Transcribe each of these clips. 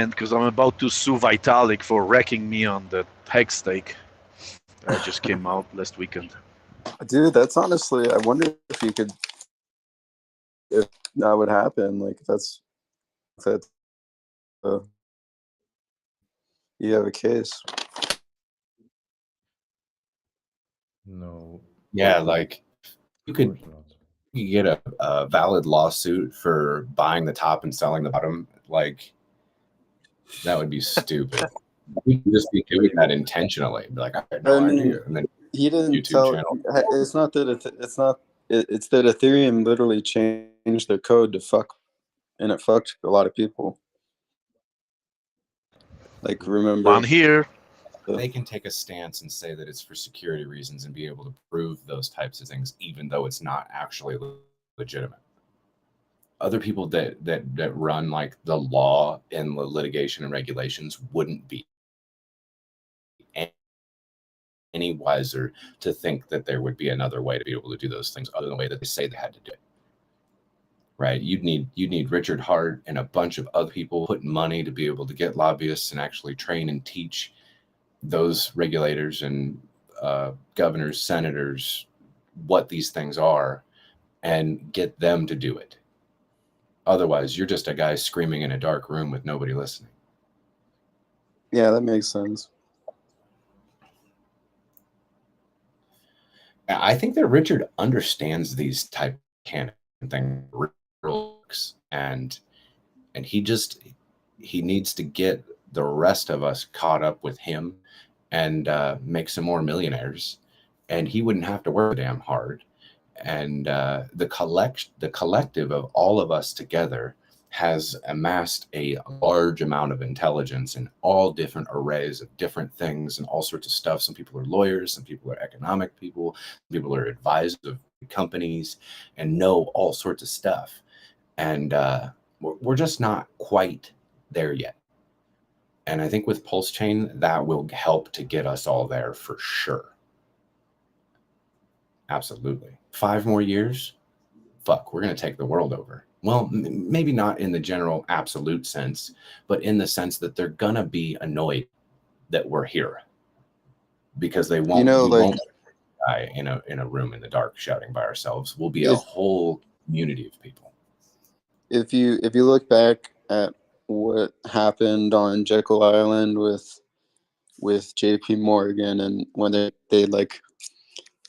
because I'm about to sue Vitalik for wrecking me on the hex stake that just came out last weekend. Dude, that's honestly, I wonder if you could, if that would happen. Like, that's, uh, you have a case. No. Yeah, like you could get a valid lawsuit for buying the top and selling the bottom. Like that would be stupid. You could just be doing that intentionally. Be like, I had no idea. And then he didn't YouTube tell. channel. It's not that it's not. It's that Ethereum literally changed their code to fuck, and it fucked a lot of people. Like, remember? One here. They can take a stance and say that it's for security reasons and be able to prove those types of things, even though it's not actually legitimate. Other people that run like the law and the litigation and regulations wouldn't be any wiser to think that there would be another way to be able to do those things other than the way that they say they had to do it. Right? You'd need Richard Hart and a bunch of other people putting money to be able to get lobbyists and actually train and teach those regulators and governors, senators, what these things are, and get them to do it. Otherwise, you're just a guy screaming in a dark room with nobody listening. Yeah, that makes sense. I think that Richard understands these type of canon things, and he needs to get the rest of us caught up with him and make some more millionaires, and he wouldn't have to work damn hard. And the collective of all of us together has amassed a large amount of intelligence in all different arrays of different things and all sorts of stuff. Some people are lawyers, some people are economic people, some people are advisors of companies and know all sorts of stuff. And we're just not quite there yet. And I think with Pulse Chain, that will help to get us all there for sure. Absolutely. 5 more years? Fuck, we're going to take the world over. Well, maybe not in the general absolute sense, but in the sense that they're going to be annoyed that we're here because they won't, won't die in a room in the dark shouting by ourselves. We'll be a whole community of people. If you look back at what happened on Jekyll Island with JP Morgan, and when they like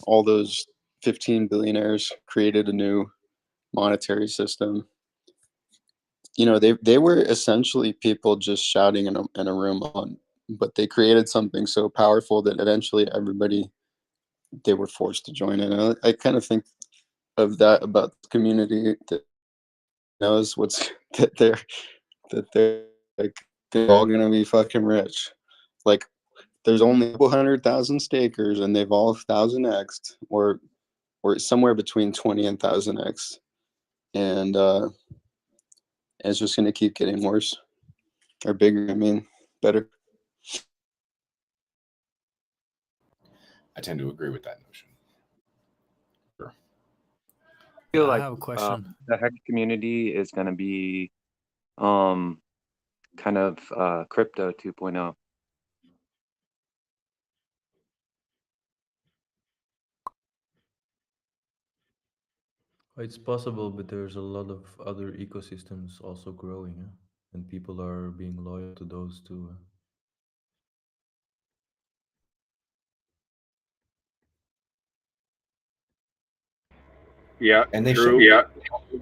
all those 15 billionaires created a new monetary system, they were essentially people just shouting in a room on, but they created something so powerful that eventually they were forced to join in. I kind of think of that about the community that knows that they're like, they're all gonna be fucking rich. Like, there's only a couple 100,000 stakers and they've all 1000x or somewhere between 20 and 1000x, and it's just gonna keep getting worse or bigger. I mean, better. I tend to agree with that notion. I feel like I have a question. The Hex community is going to be kind of crypto 2.0. It's possible, but there's a lot of other ecosystems also growing, and people are being loyal to those too. Yeah, and they true. should. Yeah,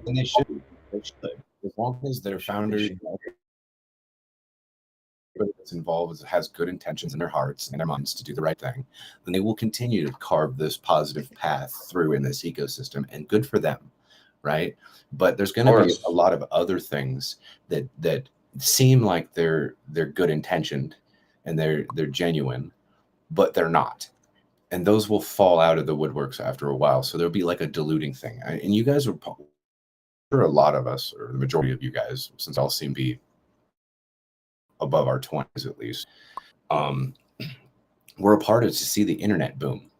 and they should. As long as their founders, everybody that's involved has good intentions in their hearts and their minds to do the right thing, then they will continue to carve this positive path through in this ecosystem, and good for them, right? But there's going to be a lot of other things that seem like they're good intentioned and they're genuine, but they're not. And those will fall out of the woodworks after a while. So there'll be like a diluting thing. And you guys are, for a lot of us, or the majority of you guys, since all seem to be above our 20s at least, we're a part of to see the internet boom,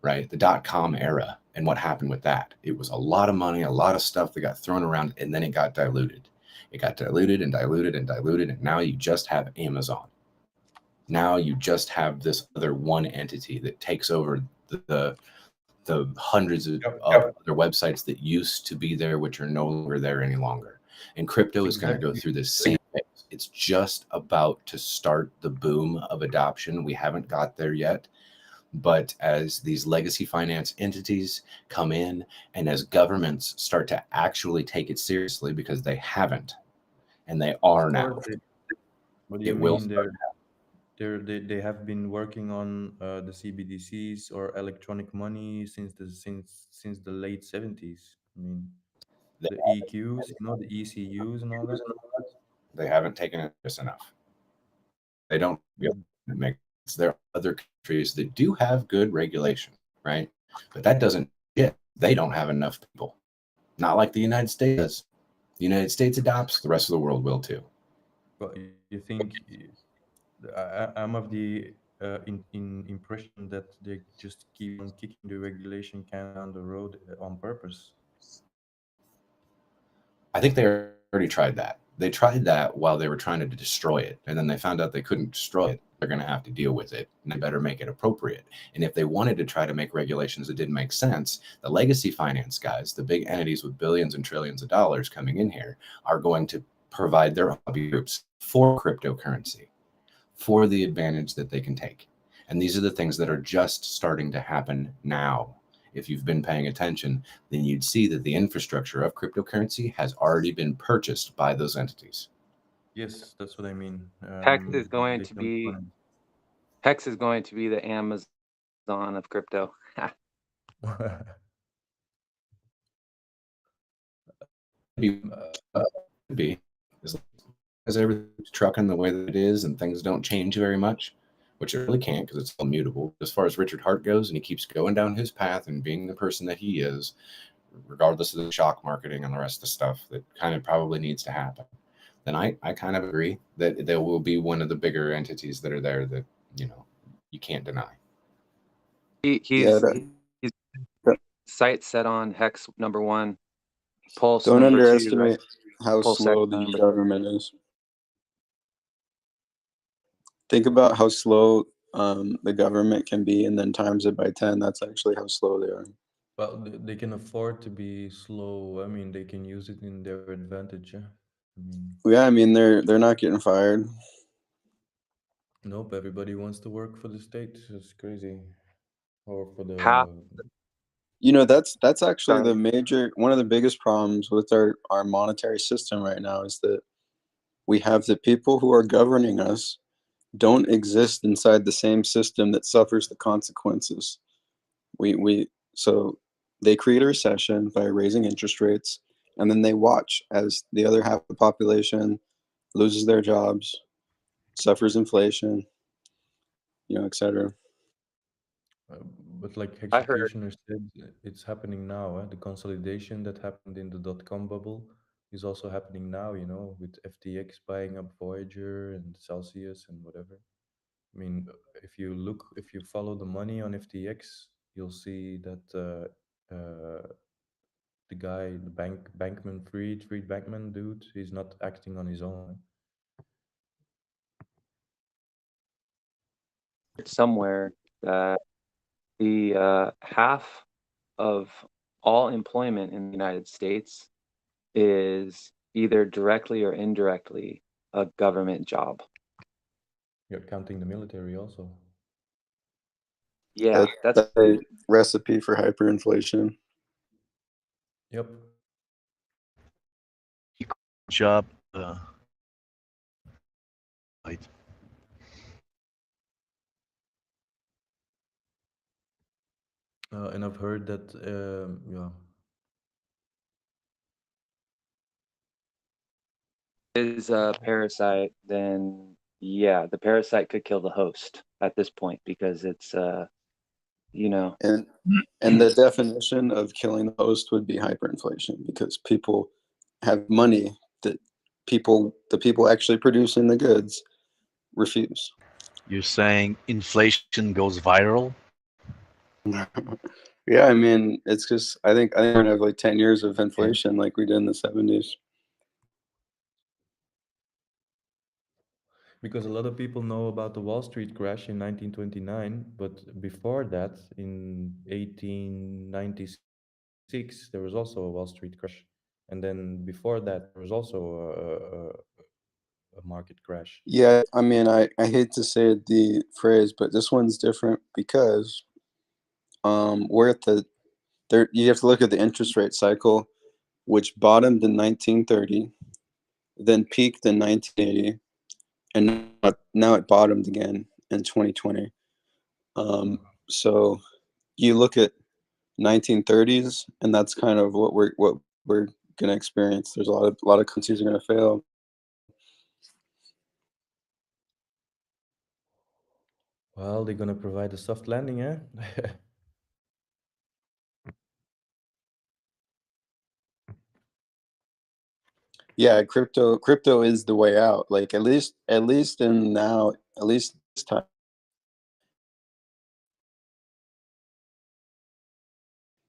right? The .com era and what happened with that. It was a lot of money, a lot of stuff that got thrown around, and then it got diluted. It got diluted and diluted and diluted, and now you just have Amazon. Now you just have this other one entity that takes over the hundreds of other websites that used to be there, which are no longer there any longer. And crypto is going to go through this same phase. It's just about to start the boom of adoption. We haven't got there yet. But as these legacy finance entities come in and as governments start to actually take it seriously, because they haven't, and they are now, What do you it will mean? start. They have been working on the CBDCs or electronic money since the late 70s. I mean, They the EQs, the ECUs and all that. They haven't taken it just enough. They don't make sense. There are other countries that do have good regulation, right? But that doesn't fit. They don't have enough people. Not like the United States does. The United States adopts, the rest of the world will too. But you think I'm of the impression that they just keep on kicking the regulation can down the road on purpose. I think they already tried that. They tried that while they were trying to destroy it, and then they found out they couldn't destroy it. They're going to have to deal with it, and they better make it appropriate. And if they wanted to try to make regulations that didn't make sense, the legacy finance guys, the big entities with billions and trillions of dollars coming in here, are going to provide their hobby groups for cryptocurrency, for the advantage that they can take. And these are the things that are just starting to happen now. If you've been paying attention, then you'd see that the infrastructure of cryptocurrency has already been purchased by those entities. Yes, that's what I mean. Hex is going to be the Amazon of crypto. Be as everything's trucking the way that it is and things don't change very much, which it really can't because it's immutable. As far as Richard Hart goes, and he keeps going down his path and being the person that he is, regardless of the shock marketing and the rest of the stuff that kind of probably needs to happen, then I kind of agree that there will be one of the bigger entities that are there that, you can't deny. He's sights set on Hex number 1, Pulse Don't number 2, underestimate right? how Pulse slow X the number government is. Think about how slow the government can be, and then times it by 10. That's actually how slow they are. Well, they can afford to be slow. I mean, they can use it in their advantage. I mean, they're not getting fired. Nope, everybody wants to work for the state. It's crazy. Or for the half. That's actually one of the biggest problems with our monetary system right now is that we have the people who are governing us don't exist inside the same system that suffers the consequences. So they create a recession by raising interest rates, and then they watch as the other half of the population loses their jobs, suffers inflation, etc. But like I heard Executioner said, it's happening now. The consolidation that happened in the dot-com bubble is also happening now, with FTX buying up Voyager and Celsius and whatever. I mean, if you follow the money on FTX, you'll see that the guy, the Bankman Fried Bankman dude, he's not acting on his own. somewhere that the half of all employment in the United States is either directly or indirectly a government job. You're counting the military also. Yeah, that's a recipe for hyperinflation. Yep. Job. Right. And I've heard that, is a parasite, then yeah, the parasite could kill the host at this point because it's And the definition of killing the host would be hyperinflation, because people have money that the people actually producing the goods refuse. You're saying inflation goes viral? Yeah, I mean, it's just I think we're gonna have like 10 years of inflation like we did in the 70s. Because a lot of people know about the Wall Street crash in 1929, but before that, in 1896, there was also a Wall Street crash. And then before that, there was also a market crash. Yeah, I mean, I hate to say the phrase, but this one's different because we're at the there. You have to look at the interest rate cycle, which bottomed in 1930, then peaked in 1980, and now it bottomed again in 2020. Hmm. So you look at 1930s, and that's kind of what we're gonna experience. There's a lot of countries are gonna fail. Well, they're gonna provide a soft landing, eh? Yeah, crypto is the way out. Like at least in now at least this time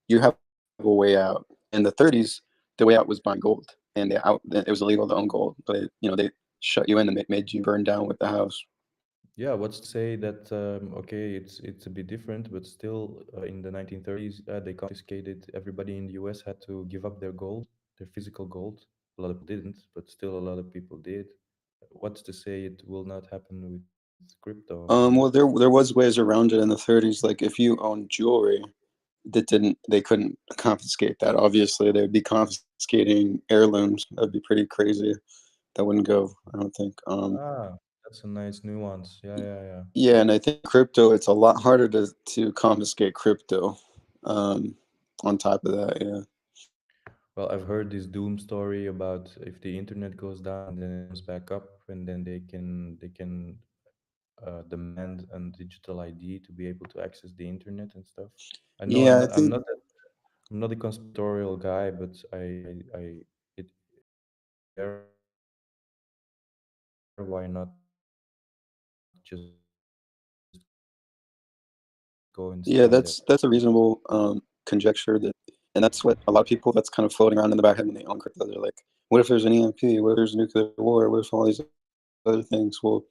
you have a way out. In the 30s, the way out was buying gold, and it was illegal to own gold, but they shut you in and made you burn down with the house. Yeah, what's to say that okay, it's a bit different, but still in the 1930s they confiscated. Everybody in the US had to give up their gold, their physical gold. A lot of people didn't, but still a lot of people did. What's to say it will not happen with crypto? Well, there was ways around it in the 30s. Like if you owned jewelry, they couldn't confiscate that. Obviously, they would be confiscating heirlooms. That'd be pretty crazy. That wouldn't go. I don't think. Ah, that's a nice nuance. Yeah, yeah, yeah. Yeah, and I think crypto. It's a lot harder to confiscate crypto. Um, on top of that, yeah. Well, I've heard this doom story about if the internet goes down and then it comes back up, and then they can demand a digital ID to be able to access the internet and stuff. I know Yeah, I I'm think not that, I'm not a conspiratorial guy, but if it's there, why not just go inside it? yeah, that's a reasonable conjecture that, and that's what a lot of people that's kind of floating around in the back head when they own crypto. They're like, what if there's an EMP? What if there's a nuclear war? What if all these other things? Well,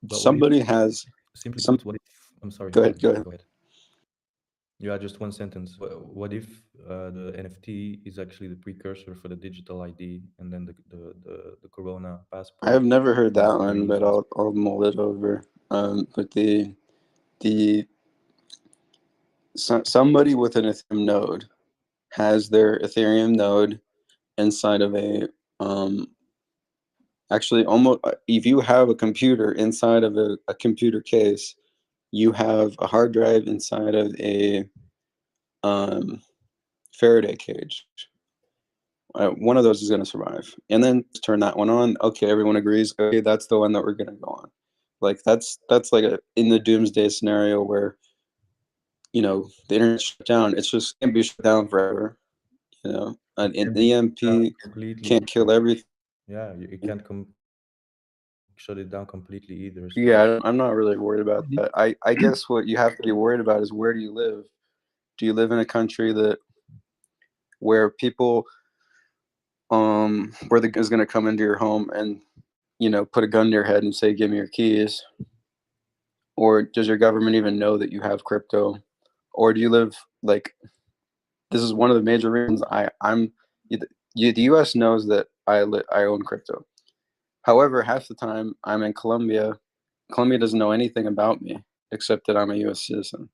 But what if, somebody has simply some. put, what if? I'm sorry. Go Go ahead. ahead. Go ahead. Go ahead. Yeah, just one sentence. What if the NFT is actually the precursor for the digital ID, and then the Corona I have passport never heard is that the one, but real I'll mull it over. But the somebody with an Ethereum node has their Ethereum node inside of a actually almost if you have a computer inside of a computer case, you have a hard drive inside of a um, Faraday cage. One of those is going to survive, and then turn that one on. Okay, everyone agrees. Okay, that's the one that we're going to go on. Like that's like a in the doomsday scenario where the internet shut down. It's just can't be shut down forever. An can be shut down EMP completely can't kill either. everything. Yeah, you can't shut it down completely either. So Yeah, I'm not really worried about that. I guess what you have to be worried about is where do you live? Do you live in a country that where people where the is going to come into your home and put a gun to your head and say, "Give me your keys," or does your government even know that you have crypto, or do you live like this is one of the major reasons the U.S. knows that I own crypto. However, half the time I'm in Colombia. Colombia doesn't know anything about me except that I'm a U.S. citizen.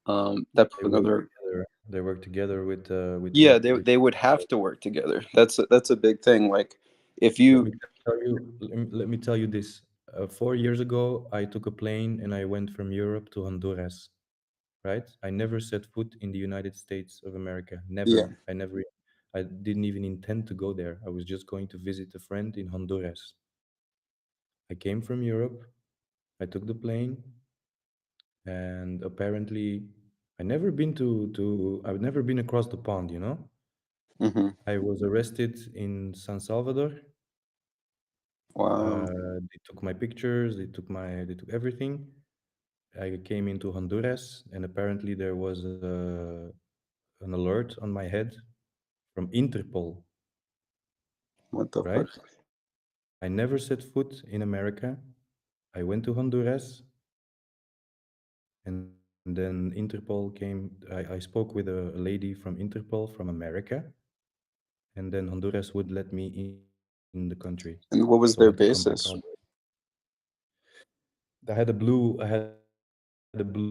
That they puts work another. together. They work together with Yeah, what they would have to work together. That's a big thing. Like if let you, me tell you let me tell you this. 4 years ago, I took a plane and I went from Europe to Honduras. Right? I never set foot in the United States of America. yeah, Never. I didn't even intend to go there. I was just going to visit a friend in Honduras. I came from Europe. I took the plane, and apparently, I've never been across the pond. hmm, I was arrested in San Salvador. wow, They took my pictures. They took everything. I came into Honduras, and apparently there was an alert on my head from Interpol, what the fuck? right? I never set foot in America. I went to Honduras, and then Interpol came. I spoke with a lady from Interpol from America, and then Honduras would let me in the country, And what so I was could their come back home. basis? I had a blue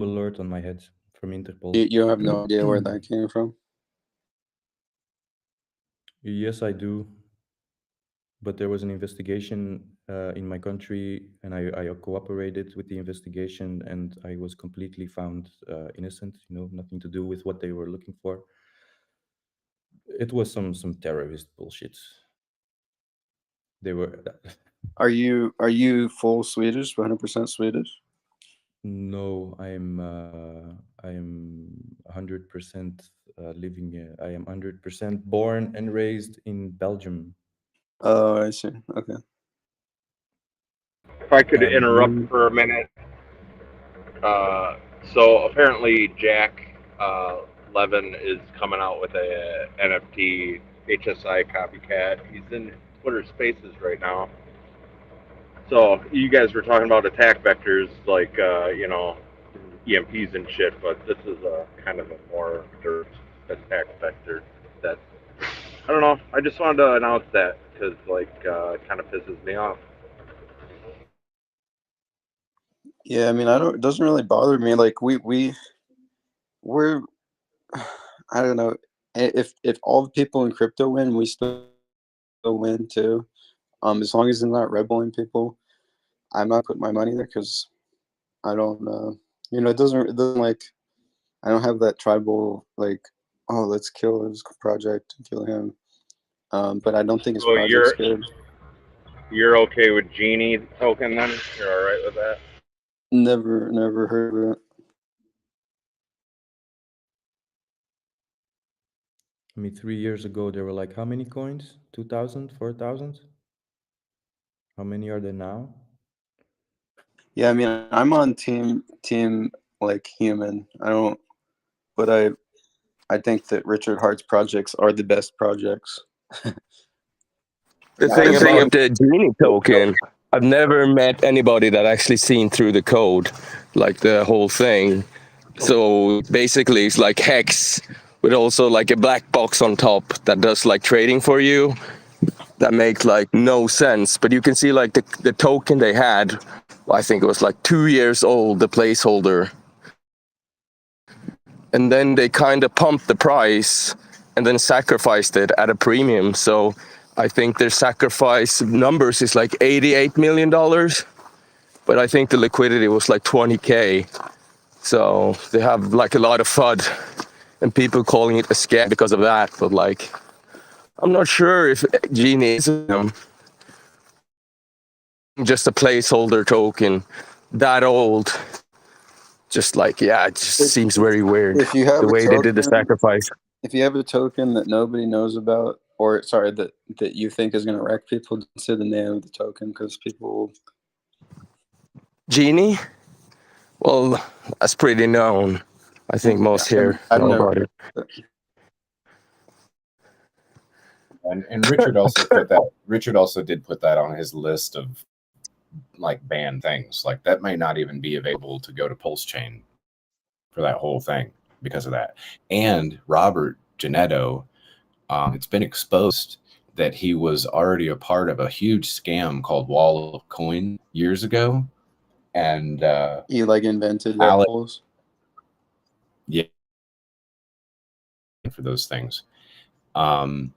alert on my head from Interpol. You have no idea where that came from. Yes, I do. But there was an investigation in my country, and I cooperated with the investigation, and I was completely found innocent. You know, nothing to do with what they were looking for. It was some terrorist bullshit. They were Are you full Swedish, 100% Swedish? no, I am 100% living. I am 100% born and raised in Belgium. Oh, I see. Okay. If I could I'm interrupt blue. for a minute. So apparently Jack Levin is coming out with a NFT HSI copycat. He's in Twitter Spaces right now. So you guys were talking about attack vectors like EMPs and shit, but this is a kind of a more direct attack vector that I don't know. I just wanted to announce that because it kind of pisses me off. Yeah, I mean, I don't. It doesn't really bother me. Like we're, I don't know. If all the people in crypto win, we still win too. As long as they're not red bulling people, I'm not putting my money there because I don't. It doesn't like. I don't have that tribal like. Oh, let's kill his project and kill him. But I don't think his So project's good. you're okay with Genie token then? You're all right with that? Never heard of it. I mean, 3 years ago, there were like how many coins? 2,000, 4,000? How many are there now? Yeah, I mean, I'm on team like human. I don't, but I think that Richard Hart's projects are the best projects. The thing about the Genie token, I've never met anybody that actually seen through the code, like the whole thing. So basically, it's like hex with also like a black box on top that does like trading for you. That makes like no sense. But you can see like the token they had, I think it was like 2 years old, the placeholder. And then they kind of pumped the price and then sacrificed it at a premium. So I think their sacrifice numbers is like $88 million, but I think the liquidity was like 20K. So they have like a lot of FUD and people calling it a scam because of that. But like, I'm not sure if Genie is just a placeholder token that old. Just like, yeah, it just If, seems very weird if you have the a way they did the token, sacrifice. if you have a token that nobody knows about, or sorry, that you think is going to wreck people, don't say the name of the token because people. Genie? Well, that's pretty known. I think most here I've know never. about it. And Richard also put that. Richard also did put that on his list of like banned things. Like that might not even be available to go to Pulse Chain for that whole thing because of that. And Robert Janetto, it's been exposed that he was already a part of a huge scam called Wall of Coin years ago. And He like invented Alex, Pulse. yeah, for those things. And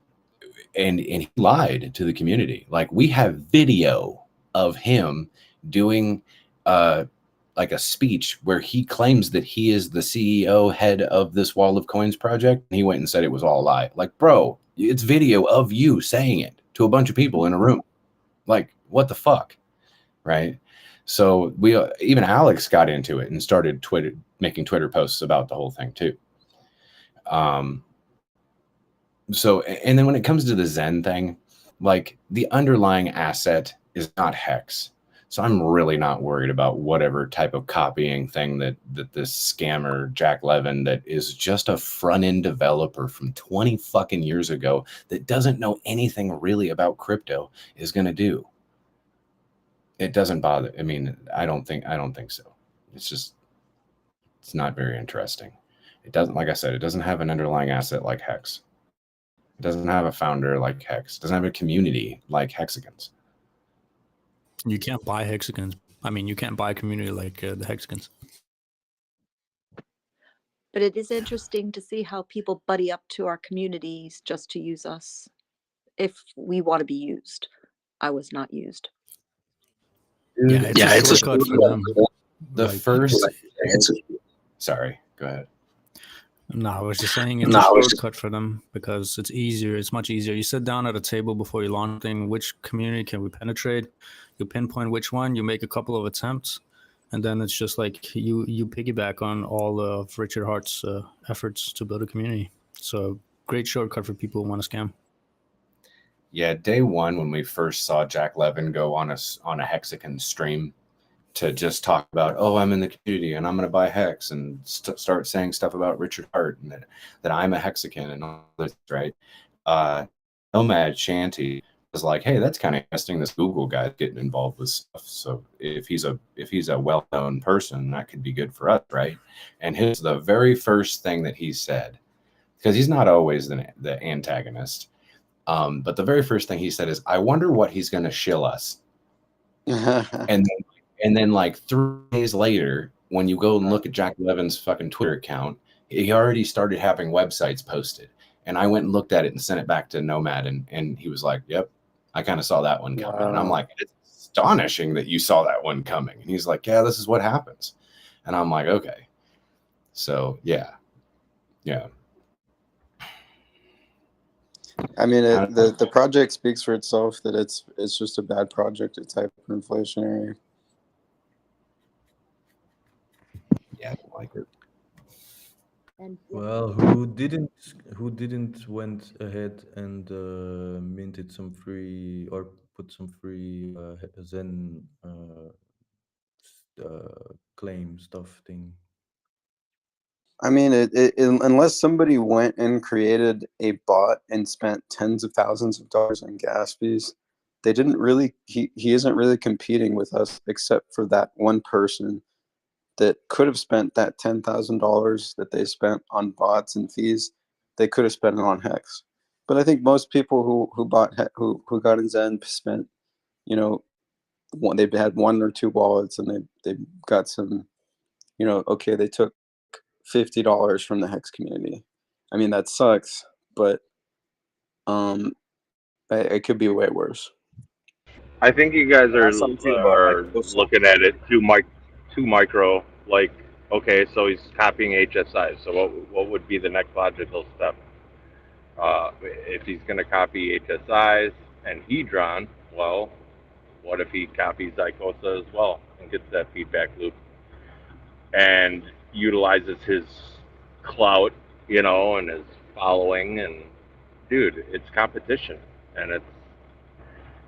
he lied to the community. Like we have video of him doing like a speech where he claims that he is the CEO head of this Wall of Coins project. And he went and said it was all a lie. Like, bro, it's video of you saying it to a bunch of people in a room. Like, what the fuck? Right. So we even Alex got into it and started making Twitter posts about the whole thing too. So, and then when it comes to the Zen thing, like the underlying asset is not Hex. So I'm really not worried about whatever type of copying thing that this scammer Jack Levin, that is just a front end developer from 20 fucking years ago that doesn't know anything really about crypto, is going to do. It doesn't bother. I mean, I don't think so. It's not very interesting. It doesn't, like I said, it doesn't have an underlying asset like Hex. It doesn't have a founder like Hex. It doesn't have a community like Hexagons. You can't buy hexagons. I mean, you can't buy a community like the hexagons. But it is interesting to see how people buddy up to our communities just to use us if we want to be used. I was not used. Yeah, it's a shortcut for them. The Like, first. Sorry, go ahead. No, I was just saying it's a shortcut for them because it's easier. It's much easier. You sit down at a table before you launch thing. Which community can we penetrate? You pinpoint which one. You make a couple of attempts, and then it's just like you piggyback on all of Richard Hart's efforts to build a community. So great shortcut for people who want to scam. Yeah, day one when we first saw Jack Levin go on a Hexagon stream to just talk about, oh, I'm in the community and I'm going to buy Hex and start saying stuff about Richard Hart and that I'm a Hexagon and all this, right? Nomad Shanty was like, hey, that's kind of interesting. This Google guy's getting involved with stuff. So if he's a well-known person, that could be good for us, right? And the very first thing that he said, because he's not always the antagonist, but the very first thing he said is, I wonder what he's going to shill us. And then like 3 days later, when you go and look at Jack Levin's fucking Twitter account, he already started having websites posted. And I went and looked at it and sent it back to Nomad, and he was like, yep, I kind of saw that one coming. Wow. And I'm like, it's astonishing that you saw that one coming. And he's like, yeah, this is what happens. And I'm like, okay. So yeah. I mean, the project speaks for itself that it's just a bad project. It's hyperinflationary. Yeah, I don't like it. Well, who didn't went ahead and minted some free or put some free Zen claim stuff thing? I mean, unless somebody went and created a bot and spent tens of thousands of dollars in gas fees, they didn't really. He isn't really competing with us, except for that one person that could have spent that $10,000 that they spent on bots and fees. They could have spent it on Hex. But I think most people who got in Zen spent, they had one or two wallets and they got some, okay, they took $50 from the Hex community. I mean, that sucks, but it could be way worse. I think you guys are looking at it too micro. Like, okay, so he's copying HSI. So what would be the next logical step? If he's going to copy HSIs and Hedron, well, what if he copies Icosa as well and gets that feedback loop and utilizes his clout, and his following? And dude, it's competition, and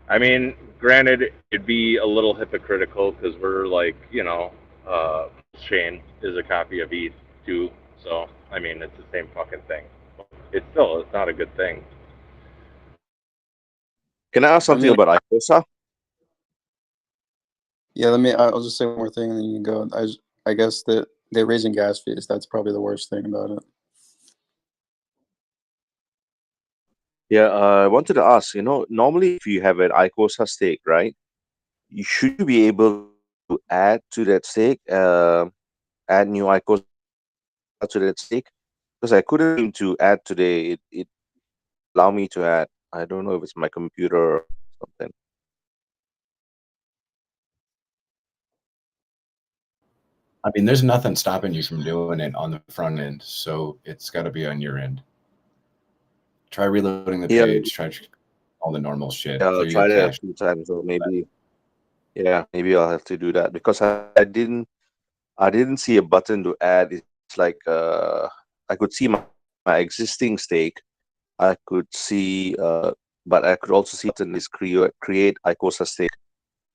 I mean, granted, it'd be a little hypocritical because we're like, Chain is a copy of E2, so I mean, it's the same fucking thing. It's not a good thing. Can I ask something about Icosa? Yeah, I'll just say one more thing and then you can go. I guess that they're raising gas fees. That's probably the worst thing about it. Yeah, I wanted to ask, normally if you have an Icosa stake, right, you should be able to add to that stake, add new Icosa to that stake? Because I couldn't seem to add today. It allow me to add. I don't know if it's my computer or something. I mean, there's nothing stopping you from doing it on the front end, so it's got to be on your end. Try reloading the page. Try all the normal shit. Yeah, I'll try that a few times, so maybe I'll have to do that because I didn't see a button to add. It's like I could see my existing stake. I could see, but I could also see button is create Icosa stake.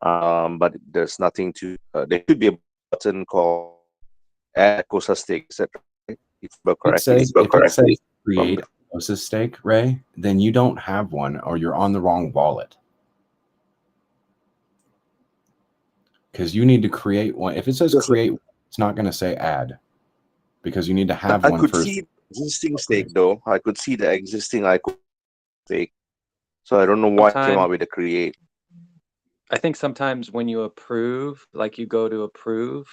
But there's nothing to. There should be a button called add Icosa stake. Is that right? If it says create Icosa stake, Ray, then you don't have one, or you're on the wrong wallet. because you need to create one. If it says Just like- create, it's not going to say add, because you need to have I one could first. see existing stake though. I could see the existing Icosa stake. So I don't know why it came out with a create. I think sometimes when you approve, like you go to approve,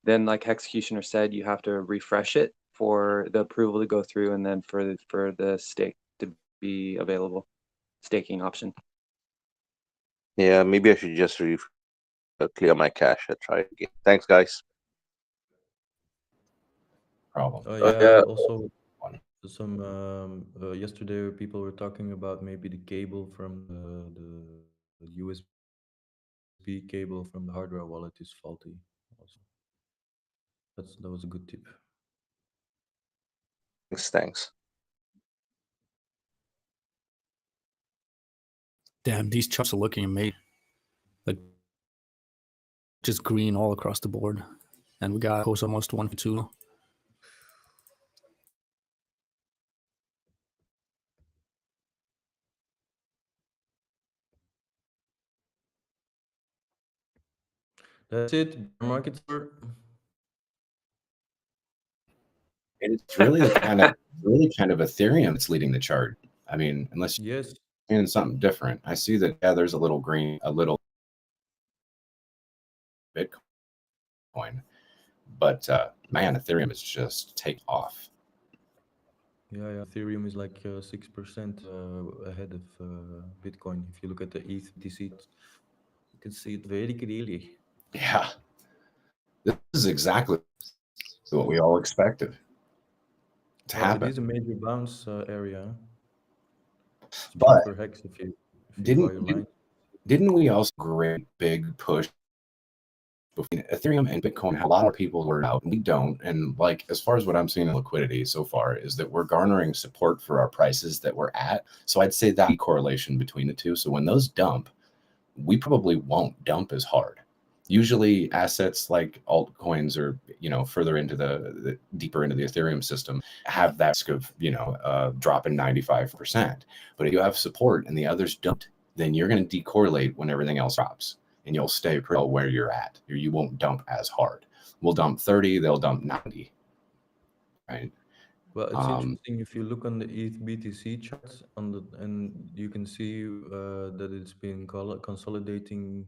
then like Executioner said, you have to refresh it for the approval to go through, and then for the stake to be available, staking option. Yeah, maybe I should just clear my cache and try again. Thanks, guys. Problem. Yeah. Also, some yesterday people were talking about maybe the cable from the USB cable from the hardware wallet is faulty. Also, that was a good tip. Thanks. Damn, these charts are looking amazing. Like just green all across the board, and we got Icosa almost 1 for 2. That's it. Market sir. It's really the kind of Ethereum that's leading the chart. I mean, unless Yes. you're in something different. I see that there's a little green, a little Bitcoin, but man, Ethereum is just take off. Yeah. Ethereum is like 6% ahead of Bitcoin. If you look at the ETH BTC, you can see it very clearly. Yeah, this is exactly what we all expected to happen. It is a major bounce area. But For Hex, if you didn't we also great big push between Ethereum and Bitcoin? A lot of people were out, and we don't. And like as far as what I'm seeing in liquidity so far is that we're garnering support for our prices that we're at. So I'd say that correlation between the two. So when those dump, we probably won't dump as hard. Usually assets like altcoins or, further into the deeper into the Ethereum system have that risk of, dropping 95%. But if you have support and the others don't, then you're going to decorrelate when everything else drops, and you'll stay pretty well where you're at. You won't dump as hard. We'll dump 30, they'll dump 90, right? Well, it's interesting if you look on the ETH BTC charts and you can see that it's been consolidating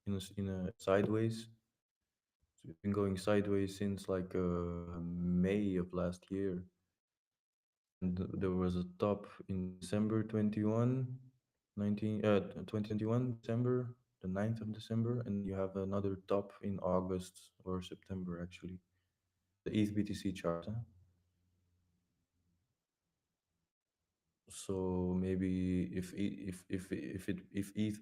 in a sideways. So it's been going sideways since like May of last year. And there was a top in December 2021, December, the 9th of December, and you have another top in August or September actually. The ETH BTC chart. So maybe if ETH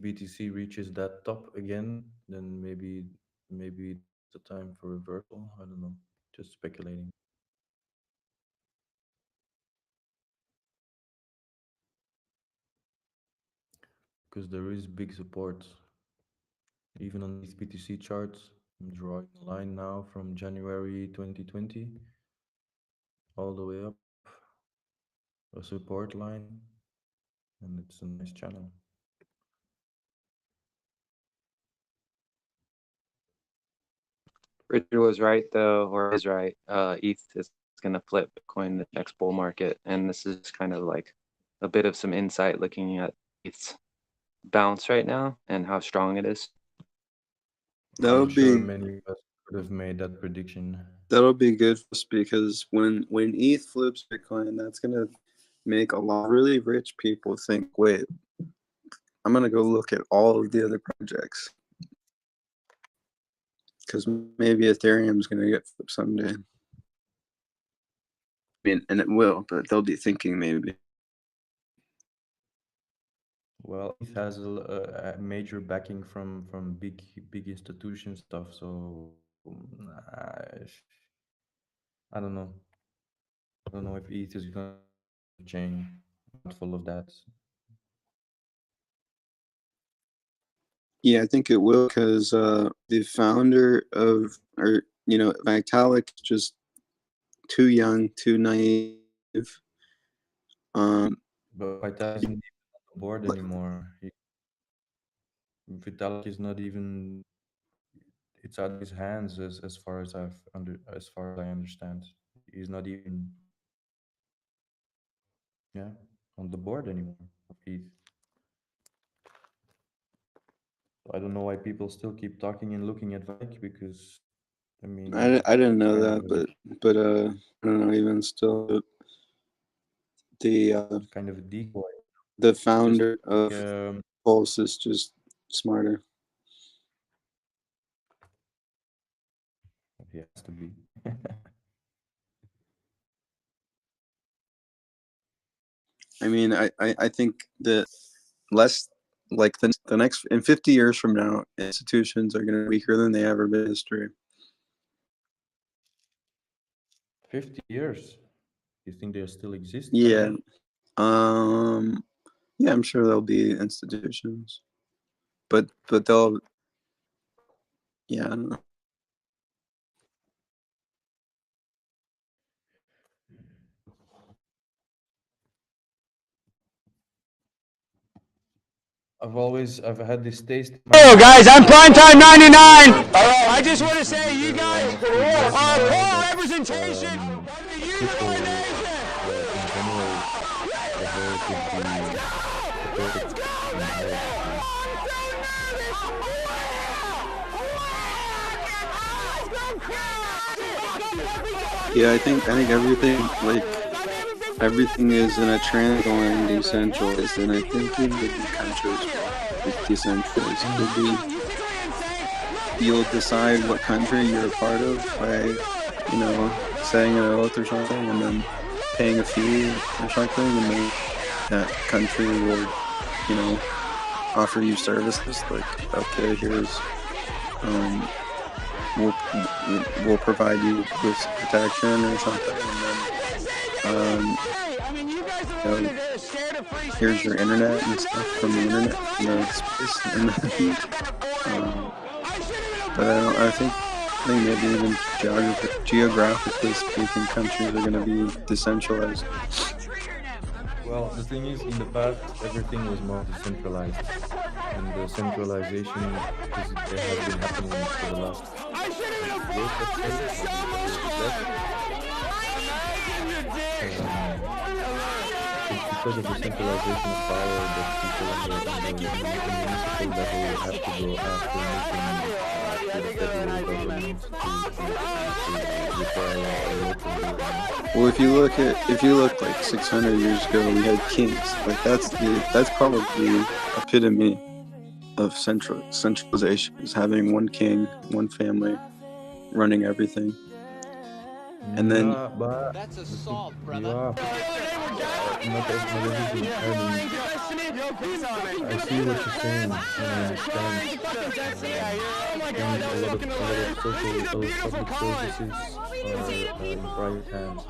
BTC reaches that top again, then maybe it's a time for reversal. I don't know. Just speculating. Because there is big support even on ETH BTC charts. I'm drawing a line now from January 2020 all the way up, a support line, and it's a nice channel. Richard was right though, or is right. ETH is going to flip Bitcoin the next bull market, and this is kind of like a bit of some insight looking at ETH's bounce right now and how strong it is. That'll be many of us could have made that prediction. That'll be good for us because when ETH flips Bitcoin, that's gonna make a lot of really rich people think, wait, I'm gonna go look at all of the other projects because maybe Ethereum's gonna get flipped someday. I mean, and it will, but they'll be thinking maybe. Well, ETH has a major backing from big institution stuff, so I don't know. I don't know if ETH is going to chain. I'm not full of that. Yeah, I think it will because the founder of, Vitalik is just too young, too naive. But Vitalik isn't even on the board anymore. Vitalik is not even it's out of his hands as far as as far as I understand. He's not even on the board anymore of ETH. I don't know why people still keep talking and looking at Vike because I mean I didn't know kind that, of a- but I don't know. Even still, the kind of a decoy. the founder of Um, Pulse is just smarter. he has to be. I mean, I think that less like the next in 50 years from now, institutions are going to be weaker than they ever been in history. 50 years. You think they still exist? Yeah. Yeah, I'm sure there'll be institutions, but they'll. Yeah, I don't know. I've had this taste. Hello guys, I'm Primetime 99. I just want to say you guys are poor representation of the People Utah in Nation. general prefer to be perfect in how Yeah, I think everything is in a transline decentralized, and I think in the countries it's decentralized. You'll decide what country you're a part of by, saying an oath or something, and then paying a fee or something, and then that country will, offer you services like, okay, here's, we'll provide you with protection or something, and then, here's your internet and stuff from the internet, space, and then, but I think maybe even geographically speaking, countries are going to be decentralized. Well, the thing is, in the past, everything was more decentralized, and the centralization has been happening for the last years, let's say, it's because of the centralization of power that people on the municipal level have to go after anything to the federal government to require a local government. Well, if you look like 600 years ago, we had kings. Like that's probably the epitome of centralization, is having one king, one family, running everything. And then That's assault, brother. not everything. I see what you're saying, and I understand. And a lot of social public services are in private hands.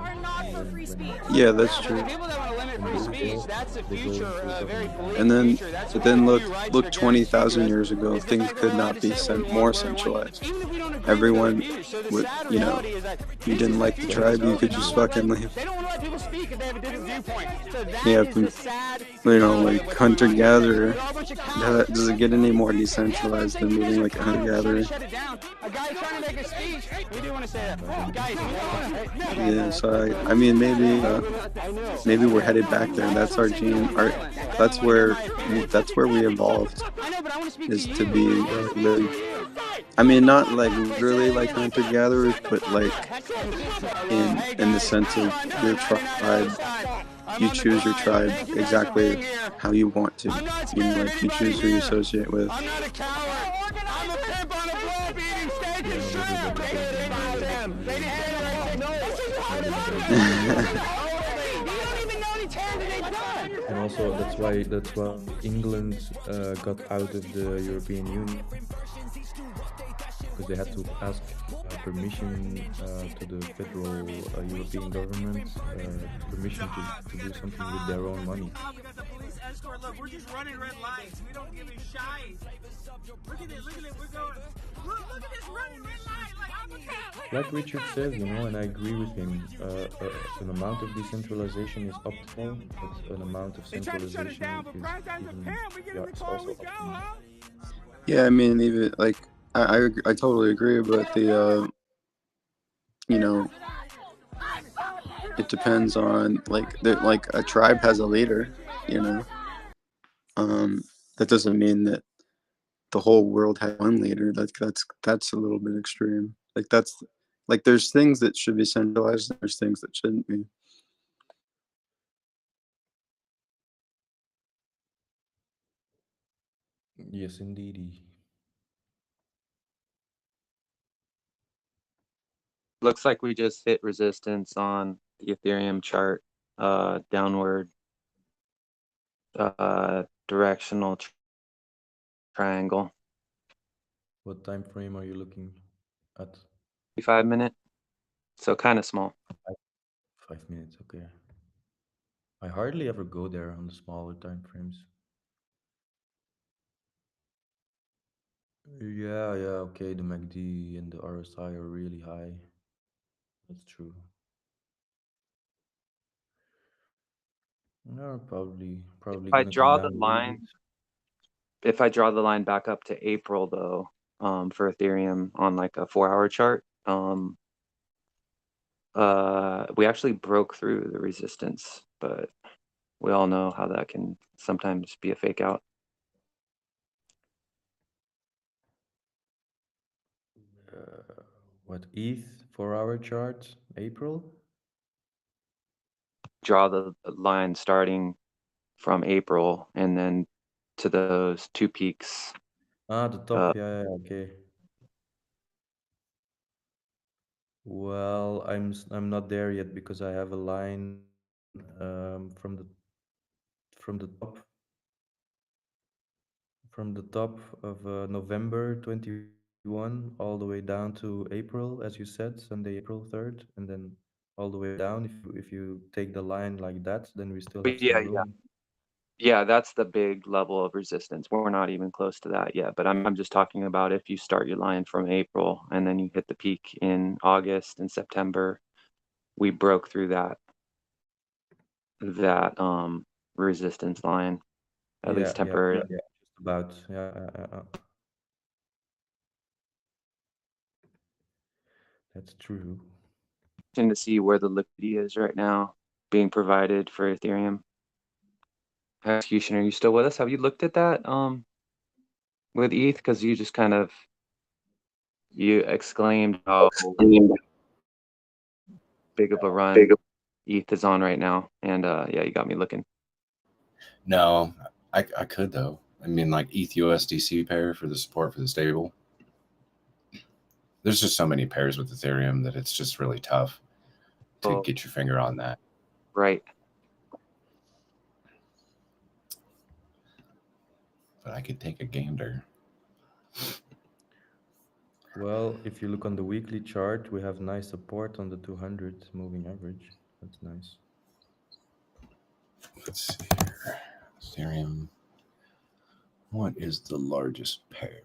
yeah, that's true. And then look 20,000 years ago, things could not be more centralized. Everyone would, you didn't like the tribe, you could just fucking leave. Yeah, like hunter-gatherer. Does it get any more decentralized than moving like a hunter-gatherer? Yeah, so I mean, maybe we're headed back there. That's our gene. That's where we evolved, is to be really. I mean, not like literally like hunter-gatherers, but like in the sense of your tribe. You choose your tribe exactly how you want to. Like you choose who you associate with. I'm not a coward. I'm a pimp on a blood-eating steak and shrimp. They didn't buy them. They didn't know. This is part of it. You don't even know any terms they've done. And also, that's why England got out of the European Union, because they had to ask permission to the federal European government, permission to do something with their own money. We got the police escort. Look, we're just running red lights. We don't give a shite. Look at it. We're going. Look at this running red light. Like I'm a cop. Like Richard says, and I agree with him, an amount of decentralization is optimal, but an amount of centralization is even, it's also optimal. Yeah, I mean, even like I totally agree, but the you know, it depends on like a tribe has a leader, you know. That doesn't mean that the whole world has one leader. That's a little bit extreme. Like that's like there's things that should be centralized, and there's things that shouldn't be. Yes, indeed. Looks like we just hit resistance on the Ethereum chart, downward directional triangle. What time frame are you looking at? 5 minute, so kind of small. 5 minutes, okay. I hardly ever go there on the smaller time frames. Yeah, okay. The MACD and the RSI are really high. That's true. No, probably If I gonna come draw the down a little line, bit. if I draw the line back up to April though, for Ethereum on like a 4-hour chart, we actually broke through the resistance, but we all know how that can sometimes be a fake out. What, ETH 4-hour chart, April? Draw the line starting from April and then to those two peaks. Ah, the top, yeah, okay. Well, I'm not there yet because I have a line from the top of November 21 all the way down to April, as you said, Sunday, April 3rd, and then all the way down. If you take the line like that, then we still have some room. Yeah, that's the big level of resistance. We're not even close to that yet, but I'm just talking about if you start your line from April and then you hit the peak in August and September, we broke through that resistance line, at least temporarily. Yeah, just about. That's true. To see where the liquidity is right now being provided for Ethereum. Execution, are you still with us? Have you looked at that with ETH? Because you just kind of exclaimed how big of a run ETH is on right now, and yeah, you got me looking. No, I could though. I mean, like ETH USDC pair for the support for the stable. There's just so many pairs with Ethereum that it's just really tough to get your finger on that. Right. But I could take a gander. Well, if you look on the weekly chart, we have nice support on the 200 moving average. That's nice. Let's see here. Ethereum. What is the largest pair?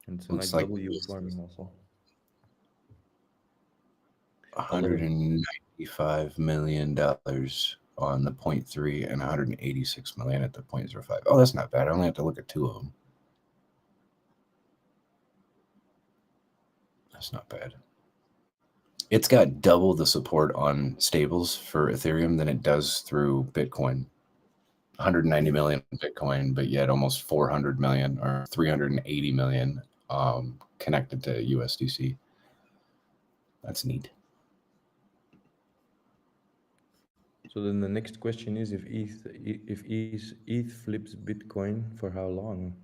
And it's a nice W forming also. $195 million on the 0.3 and 186 million at the 0.05. Oh, that's not bad. I only have to look at two of them. That's not bad. It's got double the support on stables for Ethereum than it does through Bitcoin. 190 million Bitcoin, but yet almost 400 million or 380 million connected to USDC. That's neat. So then the next question is if ETH flips Bitcoin, for how long?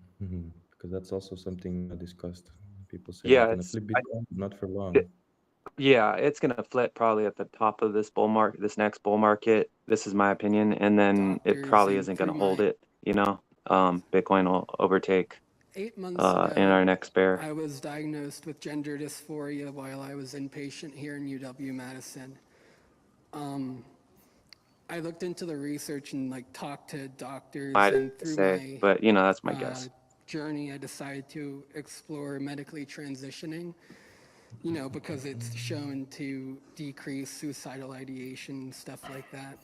Because that's also something discussed. People say it's going to flip Bitcoin, but not for long. Yeah, it's going to flip probably at the top of this bull market, this next bull market. This is my opinion. And then it probably isn't going to hold it, you know. Bitcoin will overtake 8 months ago, in our next bear. I was diagnosed with gender dysphoria while I was inpatient here in UW-Madison. I looked into the research and like talked to doctors, and through my but you know, that's my guess. Journey, I decided to explore medically transitioning, you know, because it's shown to decrease suicidal ideation, stuff like that.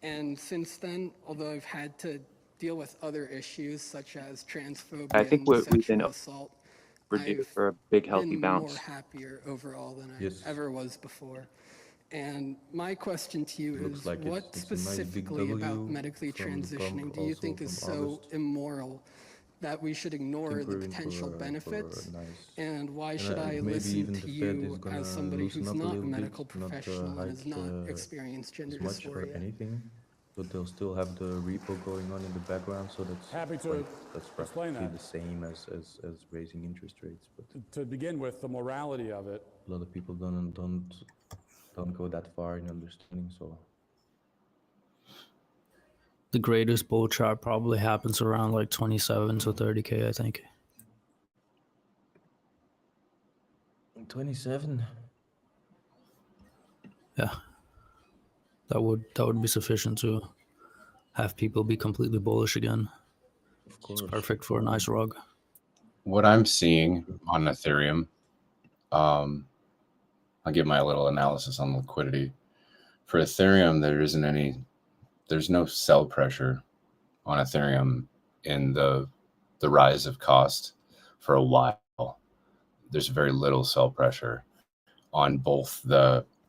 And since then, although I've had to deal with other issues such as transphobia I think and we've been sexual assault, overdue I've for a big healthy been bounce. more happier overall than I Yes. ever was before. And my question to you Looks is, like what it's a nice big specifically about W medically from the pump, transitioning do you also think is from so August. immoral that we should I ignore think the we're in potential for benefits? a nice, And why and should I maybe listen even to the Fed is you gonna as somebody loosen who's up a not a little medical bit, not professional and has hike not experienced gender as much or dysphoria? anything, but they'll still have the repo going on in the background, so that's Happy to that's explain practically that. the same as raising interest rates. But To begin with, the morality of it. a lot of people don't go that far in understanding. So The greatest bull chart probably happens around like 27 to 30K, I think. 27. Yeah. That would be sufficient to have people be completely bullish again. Of course. It's perfect for a nice rug. What I'm seeing on Ethereum, I'll give my little analysis on liquidity. For Ethereum, there's no sell pressure on Ethereum in the rise of cost for a while. There's very little sell pressure on both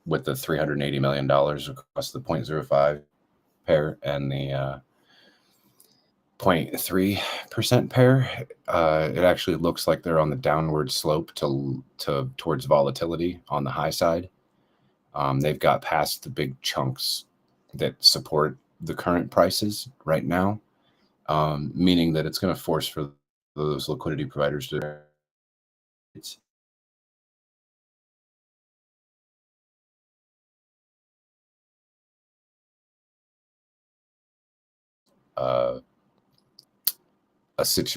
with the $380 million across the 0.05 pair and the 0.3% pair. It actually looks like they're on the downward slope towards volatility on the high side. They've got past the big chunks that support the current prices right now, meaning that it's going to force for those liquidity providers to a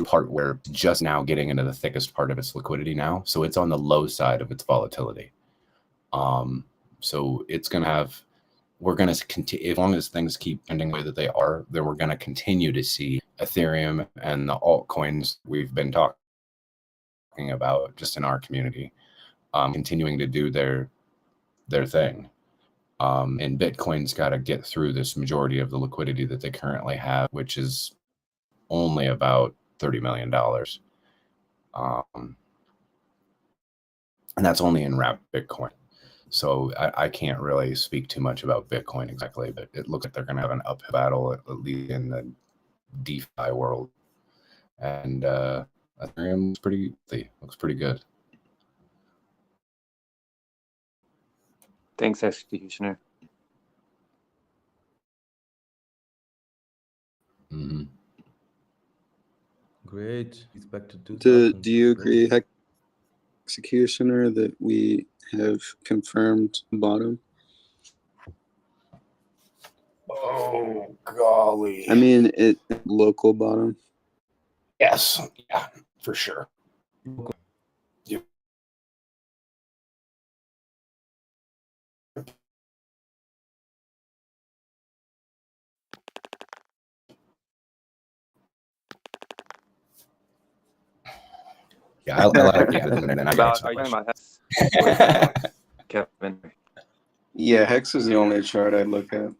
part where it's just now getting into the thickest part of its liquidity now. So it's on the low side of its volatility. So it's going to have, we're going to continue, as long as things keep ending the way that they are, then we're going to continue to see Ethereum and the altcoins we've been talking about just in our community, continuing to do their thing. And Bitcoin's got to get through this majority of the liquidity that they currently have, which is only about $30 million. And that's only in wrapped Bitcoin. So I can't really speak too much about Bitcoin exactly, but it looks like they're going to have an uphill battle, at least in the DeFi world. And Ethereum looks pretty good. Thanks, Executioner. Mm-hmm. Great. It's back to 2000. Do you agree, Executioner, that we have confirmed bottom? Oh, golly. I mean, local bottom. Yes. Yeah, for sure. Yep. Yeah, I like the and then I About, are you talking about Kevin? Yeah, Hex is the only chart I'd look at.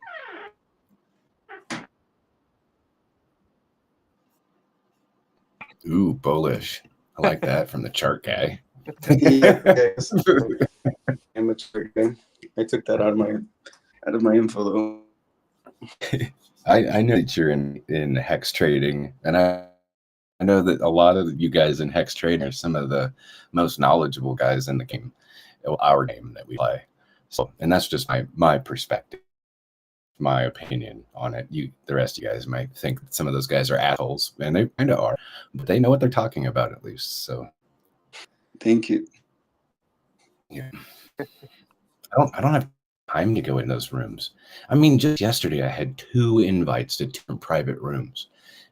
Ooh, bullish. I like that from the chart guy. Yeah, I'm a chart guy. I took that out of my info though. I know that you're in hex trading, and I know that a lot of you guys in hex trading are some of the most knowledgeable guys in the game, our game that we play. So, and that's just my perspective, my opinion on it. The rest of you guys might think that some of those guys are assholes, and they kind of are, but they know what they're talking about at least. So, thank you. Yeah, I don't have time to go in those rooms. I mean, just yesterday I had 2 invites to 2 private rooms,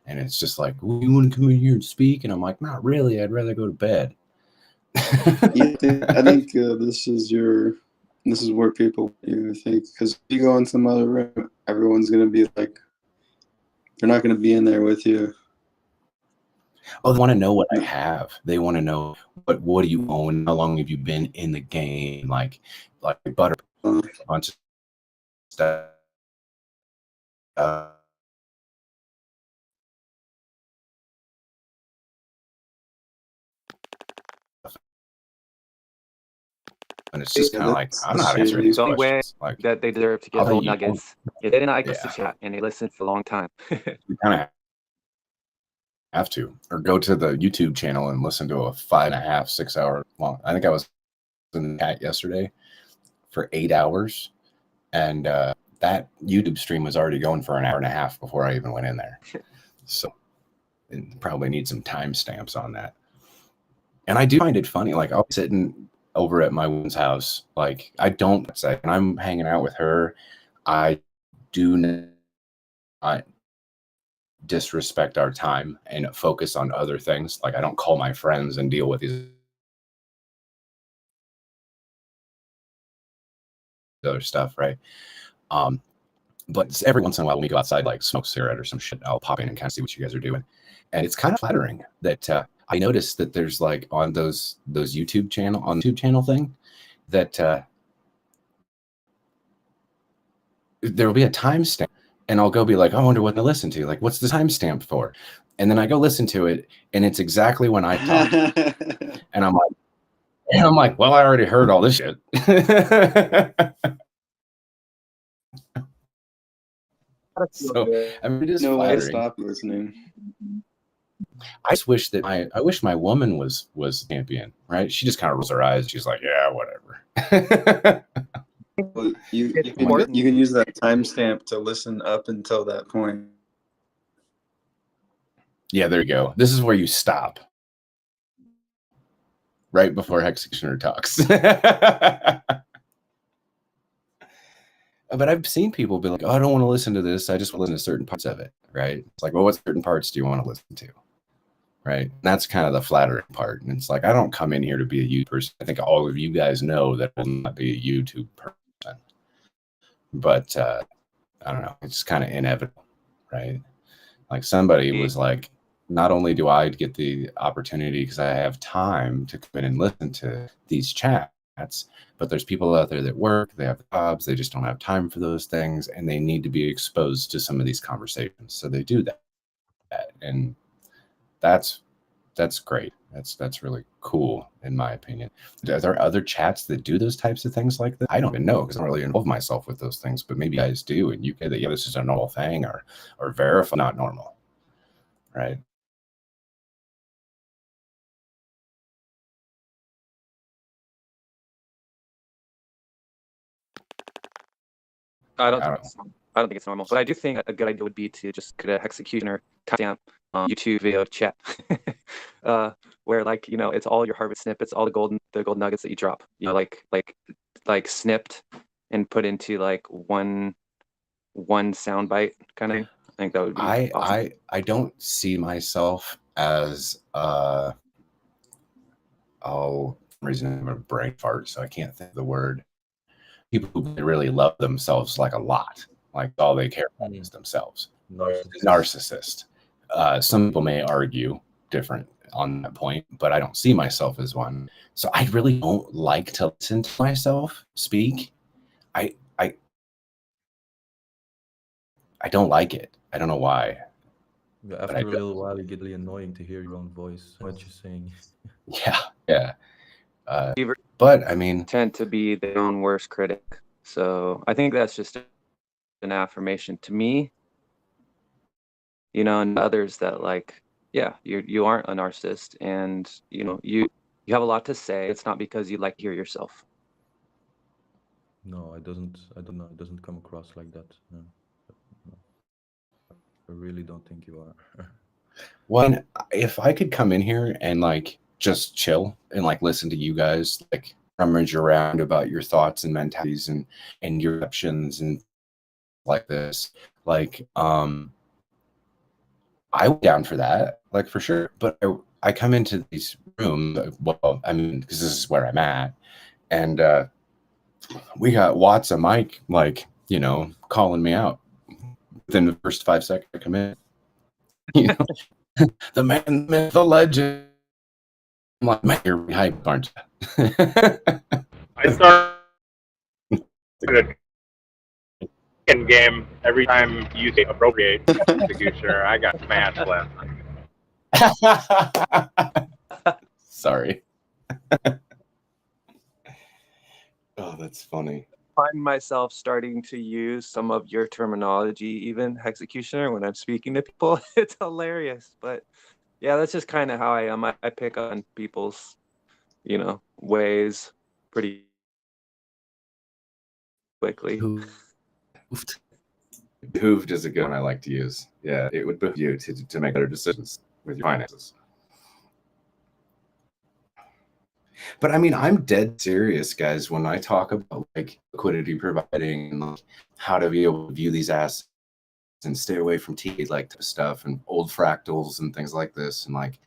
and it's just like, well, you want to come in here and speak? And I'm like, not really. I'd rather go to bed. Yeah, I think this is where people think, because if you go in some other room, everyone's gonna be like, they're not gonna be in there with you. Oh, they want to know what I have. They want to know what do you own? How long have you been in the game? Like butter, a bunch of stuff. and it's just Yeah, kind of like that's I'm not true. answering these The only way questions. Like that they deserve to get I'll tell gold you, nuggets if they didn't like us to yeah, chat and they listened for a long time. you kind of have to, or go to the YouTube channel and listen to a 5.5, 6 hour long. I think I was in the chat yesterday for 8 hours, and that YouTube stream was already going for an hour and a half before I even went in there. So it probably need some timestamps on that. And I do find it funny. Like I'll be sitting over at my woman's house. Like I don't say, when I'm hanging out with her, I do not disrespect our time and focus on other things. Like I don't call my friends and deal with these other stuff, right? But every once in a while when we go outside, like smoke a cigarette or some shit, I'll pop in and kind of see what you guys are doing. And it's kind of flattering that I noticed that there's like on those YouTube channel thing that there will be a timestamp, and I'll go be like, I wonder what to listen to. Like, what's the timestamp for? And then I go listen to it, and it's exactly when I talk. And I'm like, well, I already heard all this shit. So I mean, it is No way to flattering. stop listening. I just wish that I wish my woman was champion, right? She just kind of rolls her eyes. She's like, yeah, whatever. Well, you can use that timestamp to listen up until that point. Yeah, there you go. This is where you stop. Right before Executioner talks. But I've seen people be like, oh, I don't want to listen to this. I just want to listen to certain parts of it, right? It's like, well, what certain parts do you want to listen to? Right? And that's kind of the flattering part. And it's like, I don't come in here to be a YouTube person. I think all of you guys know that I will not be a YouTube person. But I don't know. It's kind of inevitable, right? Like somebody was like, not only do I get the opportunity because I have time to come in and listen to these chats, but there's people out there that work, they have jobs, they just don't have time for those things, and they need to be exposed to some of these conversations. So they do that. And that's great. That's really cool, in my opinion. Are there other chats that do those types of things like that? I don't even know because I don't really involve myself with those things, but maybe you guys do, and you get that, yeah, this is a normal thing, or verify not normal, right? I don't think it's normal, but I do think a good idea would be to just get a Executioner timestamp YouTube video chat, where like it's all your harvest snippets, all the gold nuggets that you drop, like snipped and put into like one soundbite kind of thing. I think that would be awesome. I don't see myself as for some reason I'm a brain fart, so I can't think of the word. People who really love themselves like a lot, like all they care about is themselves. Narcissist. Some people may argue different on that point, but I don't see myself as one. So I really don't like to listen to myself speak. I don't like it. I don't know why. Yeah, after a little while, it gets really annoying to hear your own voice, what you're saying. Yeah. But I mean, tend to be their own worst critic. So I think that's just an affirmation to me, and others that like, yeah, you aren't a narcissist, and you have a lot to say. It's not because you like to hear yourself. No, I don't know. It doesn't come across like that. No. I really don't think you are. Well, if I could come in here and like just chill and like listen to you guys like rummage around about your thoughts and mentalities and your options and like this, like I would down for that, like for sure. But I come into these rooms, well, I mean, because this is where I'm at, and we got Watts and Mike like calling me out within the first 5 seconds I come in. The man, the myth, the legend. I'm like, man, you're hype, aren't you? I started a game every time you say appropriate Executioner. I got smashed last night. Sorry. It's funny. Find myself starting to use some of your terminology, even Hexecutioner, when I'm speaking to people. It's hilarious, but yeah, that's just kind of how I am. I pick on people's, ways pretty quickly. Behooved is a good one I like to use. Yeah, it would behoove you to make better decisions with your finances. But I mean, I'm dead serious, guys, when I talk about like liquidity providing and like how to be able to view these assets and stay away from T like stuff and old fractals and things like this. And like,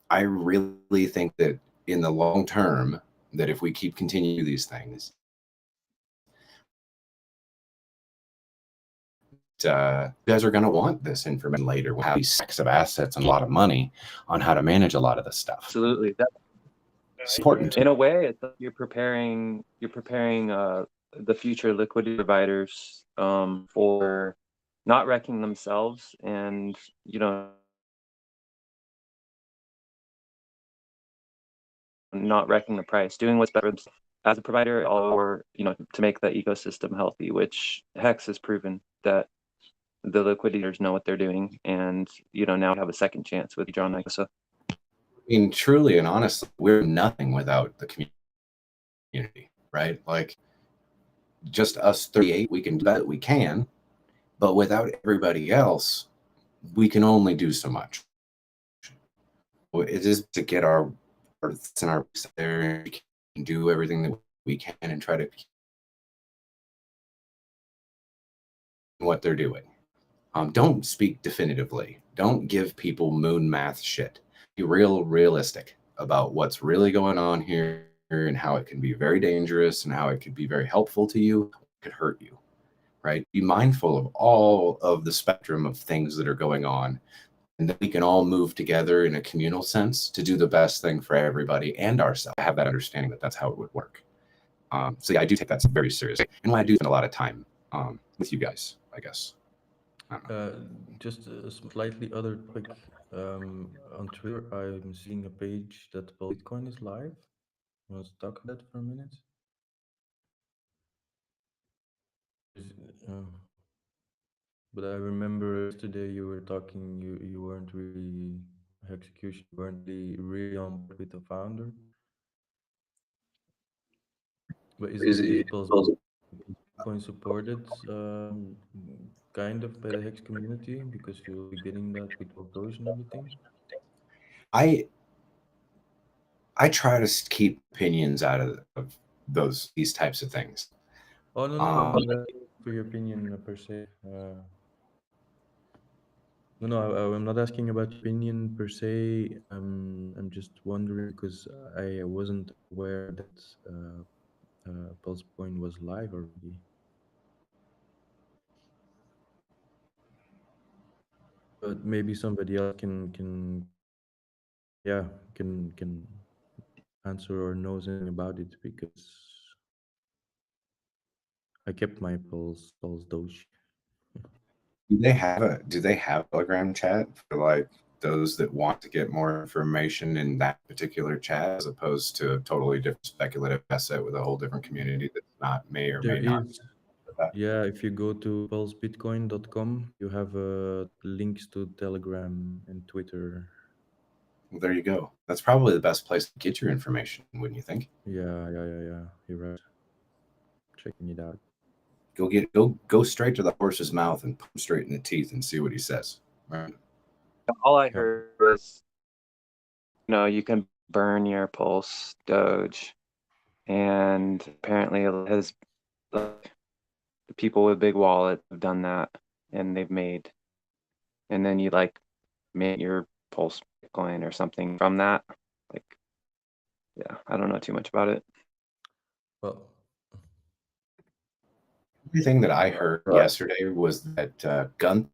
I really think that in the long term, that if we keep continuing these things, you guys are going to want this information later. We'll have these stacks of assets and a lot of money on how to manage a lot of this stuff. Absolutely. It's important. In a way, it's like you're preparing the future liquidity providers for not wrecking themselves and not wrecking the price, doing what's better as a provider, or to make the ecosystem healthy, which Hex has proven that the liquidators know what they're doing, and now we have a second chance with John Icosa. I mean, truly and honestly, we're nothing without the community, right? Like, just us 38, we can do that, we can, but without everybody else, we can only do so much. It is to get our earths and our there, and we can do everything that we can and try to what they're doing. Don't speak definitively. Don't give people moon math shit. Be realistic about what's really going on here and how it can be very dangerous and how it could be very helpful to you, could hurt you, right? Be mindful of all of the spectrum of things that are going on, and that we can all move together in a communal sense to do the best thing for everybody and ourselves. I have that understanding that that's how it would work. So yeah, I do take that very seriously, and I do spend a lot of time with you guys, I guess. Just a slightly other topic. On Twitter, I'm seeing a page that Bitcoin is live. Let's talk about that for a minute. But I remember yesterday you were talking. You weren't really execution. You weren't really on board with the founder. But is Bitcoin supported kind of by the Hex community, because you'll be getting that with workflows and everything? I try to keep opinions out of these types of things. Oh no, I'm not asking for your opinion per se. No, I'm not asking about your opinion per se. I'm just wondering because I wasn't aware that PulseCoin was live already. But maybe somebody else can answer or knows anything about it, because I kept my Pulse Doge. Do they have a Telegram chat for like those that want to get more information in that particular chat, as opposed to a totally different speculative asset with a whole different community that not may or may not? Yeah, if you go to pulsebitcoin.com, you have links to Telegram and Twitter. Well, there you go. That's probably the best place to get your information, wouldn't you think? Yeah. You're right. Checking it out. Go straight to the horse's mouth and put him straight in the teeth and see what he says. Right. All I heard was, you can burn your Pulse Doge, and apparently the people with big wallets have done that, and then you make your Pulse Bitcoin or something from that. Yeah, I don't know too much about it. Well, the thing that I heard yesterday was that Gunther,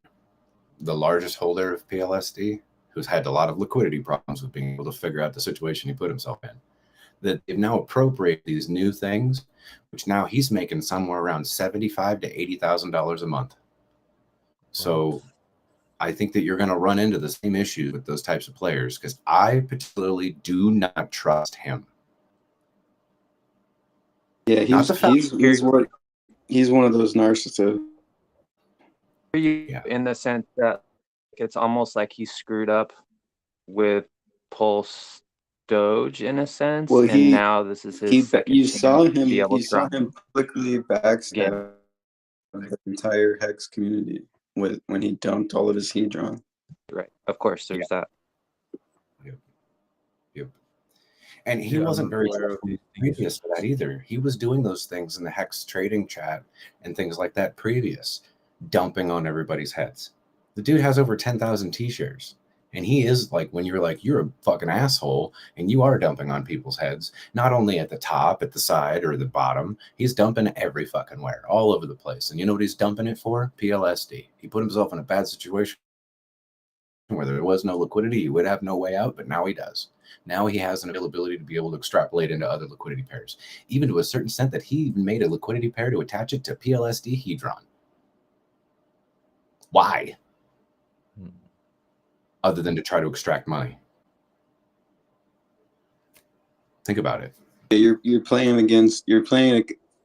the largest holder of PLSD, who's had a lot of liquidity problems with being able to figure out the situation he put himself in, that they've now appropriated these new things, which now he's making somewhere around $75,000 to $80,000 a month. So I think that you're going to run into the same issues with those types of players, because I particularly do not trust him. Yeah, Not the he's one of those narcissists. Yeah. In the sense that it's almost like he screwed up with Pulse Doge in a sense, Well, and now this is his second you chance saw to him be able you to saw try him publicly again. backstab the entire Hex community when he dumped all of his Hedron. Right. Of course, there's that. Yep. And he Yeah, I'm wasn't not very aware of these previous to that either. He was doing those things in the Hex trading chat and things like that previous, dumping on everybody's heads. The dude has over 10,000 t-shirts. And he is like, when you're like, you're a fucking asshole, and you are dumping on people's heads, not only at the top, at the side, or the bottom, he's dumping every fucking where, all over the place. And you know what he's dumping it for? PLSD. He put himself in a bad situation where there was no liquidity. He would have no way out, but now he does. Now he has an availability to be able to extrapolate into other liquidity pairs, even to a certain extent that he even made a liquidity pair to attach it to PLSD Hedron. Why? Other than to try to extract money. Think about it. Yeah, you're playing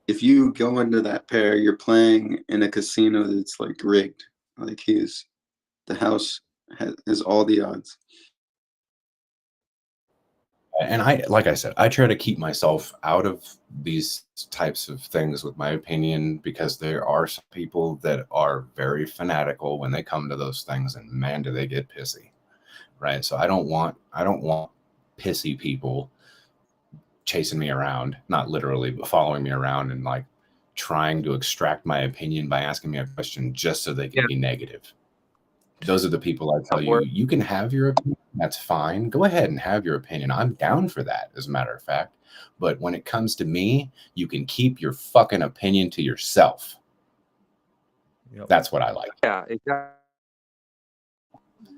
if you go into that pair, you're playing in a casino that's like rigged. Like the house has all the odds. And like I said, I try to keep myself out of these types of things with my opinion, because there are some people that are very fanatical when they come to those things, and man, do they get pissy. Right. So I don't want pissy people chasing me around, not literally, but following me around and like trying to extract my opinion by asking me a question just so they can be negative. Those are the people I tell you, you can have your opinion. That's fine. Go ahead and have your opinion. I'm down for that, as a matter of fact. But when it comes to me, you can keep your fucking opinion to yourself. Yep. That's what I like. Yeah, exactly.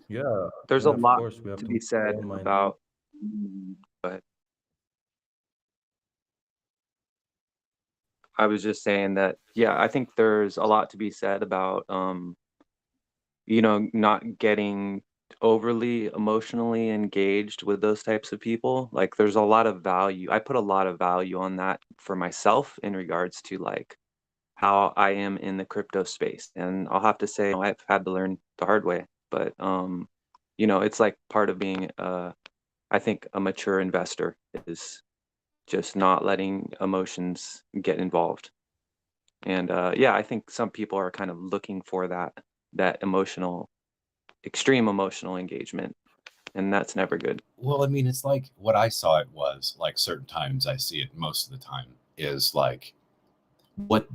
Yeah. There's a lot to be said about. But I was just saying that, yeah, I think there's a lot to be said about, not getting overly emotionally engaged with those types of people. Like, there's a lot of value. I put a lot of value on that for myself in regards to like how I am in the crypto space. And I'll have to say, I've had to learn the hard way, but it's like part of being I think a mature investor is just not letting emotions get involved. And I think some people are kind of looking for that extreme emotional engagement, and that's never good. Well, I mean, it's like what I saw it was like certain times I see it most of the time is like what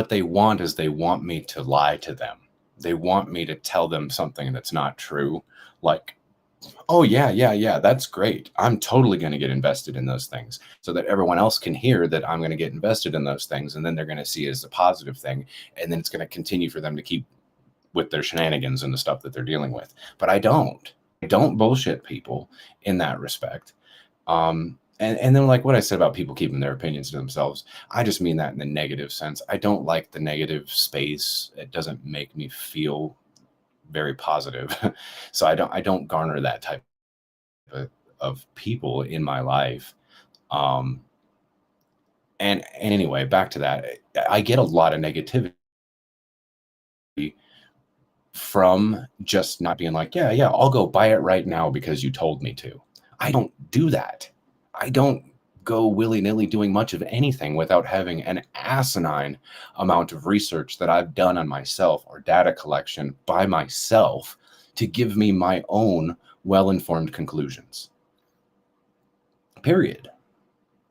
they want is they want me to lie to them. They want me to tell them something that's not true. Like, oh, yeah, that's great. I'm totally going to get invested in those things, so that everyone else can hear that I'm going to get invested in those things. And then they're going to see it as a positive thing. And then it's going to continue for them to keep with their shenanigans and the stuff that they're dealing with. But I don't bullshit people in that respect. And then like what I said about people keeping their opinions to themselves, I just mean that in the negative sense. I don't like the negative space. It doesn't make me feel very positive. So I don't garner that type of people in my life. And anyway, back to that, I get a lot of negativity from just not being like, yeah, I'll go buy it right now because you told me to. I don't do that. I don't go willy-nilly doing much of anything without having an asinine amount of research that I've done on myself or data collection by myself to give me my own well-informed conclusions. Period.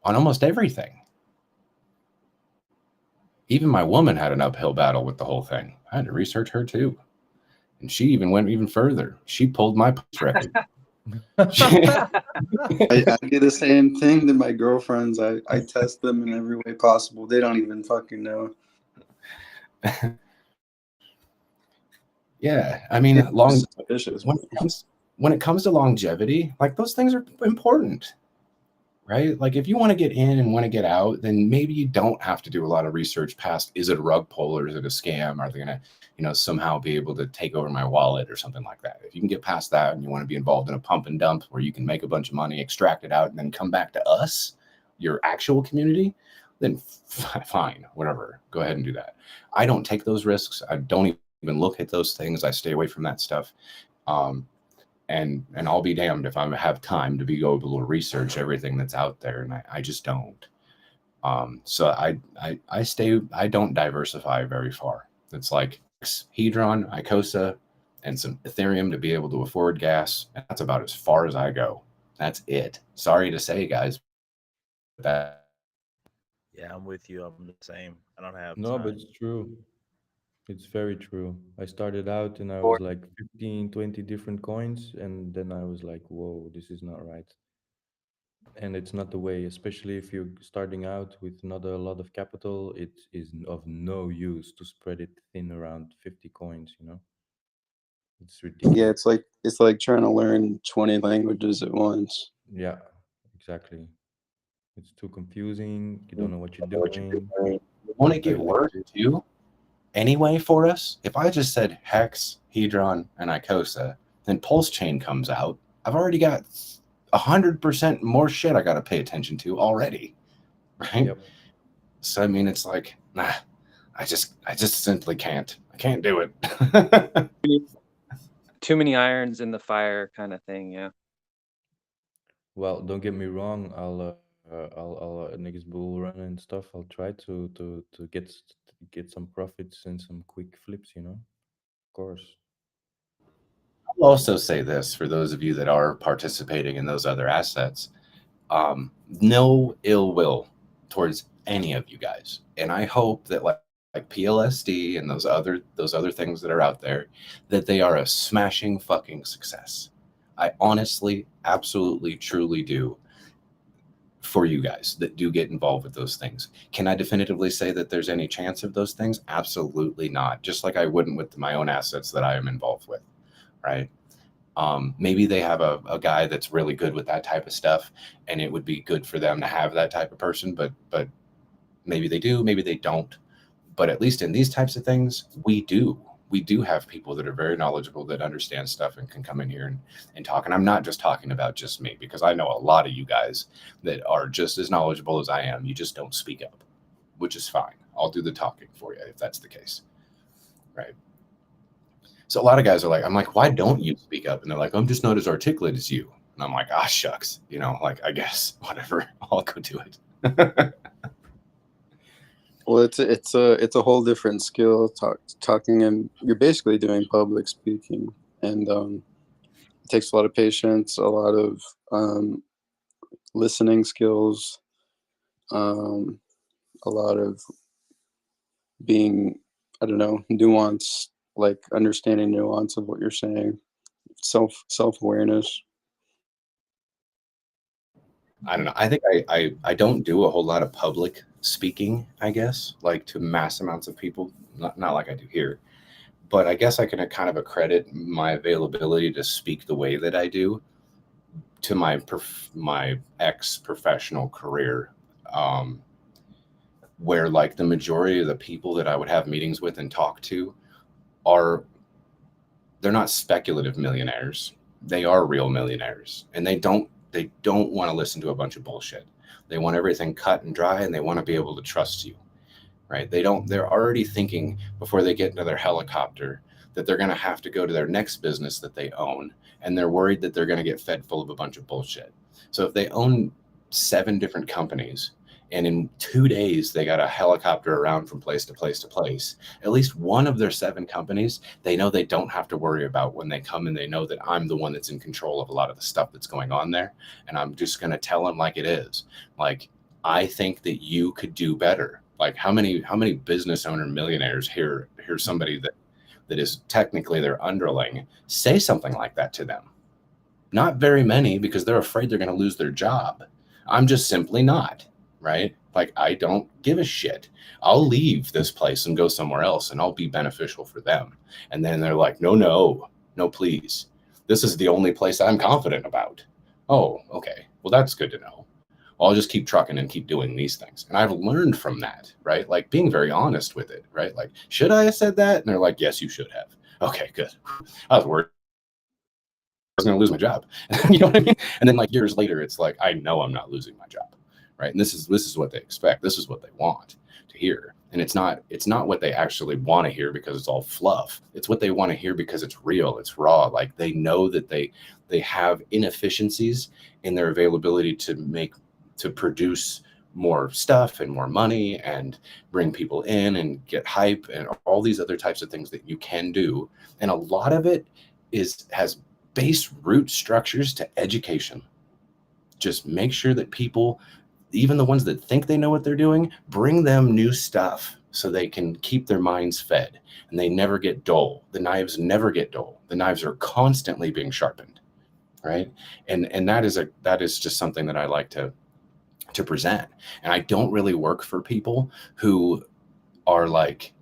On almost everything. Even my woman had an uphill battle with the whole thing. I had to research her too. And she even went even further. She pulled my record. I do the same thing to my girlfriends. I test them in every way possible. They don't even fucking know. Yeah, I mean, when it comes to longevity, like those things are important, right? Like if you want to get in and want to get out, then maybe you don't have to do a lot of research past, is it a rug pull or is it a scam? Are they going to, somehow be able to take over my wallet or something like that? If you can get past that and you want to be involved in a pump and dump where you can make a bunch of money, extract it out, and then come back to us, your actual community, then fine, whatever. Go ahead and do that. I don't take those risks. I don't even look at those things. I stay away from that stuff. And I'll be damned if I have time to be able to research everything that's out there, and I just don't. So I don't diversify very far. It's like Hedron, Icosa, and some Ethereum to be able to afford gas. And that's about as far as I go. That's it. Sorry to say, guys. That Yeah, I'm with you. I'm the same. I don't have No, but time. it's true. It's very true. I started out and I was like 15, 20 different coins, and then I was like, whoa, this is not right. And it's not the way, especially if you're starting out with not a lot of capital, it is of no use to spread it thin around 50 coins, you know? It's ridiculous. Yeah, it's like trying to learn 20 languages at once. Yeah, exactly. It's too confusing. You don't know what you're doing. you want to get Very work limited. too anyway for us. If I just said Hex, Hedron, and Icosa, then Pulse Chain comes out. I've already got 100% more shit I got to pay attention to already, right? Yep. So I mean, it's like, nah, I just simply can't. I can't do it. Too many irons in the fire, kind of thing. Yeah. Well, don't get me wrong. I'll next bull run and stuff. I'll try to get some profits and some quick flips. You know, of course. I'll also say this for those of you that are participating in those other assets, no ill will towards any of you guys, and I hope that like PLSD and those other things that are out there, that they are a smashing fucking success. I honestly, absolutely, truly do for you guys that do get involved with those things. Can I definitively say that there's any chance of those things? Absolutely not. Just like I wouldn't with my own assets that I am involved with, right? Maybe they have a guy that's really good with that type of stuff, and it would be good for them to have that type of person, but maybe they do, maybe they don't. But at least in these types of things, we do have people that are very knowledgeable, that understand stuff and can come in here and talk. And I'm not just talking about just me, because I know a lot of you guys that are just as knowledgeable as I am. You just don't speak up, which is fine. I'll do the talking for you if that's the case, right? So a lot of guys are like, I'm like, why don't you speak up? And they're like, I'm just not as articulate as you. And I'm like, ah, shucks, you know, like, I guess, whatever, I'll go do it. Well, it's a whole different skill, talking, and you're basically doing public speaking, and it takes a lot of patience, a lot of listening skills, a lot of being, I don't know, nuance, like understanding nuance of what you're saying, self-awareness. I don't know. I think I don't do a whole lot of public speaking, I guess, like to mass amounts of people, not like I do here. But I guess I can kind of accredit my availability to speak the way that I do to my ex-professional career, where like the majority of the people that I would have meetings with and talk to they're not speculative millionaires. They are real millionaires, and they don't want to listen to a bunch of bullshit. They want everything cut and dry, and they want to be able to trust you, right? They're already thinking before they get into their helicopter that they're going to have to go to their next business that they own, and they're worried that they're going to get fed full of a bunch of bullshit. So if they own 7 different companies, and in 2 days they got a helicopter around from place to place to place, at least one of their 7 companies, they know they don't have to worry about when they come, and they know that I'm the one that's in control of a lot of the stuff that's going on there. And I'm just going to tell them like it is. Like, I think that you could do better. Like, how many business owner millionaires hear somebody that is technically their underling say something like that to them? Not very many, because they're afraid they're going to lose their job. I'm just simply not. Right? Like, I don't give a shit. I'll leave this place and go somewhere else, and I'll be beneficial for them. And then they're like, no, please. This is the only place I'm confident about. Oh, okay. Well, that's good to know. I'll just keep trucking and keep doing these things. And I've learned from that, right? Like, being very honest with it, right? Like, should I have said that? And they're like, yes, you should have. Okay, good. I was worried I was going to lose my job. You know what I mean? And then like years later, it's like, I know I'm not losing my job. right? And this is what they expect. This is what they want to hear. And it's not what they actually want to hear because it's all fluff. It's what they want to hear because it's real, it's raw. Like they know that they have inefficiencies in their availability to produce more stuff and more money and bring people in and get hype and all these other types of things that you can do. And a lot of it has base root structures to education. Just make sure that people, even the ones that think they know what they're doing, bring them new stuff so they can keep their minds fed and they never get dull. The knives never get dull. The knives are constantly being sharpened, right? And that is just something that I like to present. And I don't really work for people who are like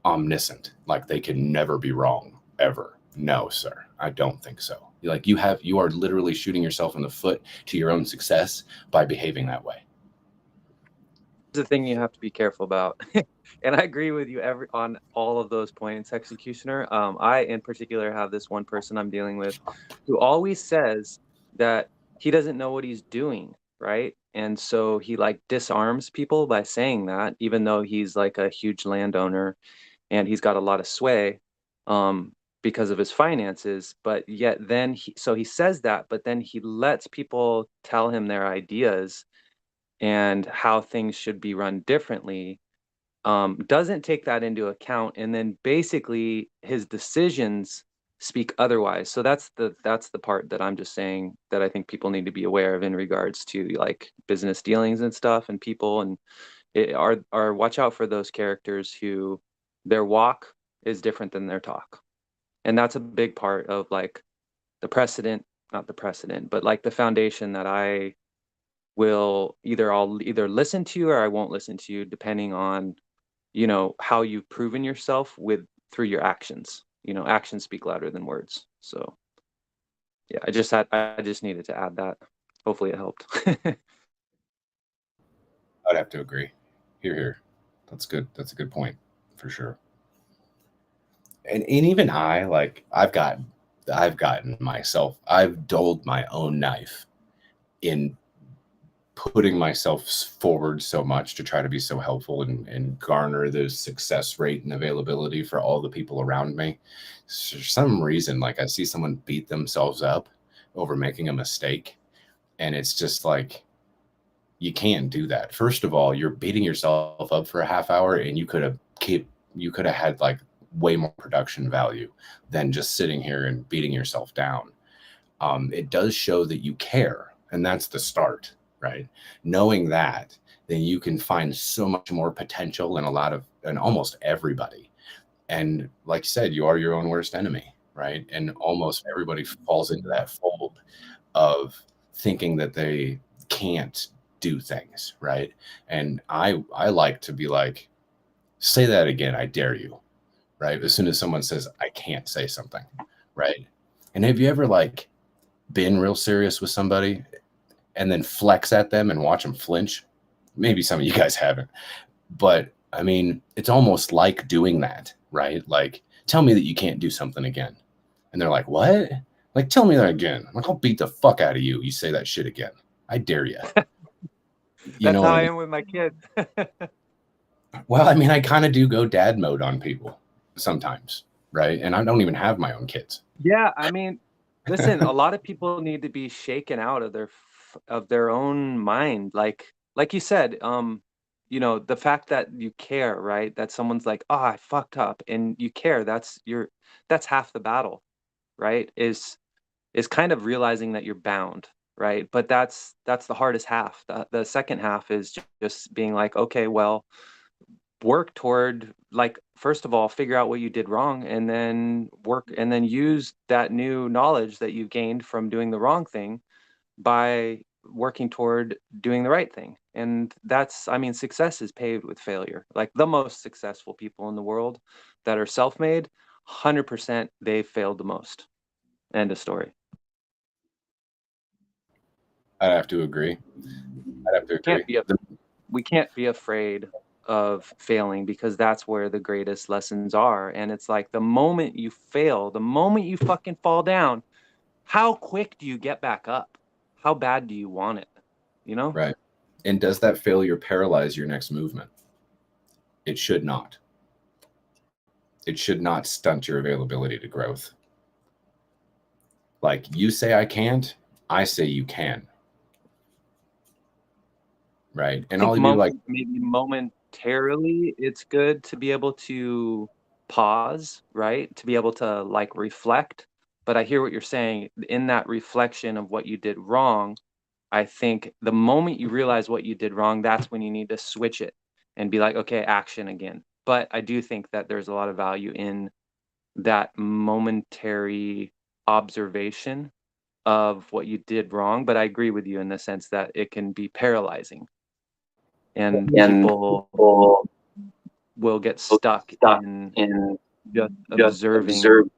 omniscient, like they can never be wrong ever. No, sir, I don't think so. Like you are literally shooting yourself in the foot to your own success by behaving that way. The thing you have to be careful about, and I agree with you on all of those points, Executioner. I in particular have this one person I'm dealing with who always says that he doesn't know what he's doing, right? And so he like disarms people by saying that, even though he's like a huge landowner and he's got a lot of sway because of his finances. But yet then he says that, but then he lets people tell him their ideas and how things should be run differently, doesn't take that into account, and then basically his decisions speak otherwise. So that's the part that I'm just saying that I think people need to be aware of in regards to like business dealings and stuff and people, and are watch out for those characters who their walk is different than their talk. And that's a big part of like not the precedent, but like the foundation that I'll either listen to you or I won't listen to you, depending on, how you've proven yourself through your actions. Actions speak louder than words. So yeah, I just needed to add that. Hopefully it helped. I'd have to agree. Here. That's good. That's a good point for sure. And even I've dulled my own knife in putting myself forward so much to try to be so helpful and garner the success rate and availability for all the people around me. For some reason, like I see someone beat themselves up over making a mistake, and it's just like, you can't do that. First of all, you're beating yourself up for a half hour, and you could have had like way more production value than just sitting here and beating yourself down. It does show that you care, and that's the start, right? Knowing that, then you can find so much more potential in almost everybody. And like you said, you are your own worst enemy, right? And almost everybody falls into that fold of thinking that they can't do things, right? And I like to be like, say that again, I dare you, right? As soon as someone says I can't say something, right? And have you ever like been real serious with somebody and then flex at them and watch them flinch? Maybe some of you guys haven't, but I mean, it's almost like doing that, right? Like, tell me that you can't do something again. And they're like, what? Like, tell me that again. Like, I'll beat the fuck out of you. You say that shit again. I dare you. That's how I am with my kids. Well, I mean, I kind of do go dad mode on people sometimes, right? And I don't even have my own kids. Yeah, I mean, listen, a lot of people need to be shaken out of their own mind. Like you said, the fact that you care, right? That someone's like, "Oh, I fucked up," and you care. That's half the battle, right? Is kind of realizing that you're bound, right? But that's the hardest half. The second half is just being like, okay, well, work toward, like, first of all, figure out what you did wrong, and then use that new knowledge that you gained from doing the wrong thing by working toward doing the right thing. And success is paved with failure. Like the most successful people in the world that are self-made, 100% they've failed the most. End of story. I'd have to agree. We can't be afraid of failing, because that's where the greatest lessons are. And it's like, the moment you fail, the moment you fucking fall down, how quick do you get back up? How bad do you want it? Right. And does that failure paralyze your next movement? It should not. It should not stunt your availability to growth. Like, you say I can't, I say you can. Right? And all you like, maybe momentarily it's good to be able to pause, right? To be able to like reflect. But I hear what you're saying. In that reflection of what you did wrong, I think the moment you realize what you did wrong, that's when you need to switch it and be like, okay, action again. But I do think that there's a lot of value in that momentary observation of what you did wrong. But I agree with you in the sense that it can be paralyzing. And people will get stuck in just observing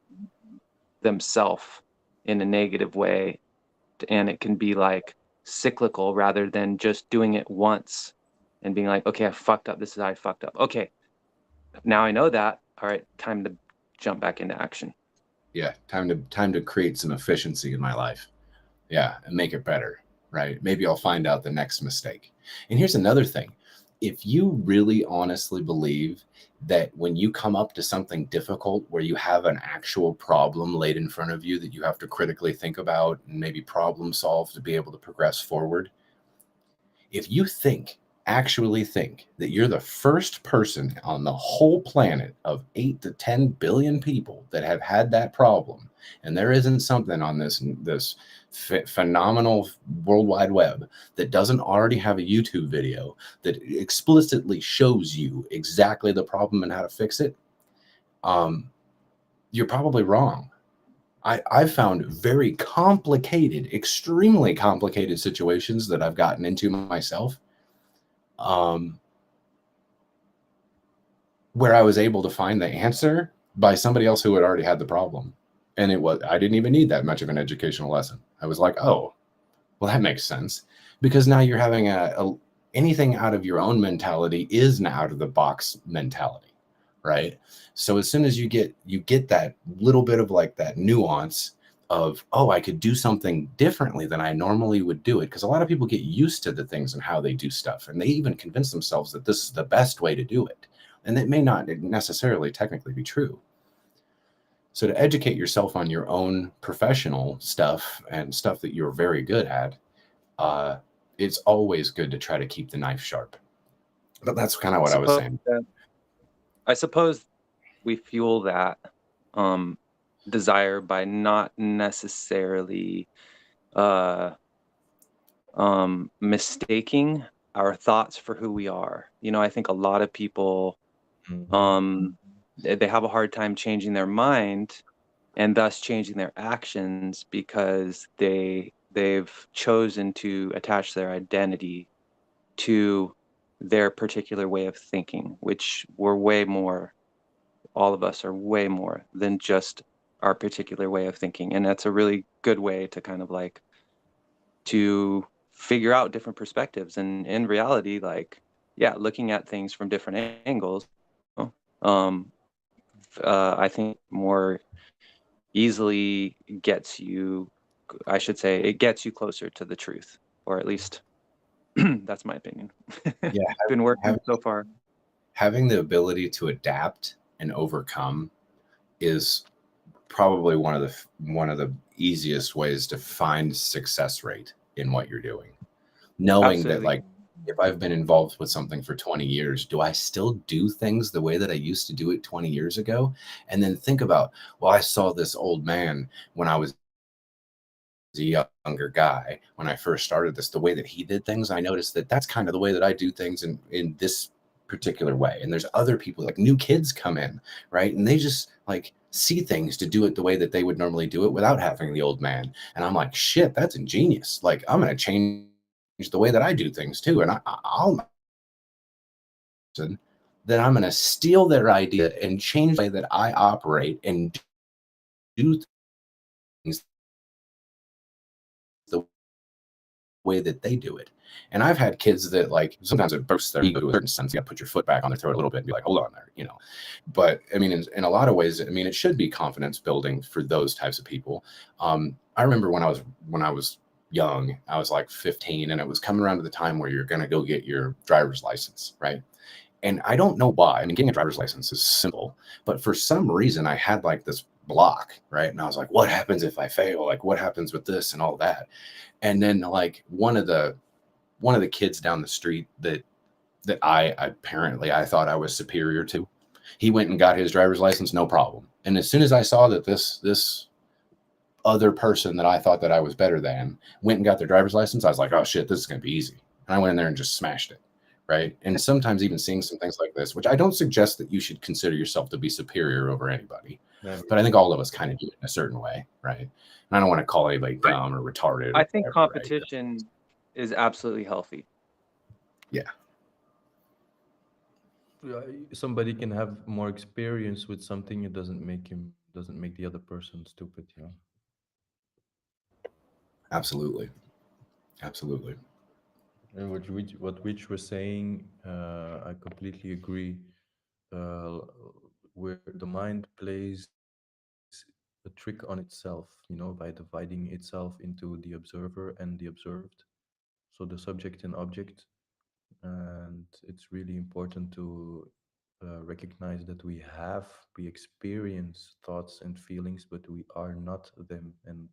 themselves in a negative way. And it can be like cyclical rather than just doing it once and being like, okay, I fucked up. This is how I fucked up. Okay, now I know that. All right, time to jump back into action. Yeah, time to create some efficiency in my life. Yeah, and make it better, right? Maybe I'll find out the next mistake. And here's another thing. If you really honestly believe that when you come up to something difficult where you have an actual problem laid in front of you that you have to critically think about and maybe problem solve to be able to progress forward, if you actually think that you're the first person on the whole planet of 8 to 10 billion people that have had that problem, and there isn't something on this phenomenal World Wide Web that doesn't already have a YouTube video that explicitly shows you exactly the problem and how to fix it, you're probably wrong. I've found very complicated, extremely complicated situations that I've gotten into myself, where I was able to find the answer by somebody else who had already had the problem. And I didn't even need that much of an educational lesson. I was like, oh, well, that makes sense, because now you're having anything out of your own mentality is an out of the box mentality, right? So as soon as you get that little bit of like that nuance of, oh, I could do something differently than I normally would do it. Because a lot of people get used to the things and how they do stuff. And they even convince themselves that this is the best way to do it. And it may not necessarily technically be true. So to educate yourself on your own professional stuff and stuff that you're very good at, it's always good to try to keep the knife sharp. But that's kind of what I was saying. I suppose we fuel that desire by not necessarily mistaking our thoughts for who we are. I think a lot of people they have a hard time changing their mind and thus changing their actions because they've chosen to attach their identity to their particular way of thinking, which all of us are way more than just our particular way of thinking. And that's a really good way to kind of like to figure out different perspectives. And in reality, like, yeah, looking at things from different angles, I think more easily gets you, I should say, it gets you closer to the truth, or at least that's my opinion. Yeah, it's been working so far. Having the ability to adapt and overcome is probably one of the easiest ways to find success rate in what you're doing. Knowing Absolutely. That, like, if I've been involved with something for 20 years, do I still do things the way that I used to do it 20 years ago? And then think about, well, I saw this old man when I was a younger guy, when I first started this, the way that he did things, I noticed that that's kind of the way that I do things in this particular way. And there's other people, like new kids come in, right? And they just like see things to do it the way that they would normally do it without having the old man. And I'm like, shit, that's ingenious. Like, I'm going to change the way that I do things too. And I'll that I'm going to steal their idea and change the way that I operate and do things the way that they do it. And I've had kids that, like, sometimes it bursts their ego to a certain sense. You got to put your foot back on their throat a little bit and be like, hold on there, But I mean, in a lot of ways, I mean, it should be confidence building for those types of people. I remember when I was young. I was like 15, and it was coming around to the time where you're going to go get your driver's license, right? And I don't know why. I mean, getting a driver's license is simple, but for some reason I had like this block, right? And I was like, what happens if I fail? Like, what happens with this and all that? And then like one of the kids down the street that I thought I was superior to, he went and got his driver's license, no problem. And as soon as I saw that this other person that I thought that I was better than went and got their driver's license, I was like, oh shit, this is going to be easy. And I went in there and just smashed it. Right. And sometimes even seeing some things like this, which I don't suggest that you should consider yourself to be superior over anybody, but I think all of us kind of do it in a certain way. Right. And I don't want to call anybody dumb or retarded. I think competition is absolutely healthy. Yeah. Somebody can have more experience with something. It doesn't make the other person stupid, you know. Absolutely. Absolutely. And what Rich was saying, I completely agree. Where the mind plays a trick on itself, you know, by dividing itself into the observer and the observed, so the subject and object. And it's really important to recognize that we experience thoughts and feelings, but we are not them. And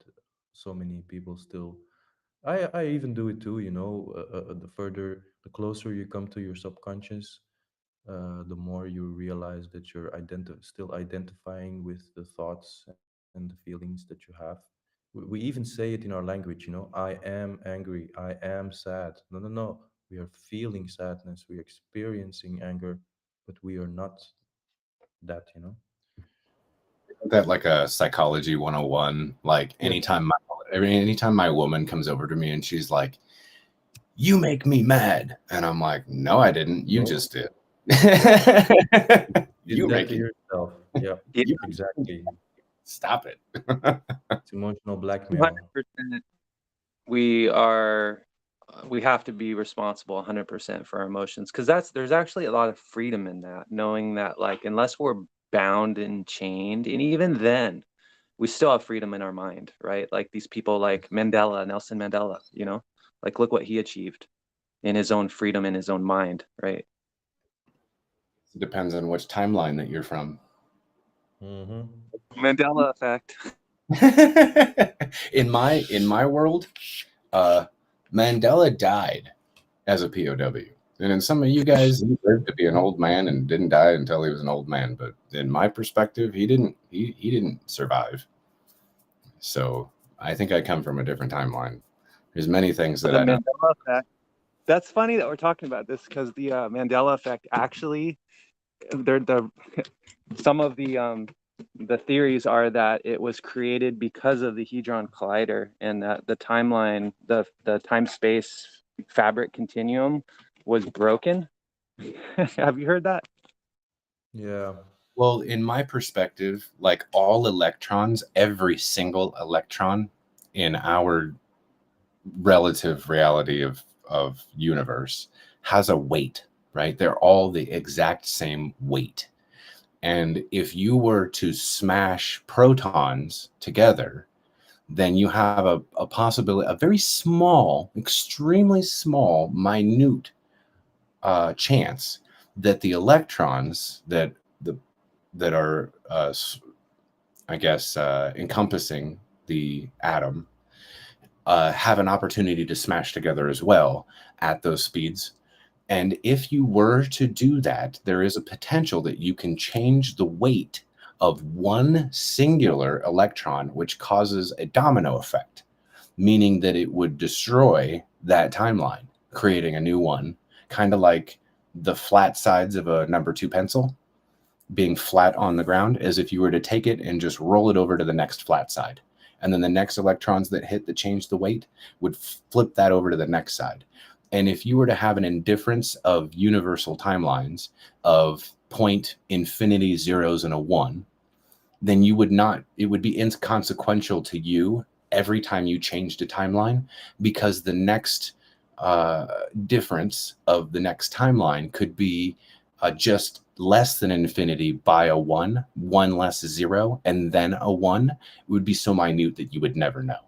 so many people still, I even do it too, you know. The closer you come to your subconscious, the more you realize that you're still identifying with the thoughts and the feelings that you have. We even say it in our language, you know, I am angry, I am sad. No, no, no. We are feeling sadness, we are experiencing anger, but we are not that, you know. That like a psychology 101. Like anytime my woman comes over to me and she's like, you make me mad. And I'm like, no, I didn't. You just did. You make it yourself. Yeah, exactly. Stop it. It's emotional blackmail. 100%. We have to be responsible 100% for our emotions, because there's actually a lot of freedom in that, knowing that like unless we're bound and chained, and even then we still have freedom in our mind, right? Like these people like Nelson Mandela, you know, like look what he achieved in his own freedom in his own mind, right? It depends on which timeline that you're from. Mandela effect. In my world, Mandela died as a POW. And in some of you guys, he lived to be an old man and didn't die until he was an old man. But in my perspective, he didn't survive. So I think I come from a different timeline. There's many things that I know. Mandela effect. That's funny that we're talking about this, because the Mandela effect actually, some of the theories are that it was created because of the Hadron Collider, and that the timeline, the time-space fabric continuum was broken. Have you heard that? Yeah. Well, in my perspective, like all electrons, every single electron in our relative reality of universe has a weight, right? They're all the exact same weight. And if you were to smash protons together, then you have a possibility, a very small, extremely small, minute chance that the electrons that are, I guess, encompassing the atom have an opportunity to smash together as well at those speeds. And if you were to do that, there is a potential that you can change the weight of one singular electron, which causes a domino effect, meaning that it would destroy that timeline, creating a new one, kind of like the flat sides of a number 2 pencil being flat on the ground, as if you were to take it and just roll it over to the next flat side. And then the next electrons that change the weight would flip that over to the next side. And if you were to have an indifference of universal timelines of point, infinity, zeros, and a 1, then it would be inconsequential to you every time you changed a timeline, because the next difference of the next timeline could be just less than infinity by a 1 less 0, and then a 1. It would be so minute that you would never know.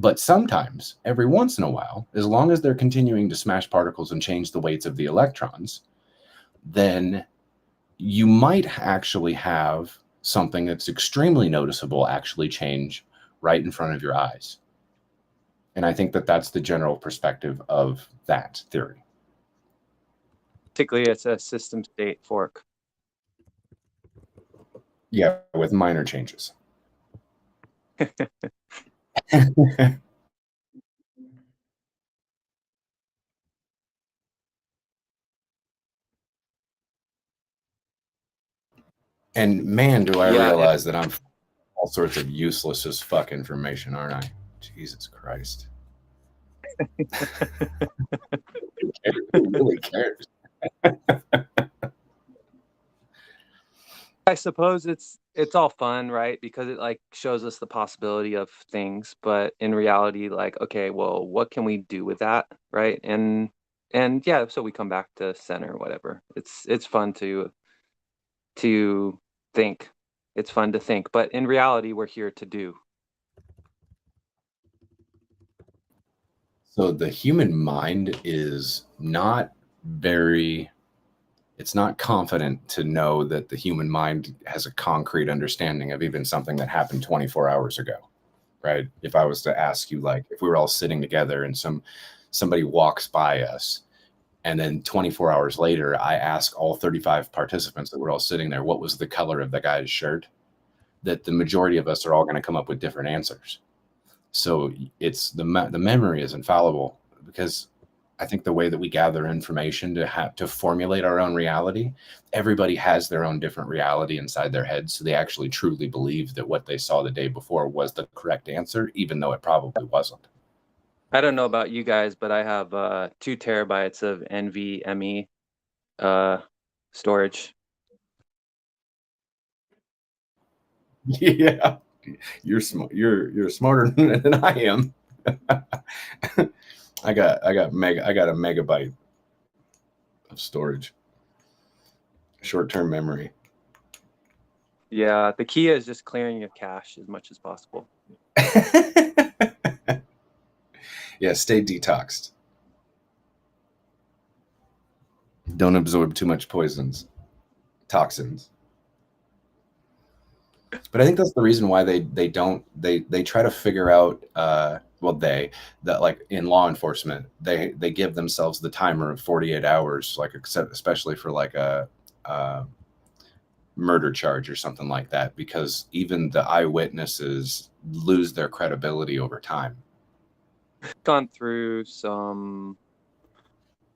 But sometimes, every once in a while, as long as they're continuing to smash particles and change the weights of the electrons, then you might actually have something that's extremely noticeable actually change right in front of your eyes. And I think that that's the general perspective of that theory. Basically, it's a system state fork. Yeah, with minor changes. And man, do I realize that I'm all sorts of useless as fuck information, aren't I? Jesus Christ. Who really cares? I suppose it's all fun, right? Because it like shows us the possibility of things, but in reality, like, okay, well, what can we do with that, right? And yeah, so we come back to center, whatever. It's fun to think. It's fun to think, but in reality, we're here to do. So the human mind is not very, it's not confident to know that the human mind has a concrete understanding of even something that happened 24 hours ago, right? If I was to ask you, like, if we were all sitting together and somebody walks by us, and then 24 hours later, I ask all 35 participants that were all sitting there, what was the color of the guy's shirt? That the majority of us are all going to come up with different answers. So it's the memory is infallible, because I think the way that we gather information to formulate our own reality, everybody has their own different reality inside their head. So they actually truly believe that what they saw the day before was the correct answer, even though it probably wasn't. I don't know about you guys, but I have 2 terabytes of NVMe storage. Yeah, you're smart. You're smarter than I am. I got a megabyte of storage, short-term memory. Yeah, the key is just clearing your cache as much as possible. Yeah, stay detoxed. Don't absorb too much toxins. But I think that's the reason why they try to figure out that like in law enforcement, they give themselves the timer of 48 hours, like especially for like a murder charge or something like that, because even the eyewitnesses lose their credibility over time. Gone through some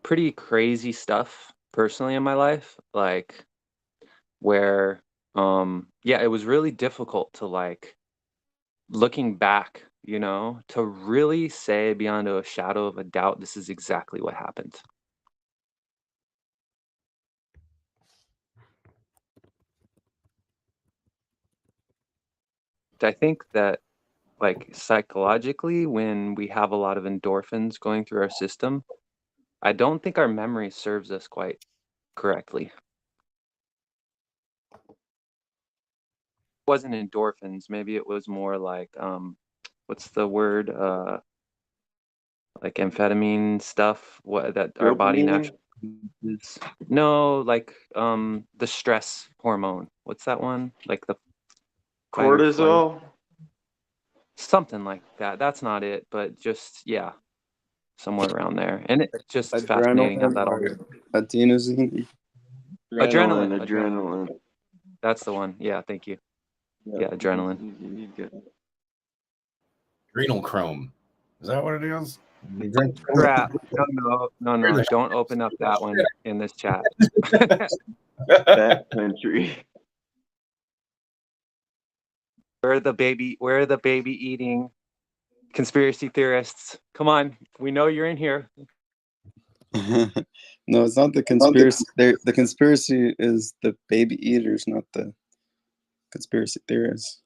pretty crazy stuff personally in my life, like where yeah, it was really difficult to, like, looking back, to really say beyond a shadow of a doubt this is exactly what happened. I think that, like, psychologically, when we have a lot of endorphins going through our system, I don't think our memory serves us quite correctly. It wasn't endorphins, maybe it was more like what's the word? Like amphetamine stuff, what that our body Dopamine? naturally uses. No, like the stress hormone. What's that one? Like the fight or flight. Cortisol? Something like that. That's not it, but just yeah, somewhere around there. And it's just fascinating how Adrenaline that all or adenosine. Adrenaline. That's the one. Yeah, thank you. Yeah, adrenaline. You get Renal chrome. Is that what it is? Crap. No. Don't open up that one in this chat. Fat country. Where are the baby eating conspiracy theorists? Come on, we know you're in here. No, it's not the conspiracy. The conspiracy is the baby eaters, not the conspiracy theorists.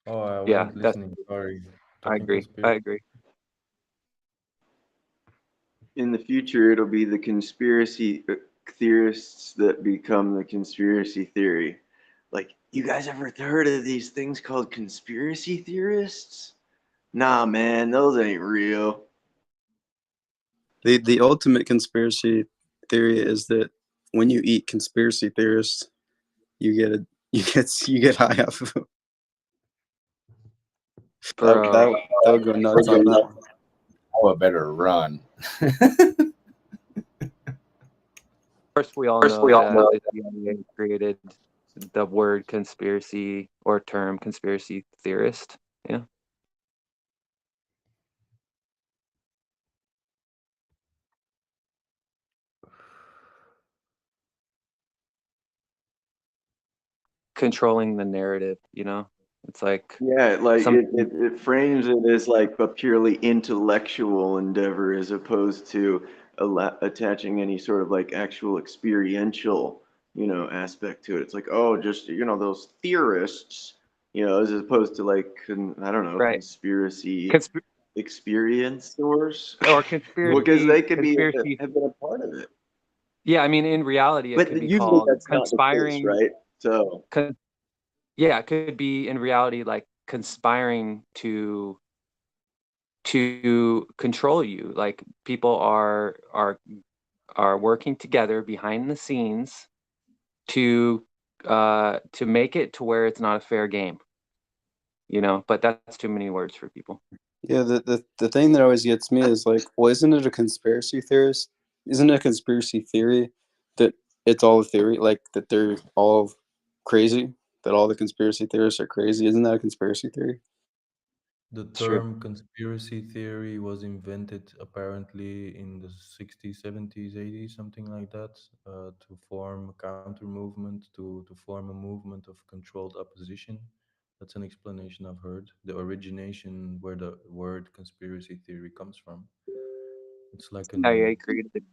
Oh, I Yeah, wasn't listening. Sorry. I agree. In the future, it'll be the conspiracy theorists that become the conspiracy theory. like, you guys ever heard of these things called conspiracy theorists? Nah, man, those ain't real. The ultimate conspiracy theory is that when you eat conspiracy theorists, you get high off of them. Bro. They'll go nuts on that. Oh, I better run. First, we all know that the CIA created the word conspiracy or term conspiracy theorist. Yeah. Controlling the narrative, you know? It's like Yeah, like some it frames it as like a purely intellectual endeavor as opposed to attaching any sort of like actual experiential, aspect to it. It's like, oh, just, those theorists, as opposed to like, I don't know, right. conspiracy Consp- experience source. or Because they could conspiracy. have been a part of it. Yeah, I mean, in reality, it But could be usually called that's not the case, conspiring. right? So Yeah, it could be in reality like conspiring to control you. Like people are working together behind the scenes to make it to where it's not a fair game. But that's too many words for people. Yeah, the thing that always gets me is like, well, isn't it a conspiracy theorist? Isn't it a conspiracy theory that it's all a theory, like that they're all crazy, that all the conspiracy theorists are crazy? Isn't that a conspiracy theory? The It's true. term conspiracy theory was invented apparently in the 60s, 70s, 80s, something like that, to form a counter movement, to form a movement of controlled opposition. That's an explanation I've heard. The origination where the word conspiracy theory comes from. It's like CIA created it.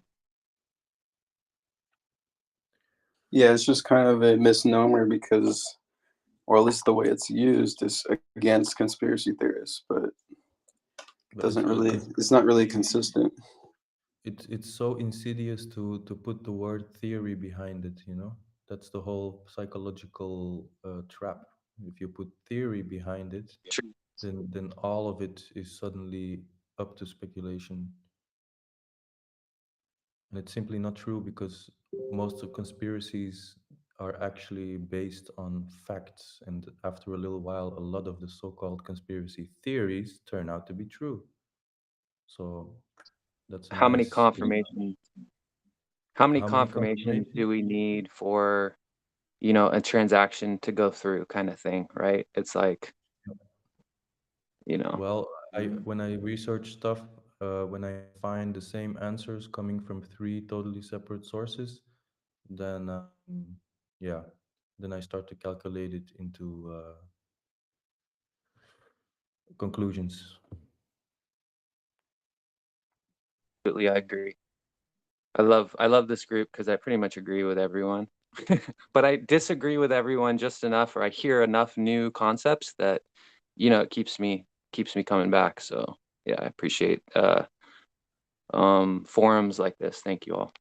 Yeah, it's just kind of a misnomer because, or at least the way it's used is against conspiracy theorists, but it But it's it's not really consistent. it's so insidious to put the word theory behind it, you know. That's the whole psychological trap. If you put theory behind it, True. then all of it is suddenly up to speculation, and it's simply not true because most of conspiracies are actually based on facts, and after a little while a lot of the so-called conspiracy theories turn out to be true. So that's a How many nice confirmations? How many how many confirmations confirmations? do we need for a transaction to go through, kind of thing, right? It's like Well, when I research stuff, when I find the same answers coming from three totally separate sources, then yeah, then I start to calculate it into conclusions. Absolutely, I agree. I love this group because I pretty much agree with everyone. But I disagree with everyone just enough, or I hear enough new concepts that it keeps me coming back. So yeah, I appreciate forums like this. Thank you all.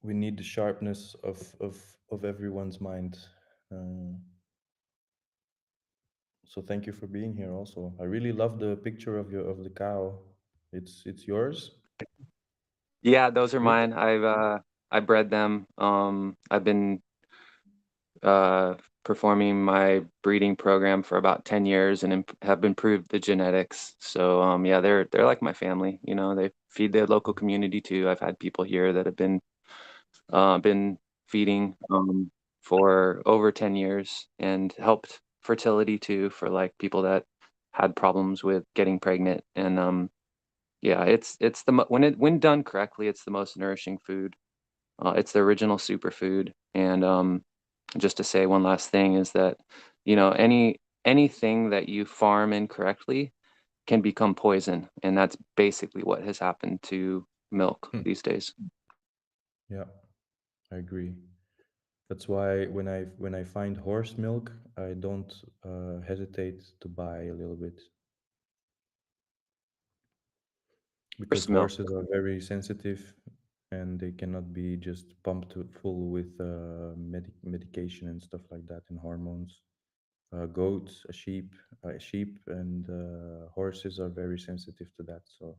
We need the sharpness of everyone's mind. Uh, so thank you for being here. Also, I really love the picture of the cow. It's yours. Yeah, those are Good. mine. I bred them. I've been performing my breeding program for about 10 years and have improved the genetics. So yeah, they're like my family. They feed the local community too. I've had people here that have been feeding for over 10 years and helped fertility too for like people that had problems with getting pregnant. And yeah, it's when done correctly, it's the most nourishing food. It's the original superfood. And just to say one last thing is that anything that you farm incorrectly can become poison, and that's basically what has happened to milk these days. Yeah, I agree. That's why when I find horse milk, I don't hesitate to buy a little bit because Horse milk. horses are very sensitive and they cannot be just pumped full with medication and stuff like that and hormones. Goats, sheep, and horses are very sensitive to that. So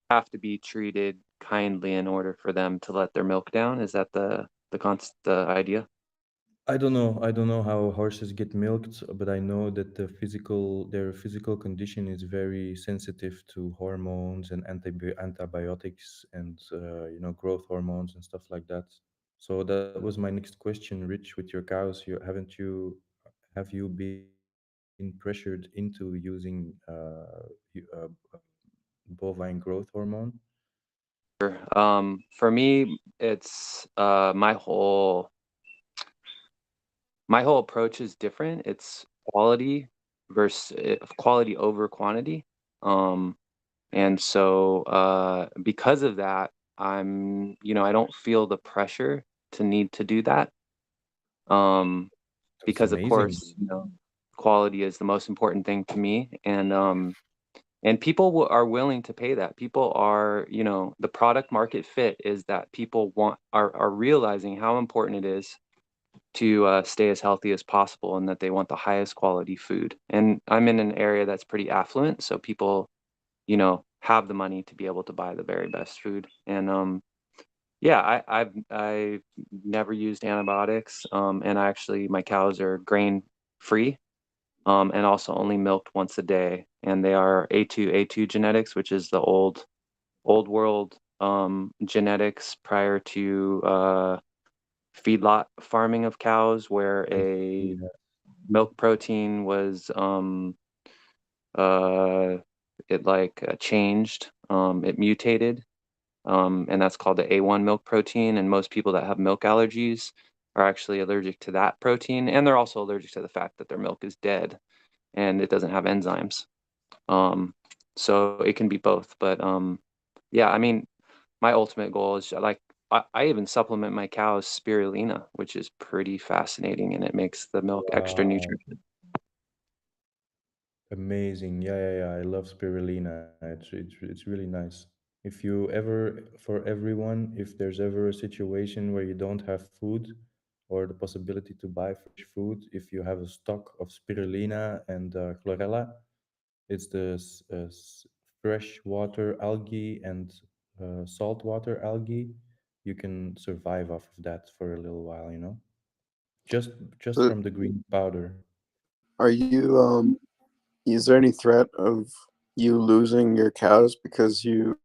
Have to be treated kindly in order for them to let their milk down. Is that the idea? I don't know. I don't know how horses get milked, but I know that their physical condition is very sensitive to hormones and antibiotics and growth hormones and stuff like that. So that was my next question, Rich. With your cows, have you been pressured into using bovine growth hormone? For me, it's my whole approach is different. It's quality versus quality over quantity. And so because of that, I don't feel the pressure to need to do that. That's Because of amazing. course, quality is the most important thing to me, and people are willing to pay that. People are, the product market fit is that people are realizing how important it is to stay as healthy as possible, and that they want the highest quality food. And I'm in an area that's pretty affluent, so people, have the money to be able to buy the very best food. And yeah, I've never used antibiotics, and my cows are grain free, and also only milked once a day. And they are A2 genetics, which is the old world genetics prior to feedlot farming of cows, where a Yeah. milk protein was changed, it mutated, and that's called the A1 milk protein. And most people that have milk allergies are actually allergic to that protein, and they're also allergic to the fact that their milk is dead and it doesn't have enzymes. So it can be both. But yeah, I mean, my ultimate goal is I even supplement my cows spirulina, which is pretty fascinating, and it makes the milk extra Wow. nutritious. Amazing. Yeah. I love spirulina. It's really nice. If you ever, for everyone, if there's ever a situation where you don't have food or the possibility to buy fresh food, if you have a stock of spirulina and chlorella, it's the freshwater algae and saltwater algae. You can survive off of that for a little while, just But from the green powder. are you is there any threat of you losing your cows because isn't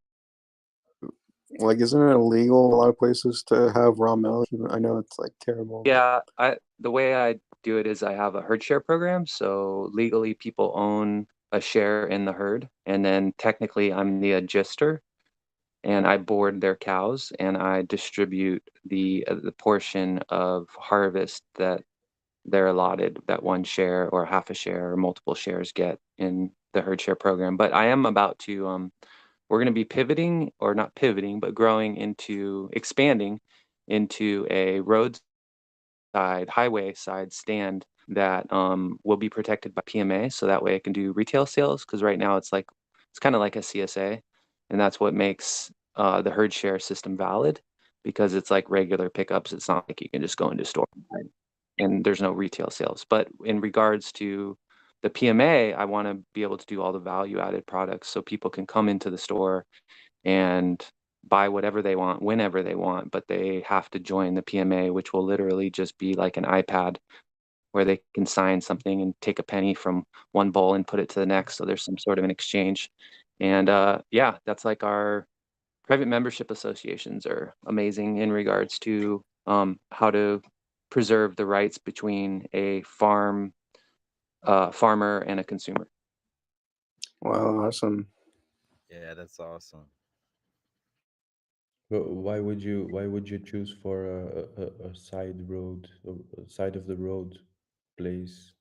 it illegal in a lot of places to have raw milk? I know it's like terrible. Yeah, the way I do it is I have a herd share program. So legally, people own a share in the herd, and then technically, I'm the adjuster, and I board their cows, and I distribute the portion of harvest that they're allotted, that one share or half a share or multiple shares get in the herd share program. But I am about to we're going to be pivoting, or not pivoting, but expanding into a roadside highway side stand that will be protected by PMA, so that way I can do retail sales. Because right now it's kind of like a CSA, and that's what makes the herd share system valid, because it's like regular pickups. It's not like you can just go into a store and there's no retail sales. But in regards to the PMA, I want to be able to do all the value added products, so people can come into the store and buy whatever they want whenever they want, but they have to join the PMA, which will literally just be like an iPad where they can sign something and take a penny from one bowl and put it to the next. So there's some sort of an exchange. And yeah, that's like our private membership associations are amazing in regards to how to preserve the rights between a farmer and a consumer. Wow, awesome. Yeah, that's awesome. But why would you choose for a side road, a side of the road place?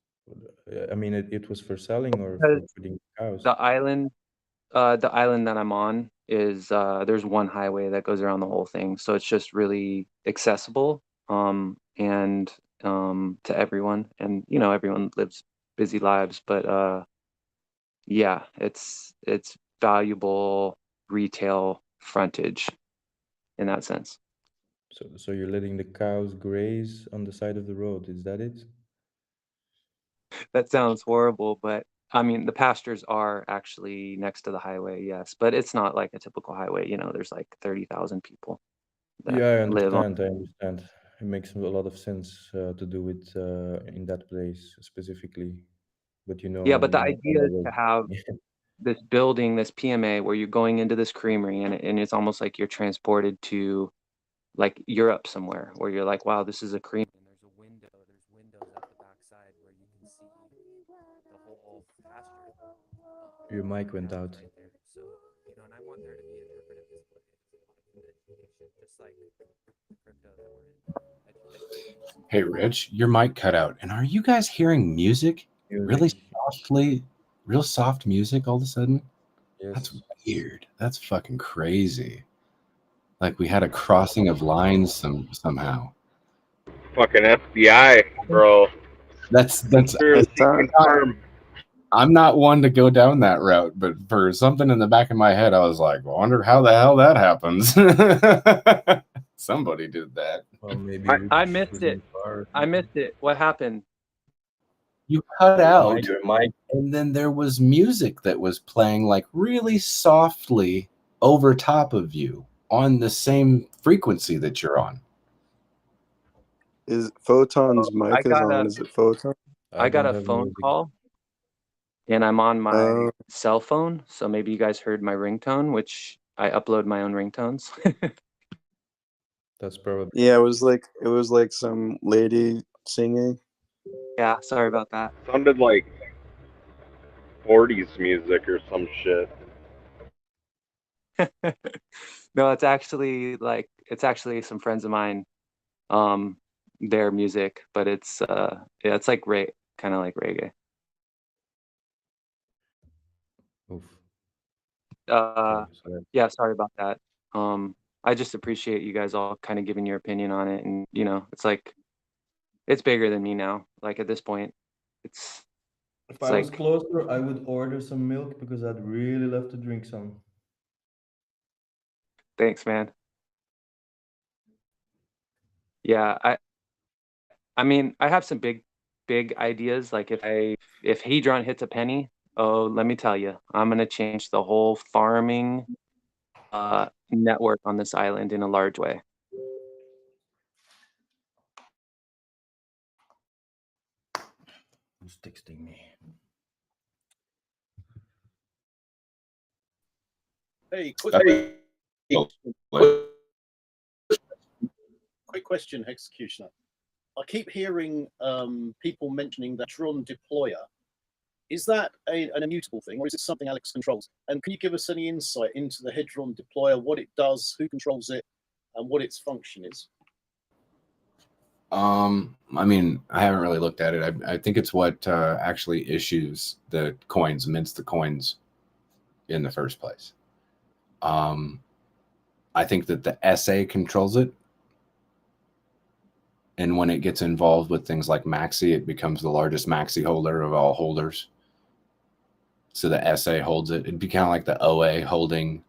I mean, it was for selling or for Because putting cows? the island that I'm on is there's one highway that goes around the whole thing, so it's just really accessible, and to everyone, and everyone lives busy lives, but yeah, it's valuable retail frontage in that sense. So you're letting the cows graze on the side of the road. Is that it? That sounds horrible, but I mean, the pastures are actually next to the highway, yes, but it's not like a typical highway. You know, there's like 30,000 people that Yeah, I live on. understand. It makes a lot of sense to do it in that place specifically. But Yeah, but the on idea the is to road. have this building, this PMA, where you're going into this creamery, and it's almost like you're transported to like Europe somewhere, where you're like, wow, this is a creamery. And there's a window. There's windows at the backside where you can see the whole pasture. Your mic went out. Right there. So, you know, and I want there to be interpretive display. There's a lot of communication, just like crypto that we're in. Hey, Rich, your mic cut out. And are you guys hearing music? Really softly, real soft music all of a sudden? Yes. That's weird. That's fucking crazy. Like we had a crossing of lines somehow. Fucking FBI, bro. That's Conspiracy confirmed. I'm not one to go down that route, but for something in the back of my head, I was like, I wonder how the hell that happens. Somebody did that. Well, maybe I missed it. I missed it. What happened? You cut out, Your mic. and then there was music that was playing like really softly over top of you on the same frequency that you're on. Is Photon's mic is on? Is it Photon? I got a phone call, and I'm on my cell phone, so maybe you guys heard my ringtone, which I upload my own ringtones. That's probably. Yeah, it was like some lady singing. Yeah, sorry about that. Sounded like 40s music or some shit. No, it's actually some friends of mine, their music, but it's yeah, it's like kind of like reggae. Oof. Yeah, sorry about that. I just appreciate you guys all kind of giving your opinion on it, and you know, it's like it's bigger than me now. Like at this point, it's If I was closer, I would order some milk because I'd really love to drink some. Thanks, man. Yeah, I mean, I have some big ideas. Like if Hedron hits a penny, oh, let me tell you, I'm gonna change the whole farming network on this island in a large way. Who's texting me? Hey, quick question, Executioner. I keep hearing people mentioning the Hedron deployer. Is that an immutable thing, or is it something Alex controls? And can you give us any insight into the Hedron deployer, what it does, who controls it, and what its function is? I mean, I haven't really looked at it. I think it's what actually issues the coins, mints the coins in the first place. I think that the SA controls it. And when it gets involved with things like Maxi, it becomes the largest Maxi holder of all holders. So the SA holds it. It'd be kind of like the OA holding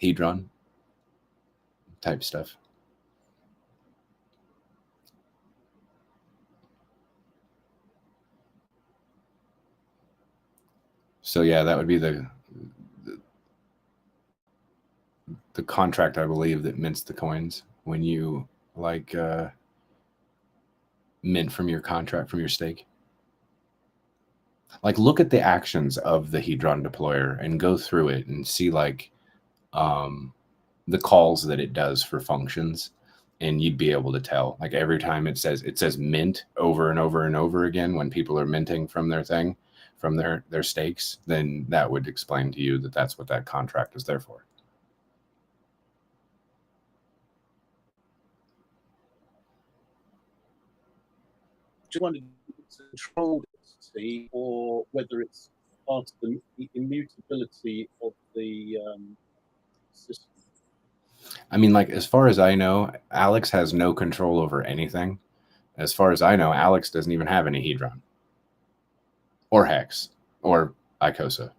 Hedron type stuff. So yeah, that would be the contract, I believe, that mints the coins when you like mint from your contract, from your stake. Like look at the actions of the Hedron deployer and go through it and see like the calls that it does for functions, and you'd be able to tell. Like every time it says mint over and over and over again when people are minting from their thing, from their stakes, then that would explain to you that that's what that contract is there for. Just wondered if it's a controlled entity or whether it's part of the immutability of the system. I mean, like, as far as I know, Alex has no control over anything. As far as I know, Alex doesn't even have any Hedron or Hex or Icosa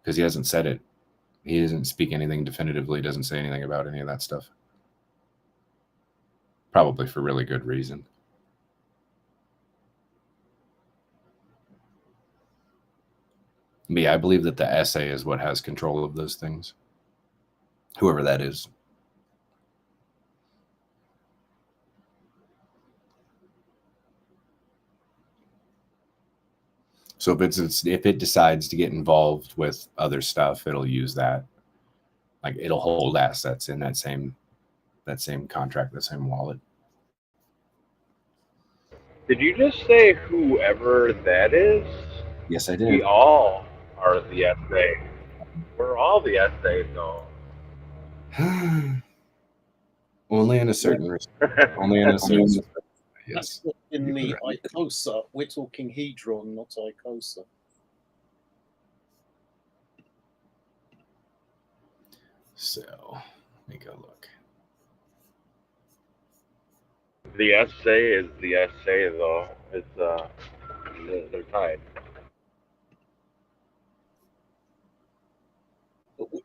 because he hasn't said it He doesn't speak anything definitively, doesn't say anything about any of that stuff. Probably for really good reason. But yeah, I believe that the SA is what has control of those things. Whoever that is. So if it decides to get involved with other stuff, it'll use that. Like it'll hold assets in that same contract, the same wallet. Did you just say whoever that is? Yes, I did. We all are the SA. We're all the SA, though. Only in a certain only in a certain yes. That's not in the Icosa. We're talking Hedron, not Icosa. So let me go look. The SA is the SA, though. It's they're tied.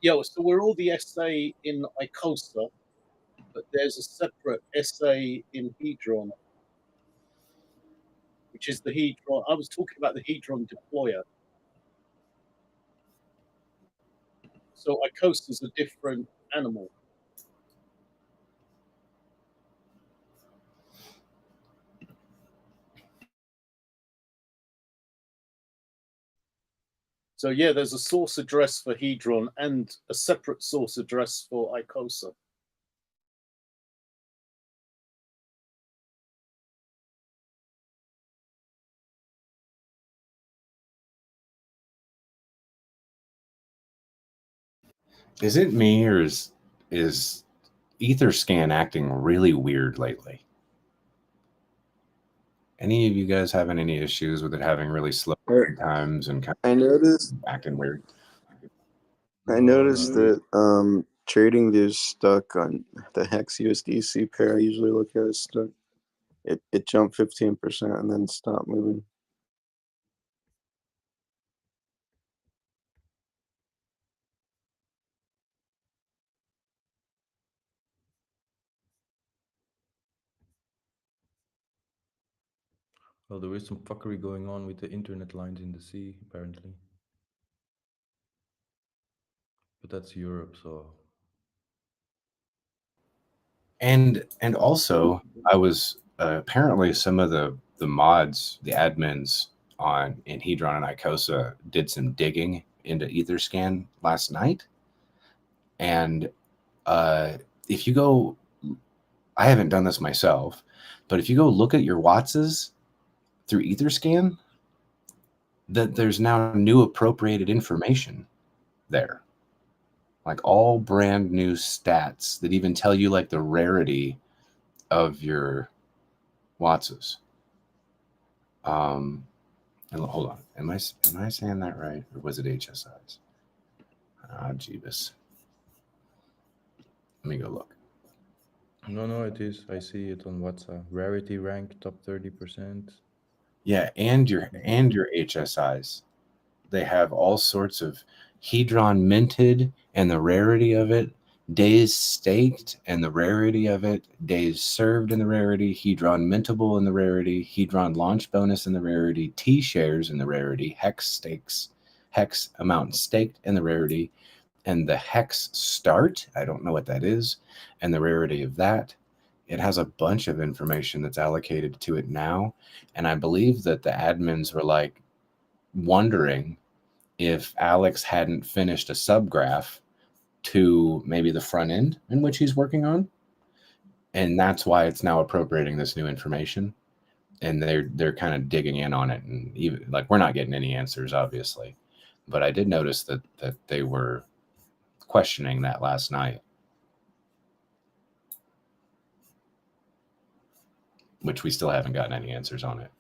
Yeah, so we're all the SA in Icosa, but there's a separate SA in Hedron, which is the Hedron. I was talking about the Hedron deployer. So Icosa is a different animal. So yeah, there's a source address for Hedron and a separate source address for Icosa. Is it me or is Etherscan acting really weird lately? Any of you guys having any issues with it having really slow times and kind I noticed of acting weird? I noticed that trading views stuck on the Hex USDC pair. I usually look at it stuck. It jumped 15% and then stopped moving. Well, there is some fuckery going on with the internet lines in the sea, apparently. But that's Europe, so. And also, I was apparently some of the mods, the admins in Hedron and Icosa did some digging into Etherscan last night. And if you go, I haven't done this myself, but if you go look at your Wattses through Etherscan, that there's now new appropriated information there. Like all brand new stats that even tell you like the rarity of your Wattses. And hold on, am I saying that right, or was it HSIs? Ah, Jeebus. Let me go look. No, it is. I see it on WhatsApp. Rarity rank top 30%. Yeah, and your HSIs. They have all sorts of Hedron minted and the rarity of it, days staked and the rarity of it, days served and the rarity, Hedron mintable and the rarity, Hedron launch bonus and the rarity, T shares and the rarity, hex stakes, hex amount staked and the rarity, and the hex start, I don't know what that is, and the rarity of that. It has a bunch of information that's allocated to it now. And I believe that the admins were like wondering if Alex hadn't finished a subgraph to maybe the front end in which he's working on. And that's why it's now appropriating this new information. And they're kind of digging in on it. And even like we're not getting any answers, obviously. But I did notice that they were questioning that last night, which we still haven't gotten any answers on it.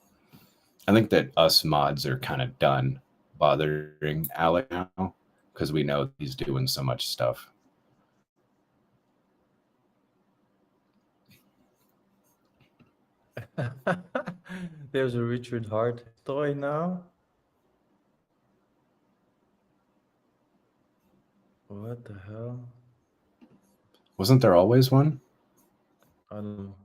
I think that us mods are kind of done bothering Alec now because we know he's doing so much stuff. There's a Richard Hart toy now. What the hell? Wasn't there always one? I don't know.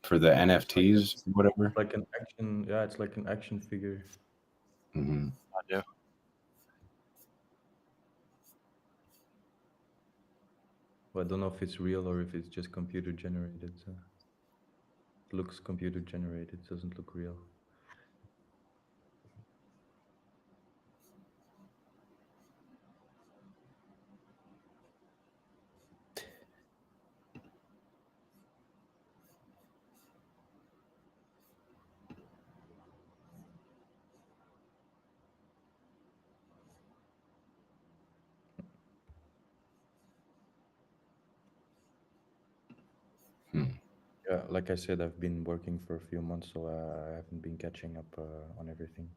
For the NFTs, whatever. Like an action, yeah, it's like an action figure. Mm-hmm. Yeah. Well, I don't know if it's real or if it's just computer generated. It looks computer generated, doesn't look real. Yeah, like I said, I've been working for a few months, so I haven't been catching up on everything.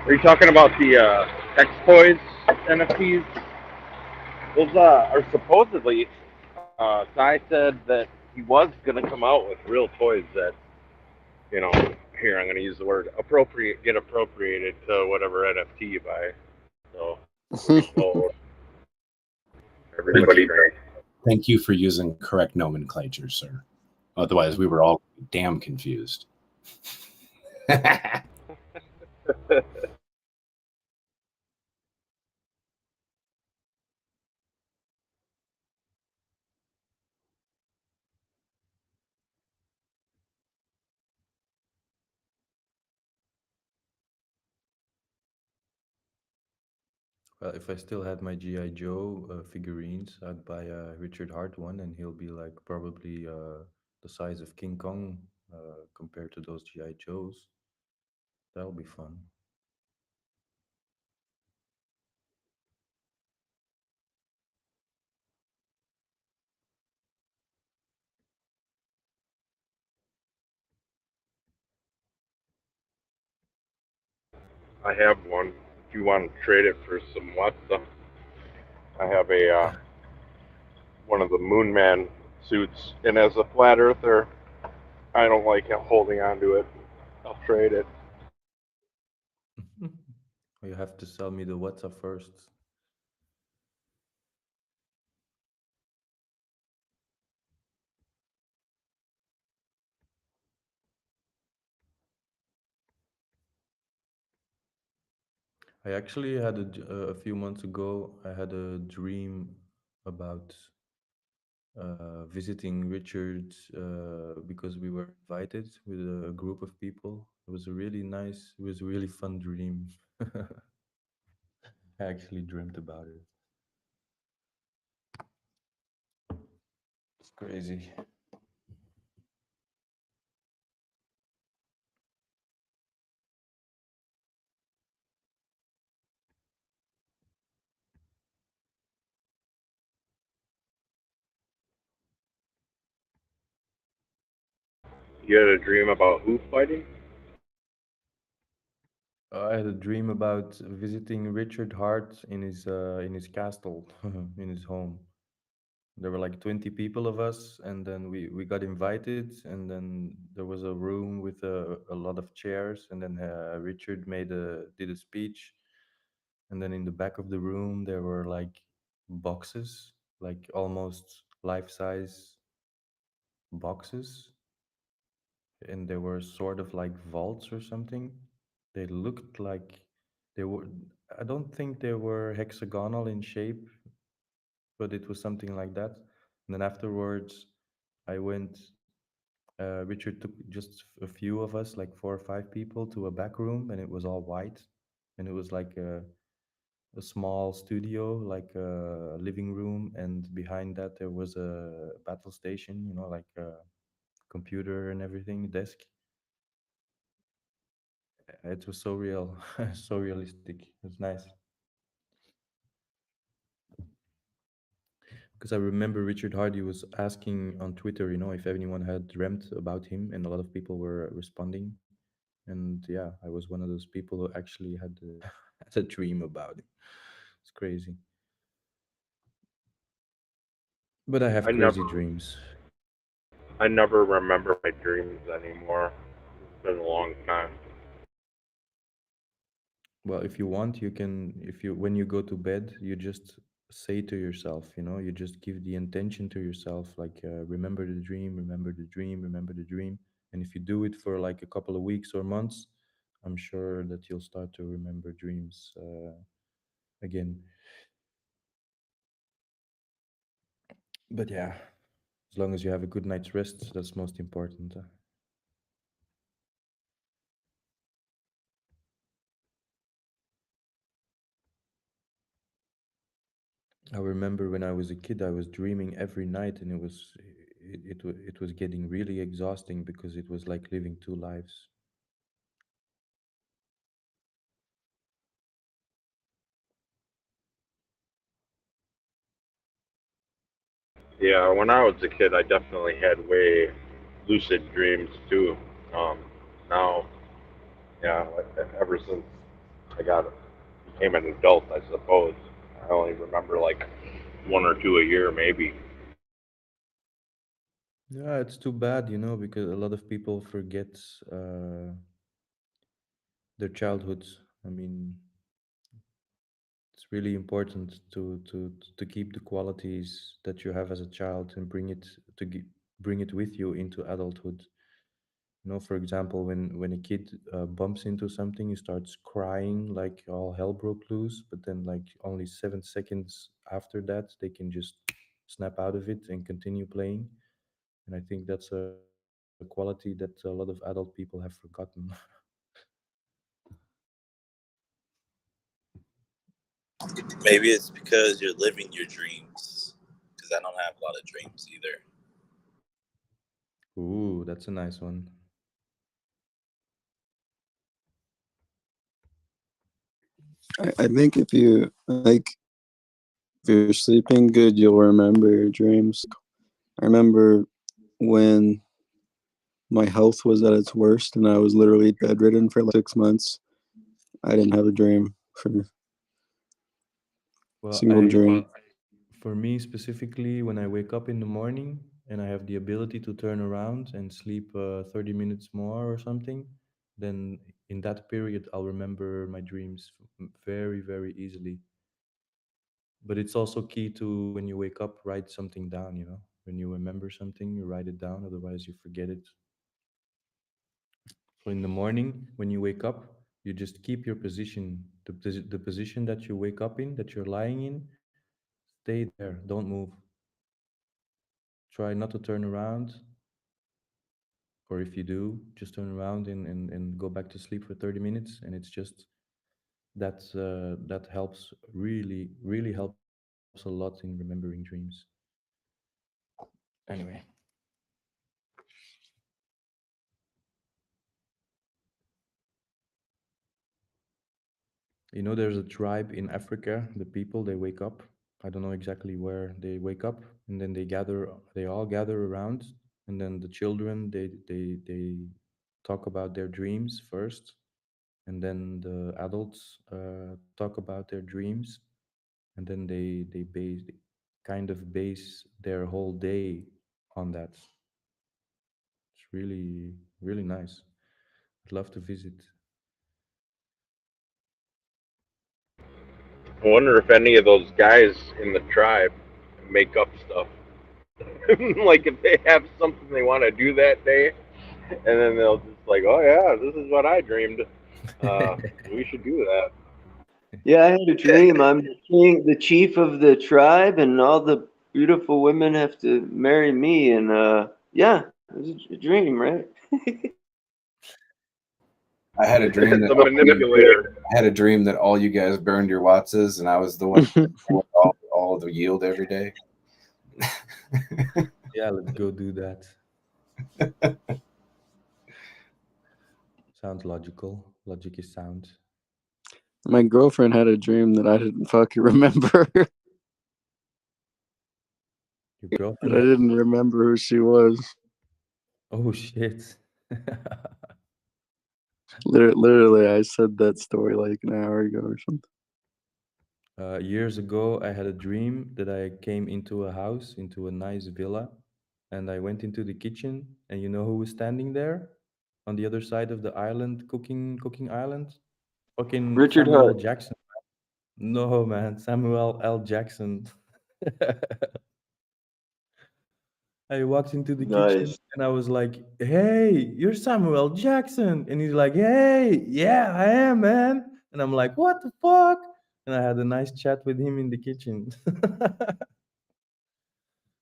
Are you talking about the X Toys NFTs? Those are supposedly. Ty said that he was going to come out with real toys that, here I'm going to use the word get appropriated to whatever NFT you buy. So we told everybody. Thank you for using correct nomenclature, sir. Otherwise, we were all damn confused. Well, if I still had my GI Joe figurines, I'd buy a Richard Hart one, and he'll be like probably the size of King Kong compared to those GI Joes. That'll be fun. I have one. If you want to trade it for some Watson, I have a one of the Moon Man suits, and as a flat earther, I don't like holding on to it. I'll trade it. You have to sell me the WhatsApp first. I actually had a few months ago. I had a dream about visiting Richard because we were invited with a group of people. It was a really nice. It was a really fun dream. I actually dreamt about it. It's crazy. You had a dream about who fighting? I had a dream about visiting Richard Hart in his castle, in his home. There were like 20 people of us, and then we got invited, and then there was a room with a lot of chairs, and then Richard did a speech, and then in the back of the room there were like boxes, like almost life-size boxes, and they were sort of like vaults or something. They looked like they were. I don't think they were hexagonal in shape, but it was something like that. And then afterwards, I went. Richard took just a few of us, like 4 or 5 people, to a back room, and it was all white, and it was like a small studio, like a living room, and behind that there was a battle station, like a computer and everything, desk. It was so real, so realistic. It was nice. Because I remember Richard Hardy was asking on Twitter, if anyone had dreamt about him, and a lot of people were responding. And yeah, I was one of those people who actually had had a dream about it. It's crazy. But I have I never crazy dreams. I never remember my dreams anymore. It's been a long time. Well, if you want, you can, if you, when you go to bed, you just say to yourself, you just give the intention to yourself, like, remember the dream, remember the dream, remember the dream. And if you do it for like a couple of weeks or months, I'm sure that you'll start to remember dreams again. But yeah, as long as you have a good night's rest, that's most important. I remember when I was a kid, I was dreaming every night, and it was getting really exhausting because it was like living two lives. Yeah, when I was a kid, I definitely had way lucid dreams too. Um, Now, yeah, ever since I got became an adult, I suppose I only remember like one or two a year, maybe. Yeah, it's too bad, because a lot of people forget uh, their childhoods. I mean, it's really important to keep the qualities that you have as a child and bring it with you into adulthood. For example, when a kid bumps into something, he starts crying like all hell broke loose, but then like only 7 seconds after that, they can just snap out of it and continue playing. And I think that's a quality that a lot of adult people have forgotten. Maybe it's because you're living your dreams. Because I don't have a lot of dreams either. Ooh, that's a nice one. I think if you like, if you're sleeping good, you'll remember your dreams. I remember when my health was at its worst and I was literally bedridden for like 6 months. I didn't have a dream for a Well, single dream. for me specifically, when I wake up in the morning and I have the ability to turn around and sleep 30 minutes more or something, then in that period I'll remember my dreams very, very easily. But it's also key to, when you wake up, write something down, When you remember something, you write it down, otherwise you forget it. So in the morning, when you wake up, you just keep your position, the position that you wake up in, that you're lying in, stay there, don't move. Try not to turn around, or if you do, just turn around and go back to sleep for 30 minutes. And it's just that helps, really, really helps a lot in remembering dreams. Anyway. There's a tribe in Africa, the people, they wake up. I don't know exactly where they wake up, and then they all gather around, and then the children, they talk about their dreams first, and then the adults talk about their dreams, and then they kind of base their whole day on that. It's really nice. I'd love to visit. I wonder if any of those guys in the tribe make up stuff. Like if they have something they want to do that day, and then they'll just like, oh yeah, this is what I dreamed. We should do that. Yeah, I had a dream. I'm the king, the chief of the tribe, and all the beautiful women have to marry me. And yeah, it was a dream, right? I had a dream that The manipulator. I had a dream that all you guys burned your Wattses, and I was the one with all the yield every day. Yeah, let's go do that. Sounds logical. Logic is sound. My girlfriend had a dream that I didn't fucking remember. Your But girlfriend I had. didn't remember who she was. Oh shit. Literally, I said that story like an hour ago or something. Years ago, I had a dream that I came into a house, into a nice villa, and I went into the kitchen, and you know who was standing there on the other side of the island, cooking island? Fucking Richard Samuel L. Hutt. Jackson. No, man, Samuel L. Jackson. I walked into the kitchen Nice. and I was like, "Hey, you're Samuel Jackson." And he's like, "Hey, yeah, I am, man." And I'm like, "What the fuck?" And I had a nice chat with him in the kitchen.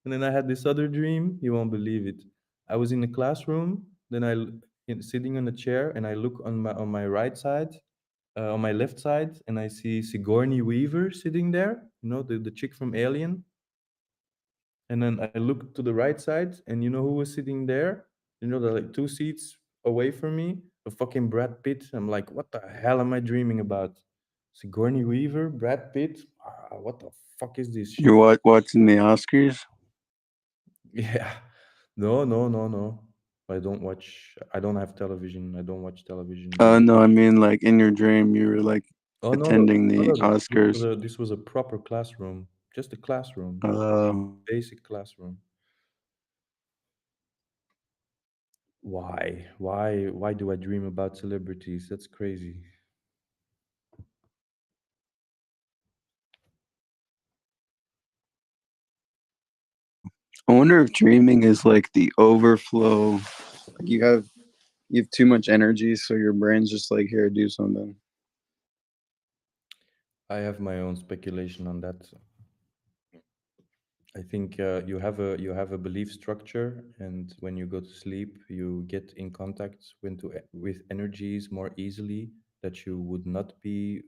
And then I had this other dream. You won't believe it. I was in a classroom. Then sitting on a chair, and I look on my right side, on my left side, and I see Sigourney Weaver sitting there. You know, the chick from Alien. And then I looked to the right side, and you know who was sitting there? You know, the like two seats away from me, a fucking Brad Pitt. I'm like, what the hell am I dreaming about? Sigourney Weaver, Brad Pitt. What the fuck is this You're shit? watching the Oscars? Yeah. No, no, no, no. I don't watch. I don't have television. I don't watch television. I don't. No, I mean like in your dream, you were like Oh no, no, attending no, the no. Oscars. This was a proper classroom. Just a classroom, Um, basic classroom. Why do I dream about celebrities? That's crazy. I wonder if dreaming is like the overflow. Like you have too much energy, so your brain's just like, here, do something. I have my own speculation on that. I think you have a belief structure, and when you go to sleep, you get in contact with energies more easily that you would not be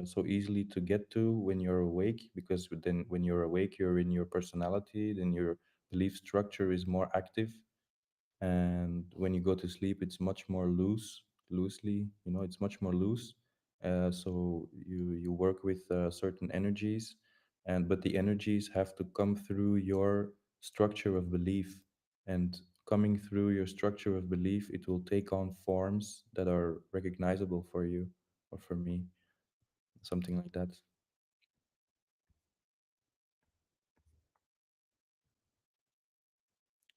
so easily to get to when you're awake. Because then, when you're awake, you're in your personality. Then your belief structure is more active, and when you go to sleep, it's much more loosely. You know, it's much more loose. So you work with certain energies, and but the energies have to come through your structure of belief, and coming through your structure of belief, it will take on forms that are recognizable for you or for me, something like that.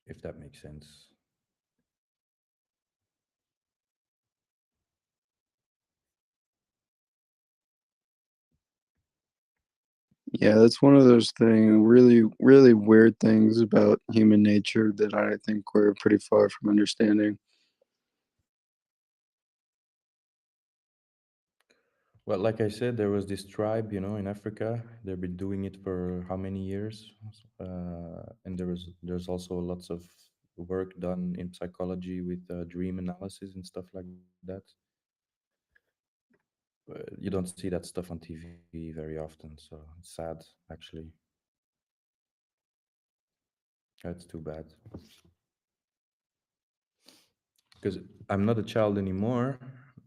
If that makes sense. Yeah, that's one of those really weird things about human nature that I think we're pretty far from understanding. Well, like I said, there was this tribe, you know, in Africa. They've been doing it for how many years? And there's also lots of work done in psychology with dream analysis and stuff like that. You don't see that stuff on TV very often, so it's sad, actually. That's too bad. Because I'm not a child anymore,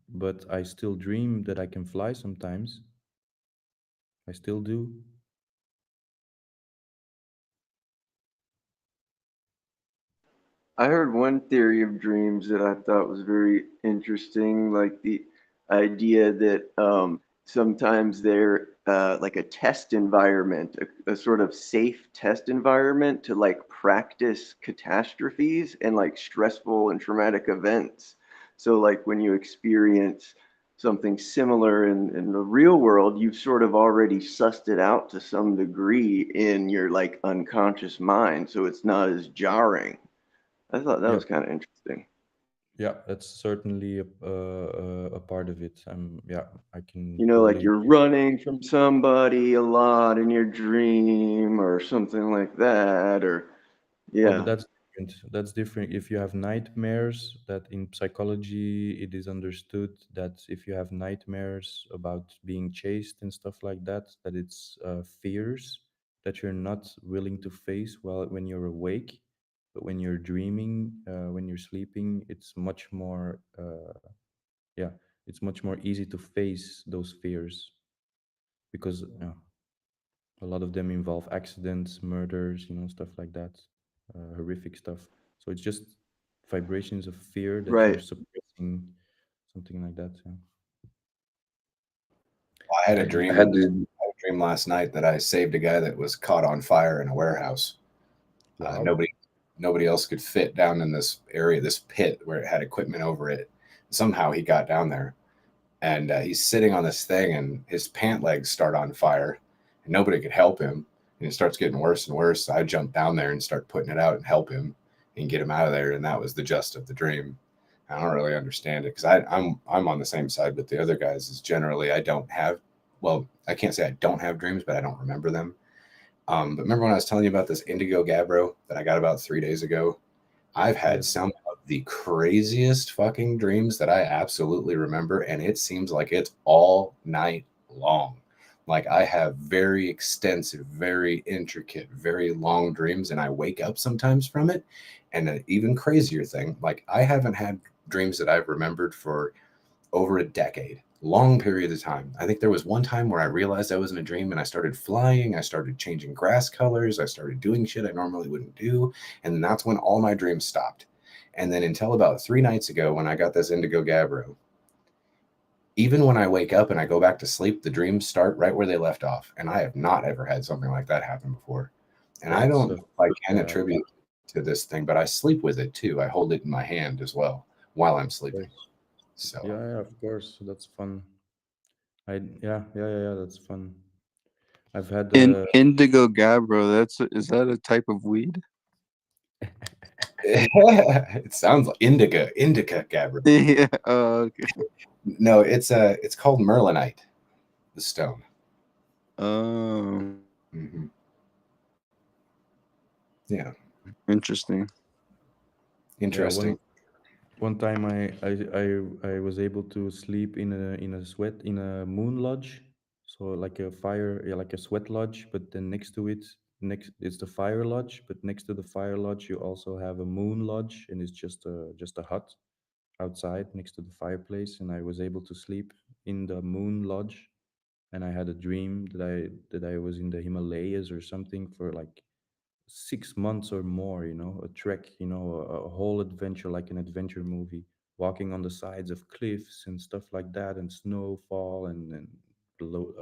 but I still dream that I can fly sometimes. I still do. I heard one theory of dreams that I thought was very interesting. Like idea that sometimes they're like a test environment, a sort of safe test environment to like practice catastrophes and like stressful and traumatic events. So like when you experience something similar in the real world, you've sort of already sussed it out to some degree in your like unconscious mind, so it's not as jarring. I thought that Yeah, was kind of interesting. yeah, that's certainly a part of it. Yeah, I can You know, like totally you're agree. running from somebody a lot in your dream or something like that, or Oh, but yeah. that's different. That's different. If you have nightmares, that in psychology it is understood that if you have nightmares about being chased and stuff like that, that it's fears that you're not willing to face while when you're awake. But when you're dreaming, when you're sleeping, it's much more, yeah, it's much more easy to face those fears because a lot of them involve accidents, murders, stuff like that, horrific stuff. So it's just vibrations of fear that you're Right. suppressing, something like that. Yeah. I had a But dream. yeah, I had a dream last night that I saved a guy that was caught on fire in a warehouse. wow. Nobody else could fit down in this area, this pit where it had equipment over it. Somehow he got down there, and he's sitting on this thing, and his pant legs start on fire, and nobody could help him. And it starts getting worse and worse. So I jump down there and start putting it out and help him and get him out of there. And that was the gist of the dream. I don't really understand it because I'm on the same side with the other guys. Is generally I don't have, well, I can't say I don't have dreams, but I don't remember them. But remember when I was telling you about this indigo gabbro that I got about 3 days ago? I've had yes, some of the craziest fucking dreams that I absolutely remember, and it seems like it's all night long. Like I have very extensive, very intricate, very long dreams, and I wake up sometimes from it. And an even crazier thing, like I haven't had dreams that I've remembered for over a decade, long period of time. I think there was one time where I realized I was in a dream and I started flying, I started changing grass colors, I started doing shit I normally wouldn't do, and that's when all my dreams stopped. And then until about 3 nights ago when I got this indigo gabbro, even when I wake up and I go back to sleep, the dreams start right where they left off. And I have not ever had something like that happen before. And I that's don't know if I can yeah, of attribute to this thing, but I sleep with it too. I hold it in my hand as well while I'm sleeping. course. So Yeah, of course, that's fun. Yeah, that's fun. I've had Indigo gabbro. Is that a type of weed? it sounds like indica gabbro. Yeah. Oh, okay. No, it's called merlinite, the stone. Oh, Hmm. Yeah, interesting. yeah, interesting. one time I was able to sleep in a moon lodge, so like a fire, yeah, like a sweat lodge, but then next to it, next it's the fire lodge, but next to the fire lodge you also have a moon lodge, and it's just a hut outside next to the fireplace, and I was able to sleep in the moon lodge, and I had a dream that I was in the Himalayas or something for like 6 months or more, a trek, a whole adventure, like an adventure movie, walking on the sides of cliffs and stuff like that, and snowfall and below,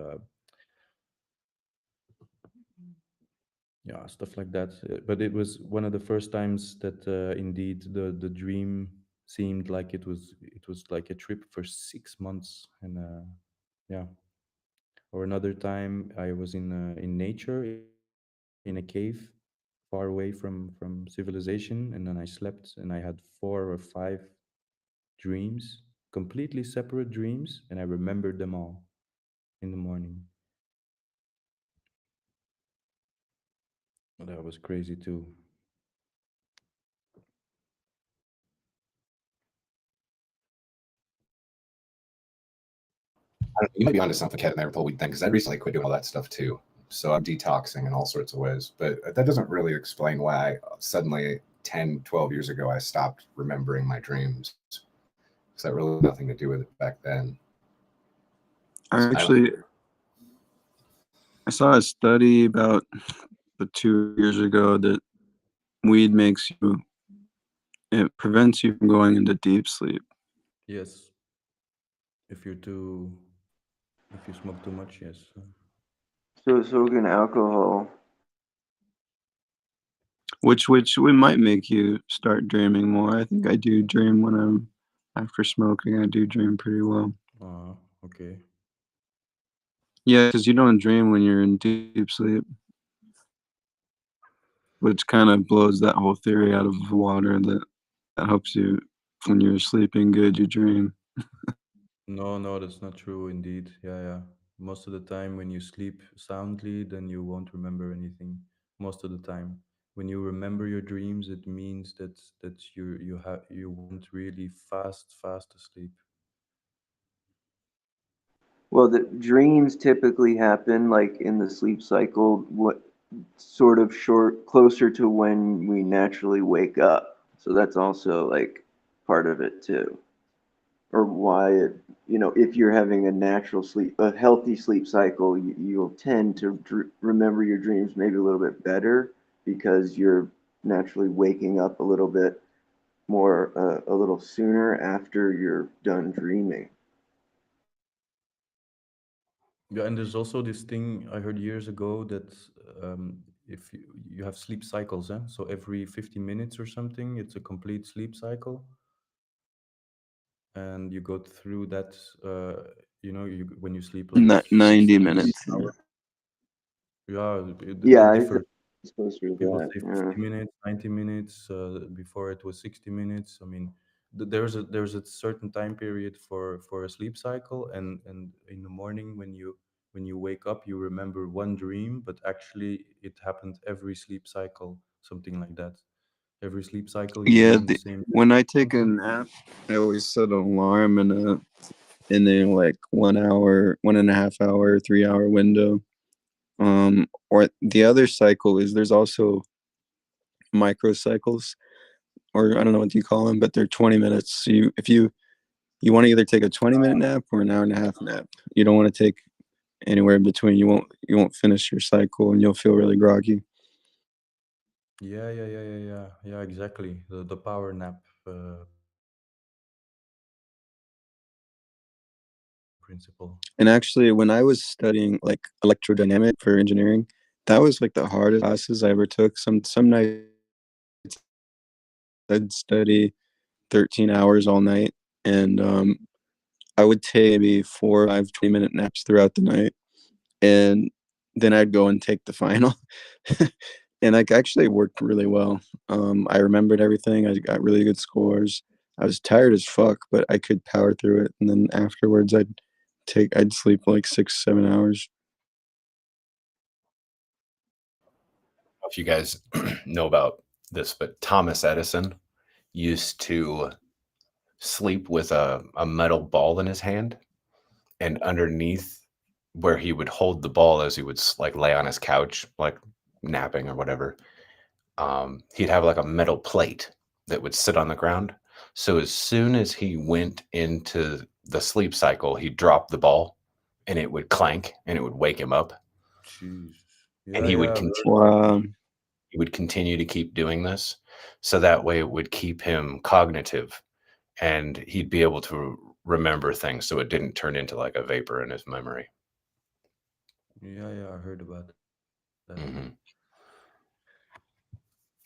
yeah, stuff like that. But it was one of the first times that indeed the dream seemed like it was like a trip for 6 months, and yeah. Or another time I was in nature in a cave far away from civilization, and then I slept and I had 4 or 5 dreams, completely separate dreams, and I remembered them all in the morning. That was crazy too. You might be onto something, Kevin, there with the whole weed thing, because I recently quit doing all that stuff too. So I'm detoxing in all sorts of ways. But that doesn't really explain why I suddenly 10, 12 years ago, I stopped remembering my dreams. Because that really had nothing to do with it back then. So I saw a study about 2 years ago that weed it prevents you from going into deep sleep. Yes. If you're too, if you smoke too much, yes. So smoking alcohol. Which we might make you start dreaming more. I think I do dream when I'm after smoking. I do dream pretty well. Okay. Yeah, because you don't dream when you're in deep sleep, which kind of blows that whole theory out of the water that helps you when you're sleeping good, you dream. No, no, that's not true indeed. Yeah, yeah. Most of the time when you sleep soundly, then you won't remember anything. Most of the time. When you remember your dreams, it means that you went really fast asleep. Well, the dreams typically happen like in the sleep cycle, what sort of short closer to when we naturally wake up. So that's also like part of it too. Or why it, if you're having a natural sleep, a healthy sleep cycle, you'll tend to remember your dreams maybe a little bit better because you're naturally waking up a little bit more, a little sooner after you're done dreaming. Yeah, and there's also this thing I heard years ago that if you have sleep cycles, so every 50 minutes or something, it's a complete sleep cycle, and you go through that. When you sleep like Not 90 minutes. 6 hours. Yeah, they Yeah, differ. it's closer to People that. say Yeah. 50 minutes, 90 minutes. Before it was 60 minutes. I mean, there's a certain time period for a sleep cycle, and in the morning when you wake up, you remember one dream, but actually it happened every sleep cycle, something like that. Every sleep cycle you Yeah, dream the same. when I take a nap, I always set an alarm in a like 1 hour, 1.5 hour, 3 hour window. Or the other cycle is there's also microcycles, or I don't know what you call them, but they're 20 minutes. So if you want to either take a 20-minute nap or an hour and a half nap. You don't want to take anywhere in between. You won't finish your cycle and you'll feel really groggy. Yeah, yeah, yeah, yeah, yeah, yeah. Exactly. The power nap principle. And actually, when I was studying like electrodynamic for engineering, that was like the hardest classes I ever took. Some nights I'd study 13 hours all night, and I would take maybe 4 or 5 20-minute naps throughout the night, and then I'd go and take the final. And I actually worked really well. I remembered everything. I got really good scores. I was tired as fuck, but I could power through it. And then afterwards, I'd sleep like 6 7 hours. If you guys know about this, but Thomas Edison used to sleep with a metal ball in his hand, and underneath where he would hold the ball as he would like lay on his couch, like napping or whatever, he'd have like a metal plate that would sit on the ground. So as soon as he went into the sleep cycle, he'd drop the ball and it would clank and it would wake him up. Jesus. And Yeah, yeah. Wow. he would continue to keep doing this. So that way it would keep him cognitive and he'd be able to remember things so it didn't turn into like a vapor in his memory. Yeah, yeah. I heard about that. Mhm.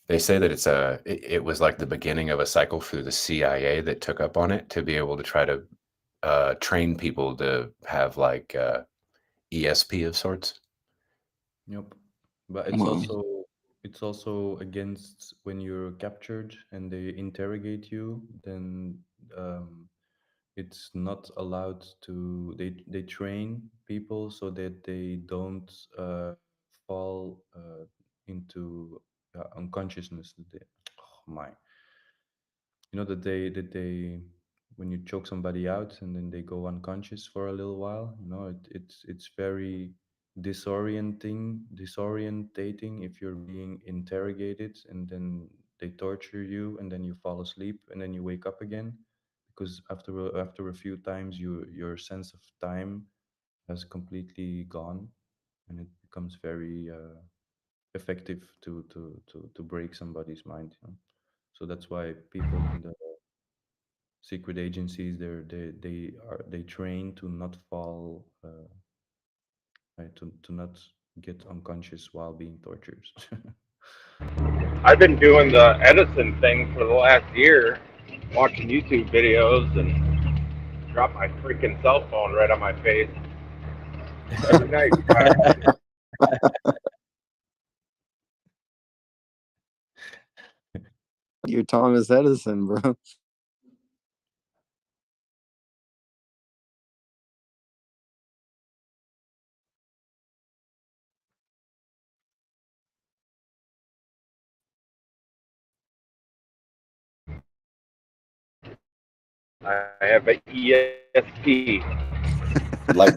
They say that it was like the beginning of a cycle through the CIA that took up on it to be able to try to train people to have like ESP of sorts. Yep. But Wow. it's also against when you're captured and they interrogate you, then um, it's not allowed to they train people so that they don't fall into unconsciousness. Oh my, that they when you choke somebody out and then they go unconscious for a little while, it's very disorientating if you're being interrogated and then they torture you and then you fall asleep and then you wake up again, because after a few times your sense of time has completely gone, and it becomes very effective to break somebody's mind. So that's why people in the secret agencies. They train to not fall, right, to not get unconscious while being tortured. I've been doing the Edison thing for the last year, watching YouTube videos and drop my freaking cell phone right on my face every night. You're Thomas Edison, bro. I have an ESP. Like,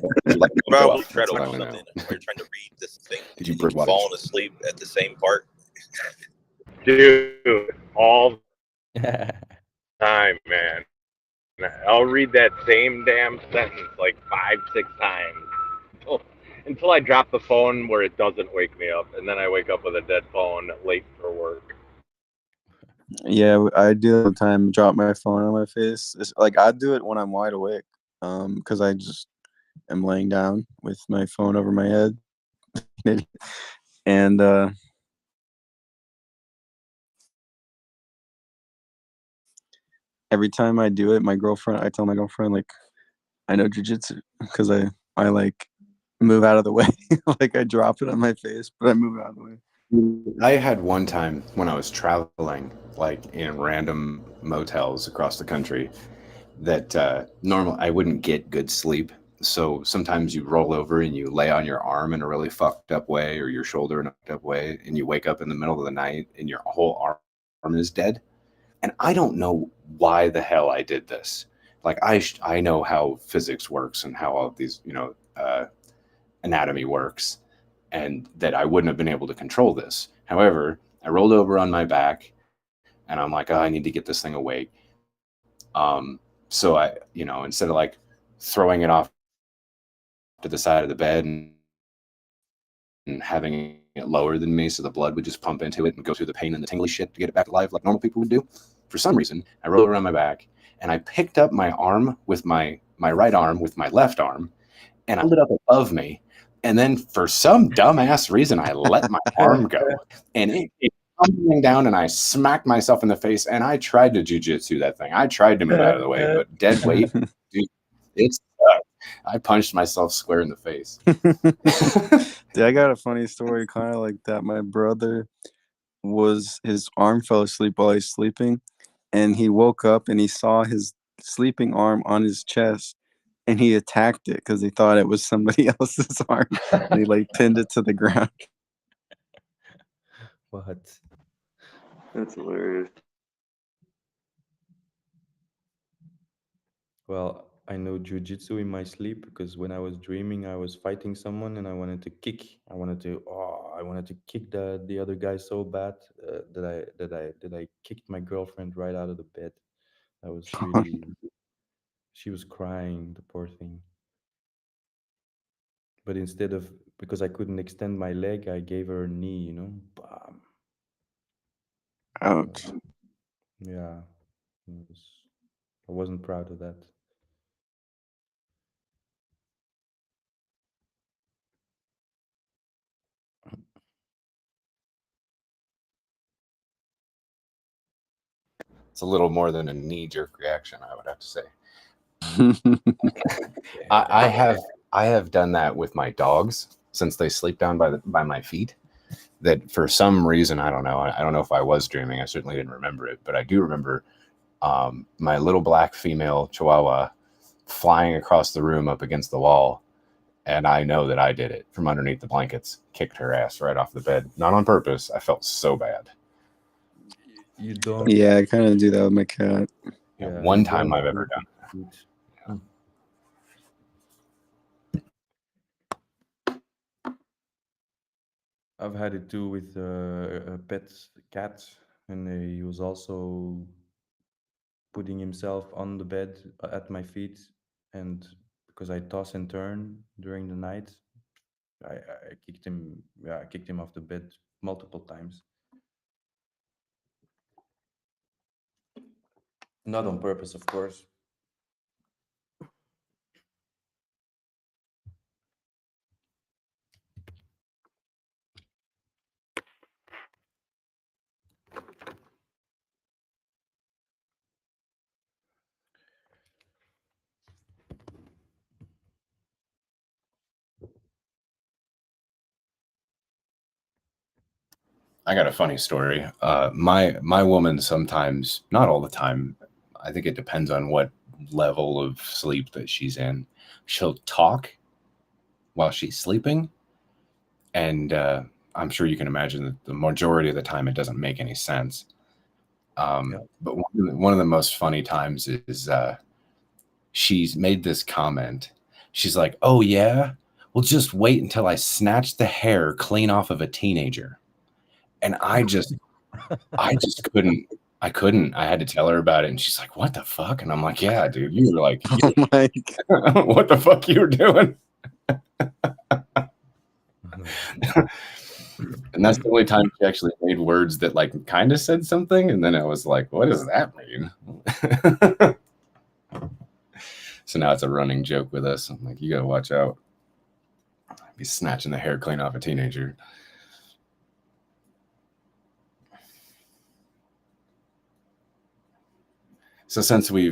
Probably try to watch something or trying to read this thing. Did you and watch? falling asleep at the same part? Dude, all the time, man. I'll read that same damn sentence like 5, 6 times until I drop the phone where it doesn't wake me up, and then I wake up with a dead phone late for work. Yeah, I do all the time. Drop my phone on my face. It's like I do it when I'm wide awake, because I just am laying down with my phone over my head, and every time I do it, I tell my girlfriend like I know jujitsu because I like move out of the way. Like I drop it on my face, but I move out of the way. I had one time when I was traveling, like in random motels across the country, that normal I wouldn't get good sleep. So sometimes you roll over and you lay on your arm in a really fucked up way, or your shoulder in a fucked up way, and you wake up in the middle of the night and your whole arm is dead. And I don't know why the hell I did this. Like I know how physics works and how all of these anatomy works, and that I wouldn't have been able to control this. However, I rolled over on my back, and I'm like, oh, I need to get this thing awake. So I, instead of like throwing it off to the side of the bed and having it lower than me so the blood would just pump into it and go through the pain and the tingly shit to get it back alive like normal people would do, for some reason, I rolled over on my back and I picked up my arm with my right arm with my left arm and I held it up above me. And then for some dumbass reason, I let my arm go and it tumbling down and I smacked myself in the face and I tried to jujitsu that thing. I tried to move out of the way, but dead weight, dude, it sucked. I punched myself square in the face. Dude, I got a funny story kind of like that. My brother his arm fell asleep while he's sleeping, and he woke up and he saw his sleeping arm on his chest, and he attacked it because he thought it was somebody else's arm, and he like pinned it to the ground. What? That's hilarious. Well, I know jujitsu in my sleep because when I was dreaming, I was fighting someone and I wanted to kick. I wanted to kick the other guy so bad that I kicked my girlfriend right out of the bed. That was really. She was crying, the poor thing. But instead of, because I couldn't extend my leg, I gave her a knee. Bam. Ouch. Yeah, I wasn't proud of that. It's a little more than a knee-jerk reaction, I would have to say. I have done that with my dogs since they sleep down by my feet. That for some reason, I don't know. I don't know if I was dreaming. I certainly didn't remember it, but I do remember my little black female Chihuahua flying across the room up against the wall, and I know that I did it from underneath the blankets. Kicked her ass right off the bed, not on purpose. I felt so bad. You don't. Yeah, I kind of do that with my cat. Yeah, One you time don't I've ever do done it. Good. I've had it too with a pet cat, and he was also putting himself on the bed at my feet, and because I toss and turn during the night, I kicked him. Yeah, I kicked him off the bed multiple times. Not on purpose, of course. I got a funny story. My woman sometimes, not all the time, I think it depends on what level of sleep that she's in. She'll talk while she's sleeping, and I'm sure you can imagine that the majority of the time it doesn't make any sense. But one of the most funny times is she's made this comment. She's like, "Oh yeah, well just wait until I snatch the hair clean off of a teenager." And I just couldn't. I couldn't. I had to tell her about it, and she's like, "What the fuck?" And I'm like, "Yeah, dude, you were like, Oh my what the fuck you were doing?" And that's the only time she actually made words that like kind of said something, and then I was like, "What does that mean?" So now it's a running joke with us. I'm like, "You gotta watch out. Be snatching the hair clean off a teenager." So since we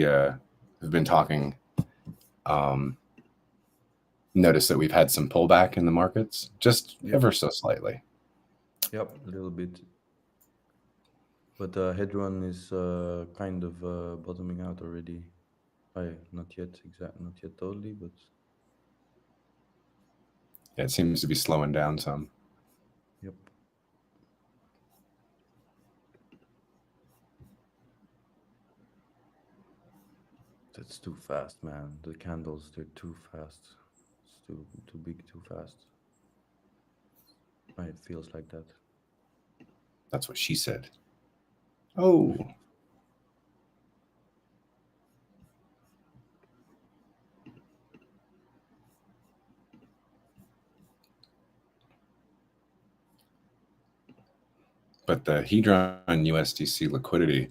have been talking, notice that we've had some pullback in the markets, just ever so slightly. Yep, a little bit. But Hedron is kind of bottoming out already. Not yet totally, but Yeah, it seems to be slowing down some. yep. That's too fast, man. The candles, they're too fast. It's too big, too fast. It feels like that. That's what she said. Oh. But the Hedron USDC liquidity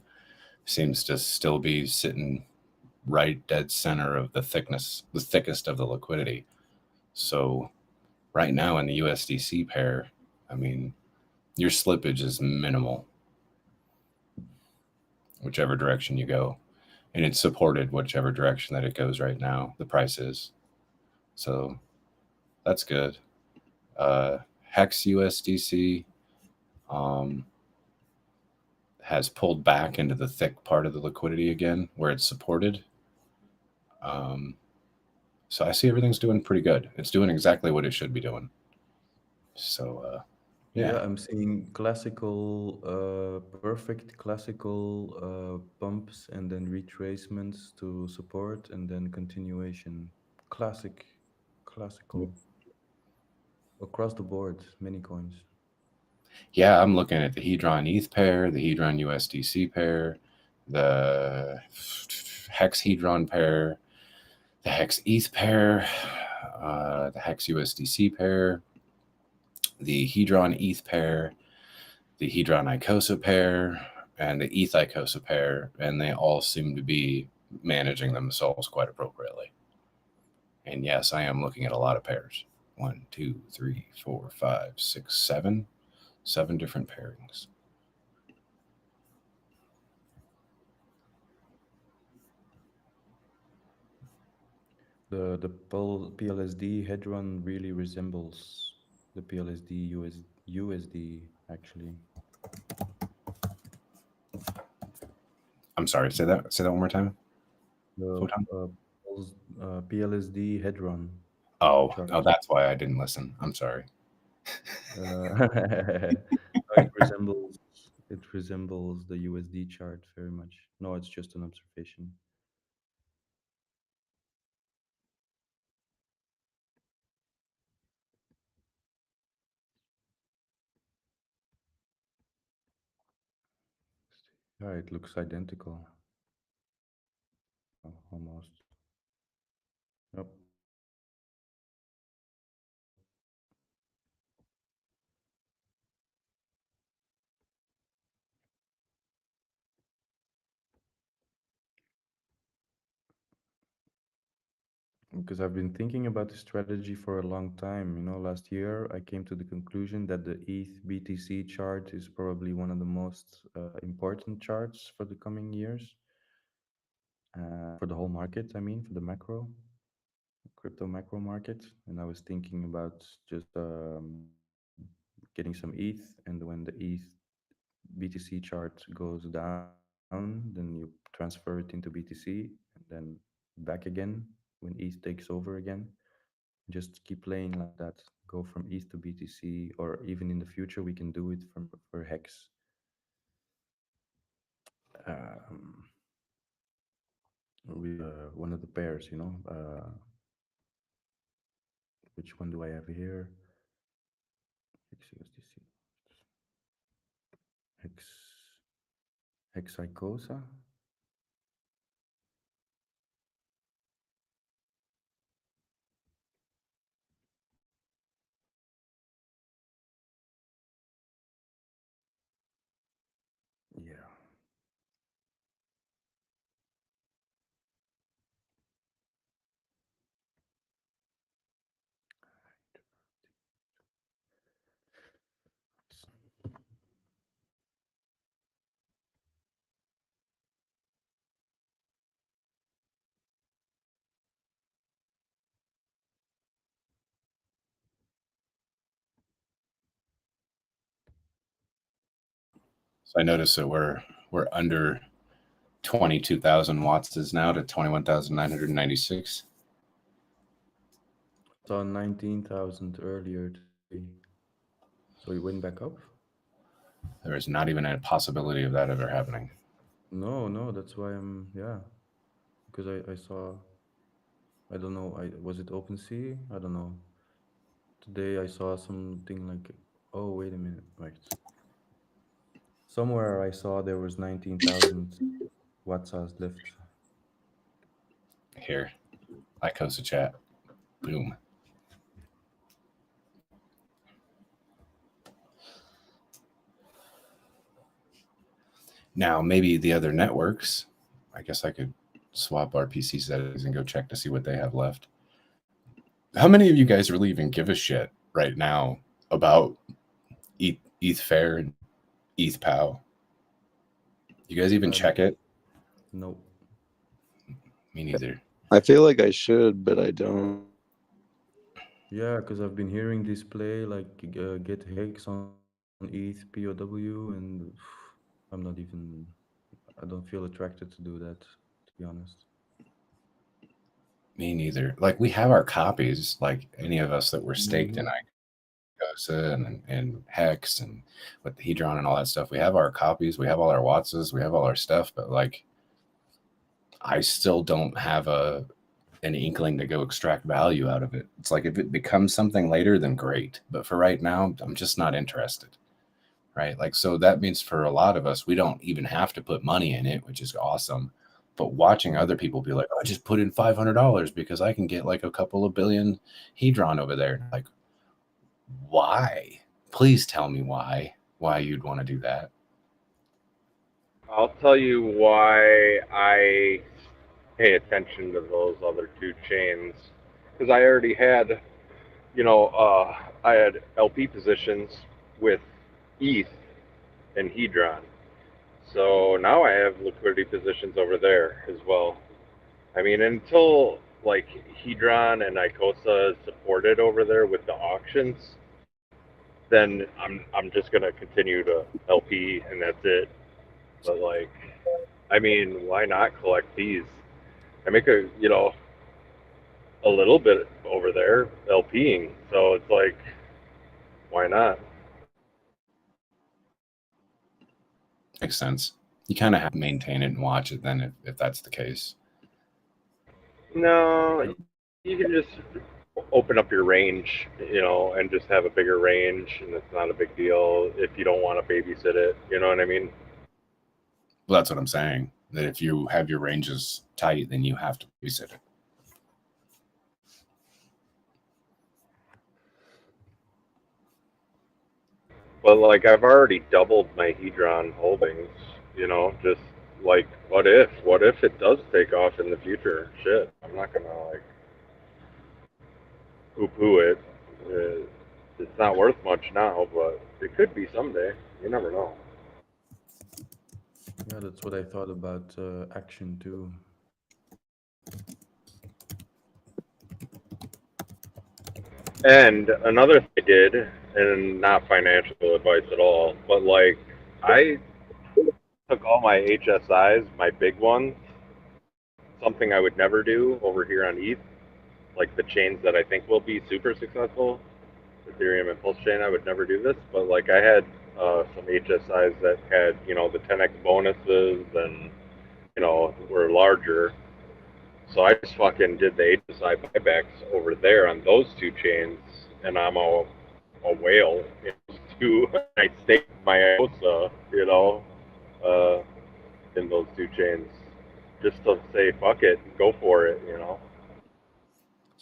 seems to still be sitting right dead center of the thickest of the liquidity. So right now in the USDC pair, I mean, your slippage is minimal, whichever direction you go. And it's supported whichever direction that it goes right now, the price is. So that's good. Hex USDC has pulled back into the thick part of the liquidity again where it's supported. So I see everything's doing pretty good. It's doing exactly what it should be doing. So Yeah, I'm seeing classical, perfect classical pumps and then retracements to support and then continuation. Classical. Across the board, many coins. Yeah, I'm looking at the Hedron ETH pair, the Hedron USDC pair, the Hex Hedron pair, the Hex ETH pair, the Hex USDC pair, the Hedron ETH pair, the Hedron Icosa pair, and the ETH Icosa pair, and they all seem to be managing themselves quite appropriately. And yes, I am looking at a lot of pairs. 1, 2, 3, 4, 5, 6, 7. 7 different pairings. The PLSD Hedron really resembles the PLSD USD actually. I'm sorry, say that one more time. The PLSD Hedron. Oh, that's why I didn't listen. I'm sorry. It resembles the USD chart very much. No, it's just an observation. Yeah, it looks identical. Almost. Yep. because I've been thinking about this strategy for a long time. You know, last year I came to the conclusion that the ETH BTC chart is probably one of the most important charts for the coming years, for the whole market. I mean, for the crypto macro market. And I was thinking about just getting some ETH, and when the ETH BTC chart goes down, then you transfer it into BTC, and then back again when ETH takes over again. Just keep playing like that. Go from ETH to BTC, or even in the future, we can do it from for Hex. Um, with one of the pairs, you know. Which one do I have here? XUSDC. Hex Icosa. Yeah. So I noticed that we're under 22,000 watts is now to 21,996. Saw 19,000 earlier today. So you went back up? There is not even a possibility of that ever happening. No, that's why yeah. Because I saw, I don't know, was it OpenSea? I don't know. Today I saw something like, oh, wait a minute, right. Somewhere I saw there was 19,000 watts hours left. Here, Icosa chat. Boom. Now, maybe the other networks, I guess I could swap our PC settings and go check to see what they have left. How many of you guys really even give a shit right now about ETH Fair and ETH POW? You guys even check it? No. Me neither. I feel like I should, but I don't. Yeah, because I've been hearing this play like get Hex on ETH POW, and I'm not even, I don't feel attracted to do that, to be honest. Me neither. Like, we have our copies, like any of us that were staked in Icosa and Hex and with the Hedron and all that stuff. We have our copies, we have all our Wattses, we have all our stuff, but like, I still don't have an inkling to go extract value out of it. It's like, if it becomes something later, then great. But for right now, I'm just not interested. Right? Like, so that means for a lot of us, we don't even have to put money in it, which is awesome. But watching other people be like, oh, I just put in $500 because I can get like a couple of billion Hedron over there. Like, why? Please tell me why you'd want to do that. I'll tell you why I pay attention to those other two chains. Because I already had, I had LP positions with ETH and Hedron. So now I have liquidity positions over there as well. I mean, until like Hedron and Icosa is supported over there with the auctions, then I'm just gonna continue to LP and that's it. But like, I mean, why not collect these? I make a little bit over there LPing, so it's like, why not? Makes sense. You kind of have to maintain it and watch it then if that's the case. No, you can just open up your range, and just have a bigger range, and it's not a big deal if you don't want to babysit it. You know what I mean? Well, that's what I'm saying. That if you have your ranges tight, then you have to babysit it. But like, I've already doubled my Hedron holdings. Just like, what if it does take off in the future? Shit, I'm not gonna like poo-poo it. It's not worth much now, but it could be someday. You never know. Yeah, that's what I thought about action too. And another thing I did, and not financial advice at all, but like I took all my HSIs, my big ones, something I would never do over here on ETH, like the chains that I think will be super successful, Ethereum and Pulse Chain. I would never do this, but like I had some HSIs that had the 10x bonuses and were larger. So I just fucking did the HSI buybacks over there on those two chains, and I'm a whale. I staked my Icosa, uh, in those two chains, just to say fuck it, go for it.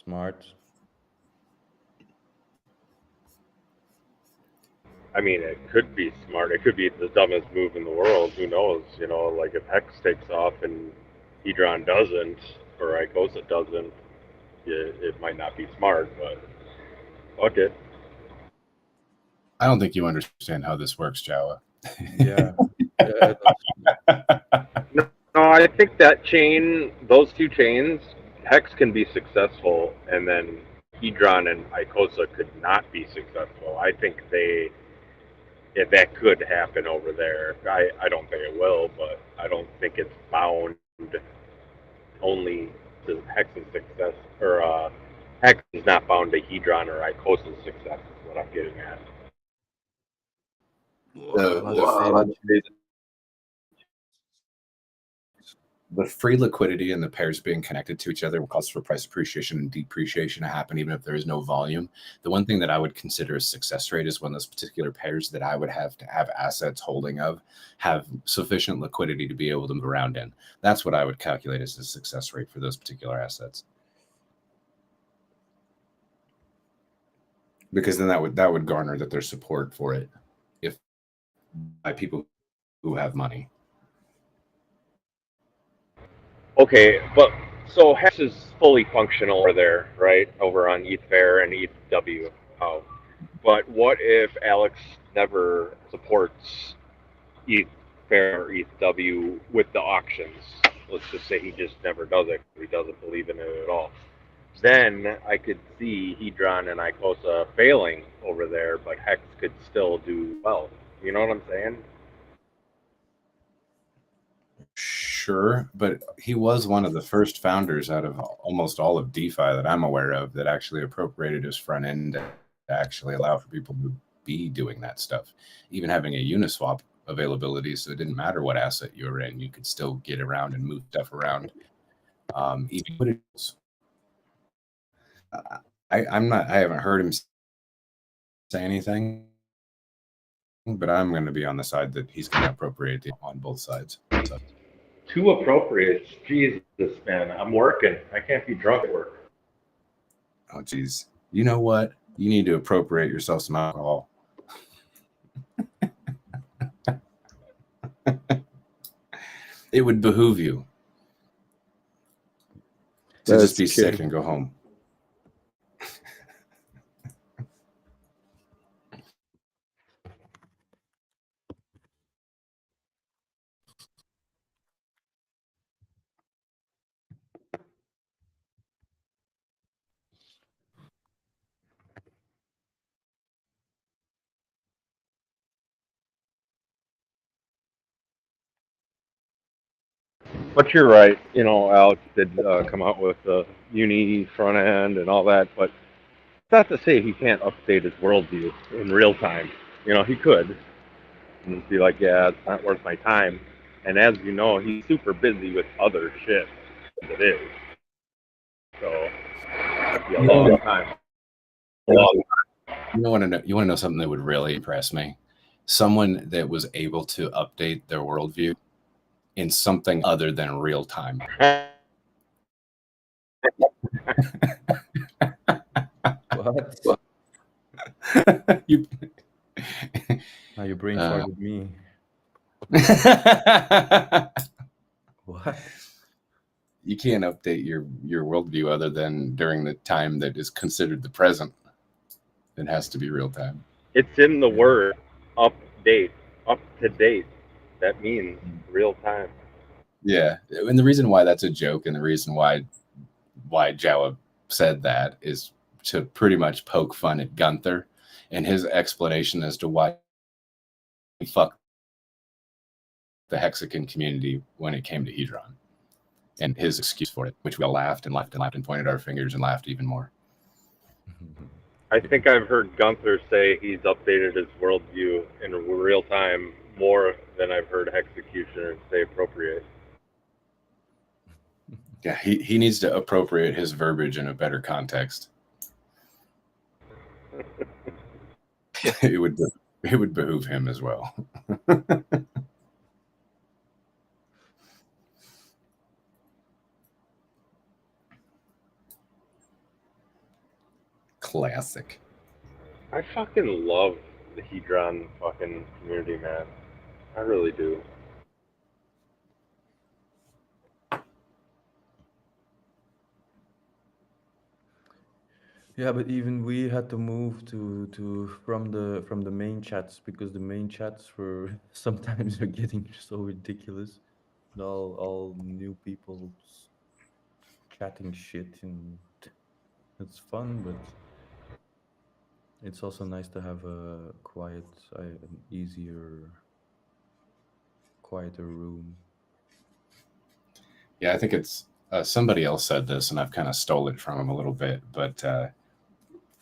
Smart. I mean, it could be smart. It could be the dumbest move in the world. Who knows? Like if Hex takes off and Hedron doesn't, or Icosa doesn't, it might not be smart, but fuck it. I don't think you understand how this works, Jawa. Yeah. No, I think that chain, those two chains, Hex can be successful, and then Hedron and Icosa could not be successful. I think that could happen over there. I don't think it will, but I don't think it's bound only to Hex's success, or Hex is not bound to Hedron or Icosa's success, is what I'm getting at. The free liquidity and the pairs being connected to each other will cause for price appreciation and depreciation to happen even if there is no volume. The one thing that I would consider a success rate is when those particular pairs that I would have to have assets holding of have sufficient liquidity to be able to move around in. That's what I would calculate as a success rate for those particular assets. Because then that would garner that there's support for it if by people who have money. Okay, but so Hex is fully functional over there, right? Over on ETH Fair and ETHW. Oh. But what if Alex never supports ETH Fair or ETHW with the auctions? Let's just say he just never does it. He doesn't believe in it at all. Then I could see Hedron and Icosa failing over there, but Hex could still do well. You know what I'm saying? Sure, but he was one of the first founders out of almost all of DeFi that I'm aware of that actually appropriated his front end to actually allow for people to be doing that stuff. Even having a Uniswap availability, so it didn't matter what asset you were in, you could still get around and move stuff around. Even I haven't heard him say anything, but I'm going to be on the side that he's going to appropriate on both sides. Two appropriates. Jesus, man. I'm working. I can't be drunk at work. Oh, geez. You know what? You need to appropriate yourself some alcohol. It would behoove you to just be sick and go home. But you're right. Alex did come out with the uni front end and all that, but it's not to say he can't update his worldview in real time. He could. And be like, yeah, it's not worth my time. And as you know, he's super busy with other shit as it is. So, that'd be a long time. You want to know something that would really impress me? Someone that was able to update their worldview in something other than real time. What? Now your brain farted me. What? you can't update your worldview other than during the time that is considered the present. It has to be real time. It's in the word update, up to date. That means real time. Yeah, and the reason why that's a joke, and the reason why Jawa said that is to pretty much poke fun at Gunther and his explanation as to why he fucked the Hexagon community when it came to Hedron, and his excuse for it, which we all laughed and laughed and laughed and pointed our fingers and laughed even more. I think I've heard Gunther say he's updated his worldview in real time more than I've heard Hexecutioner say appropriate. Yeah, he needs to appropriate his verbiage in a better context. it would behoove him as well. Classic. I fucking love the Hedron fucking community, man. I really do. Yeah, but even we had to move to from the main chats because the main chats were sometimes are getting so ridiculous. And all new people chatting shit, and it's fun, but it's also nice to have a quiet, an easier, quieter room. Yeah, I think it's somebody else said this, and I've kind of stole it from him a little bit, but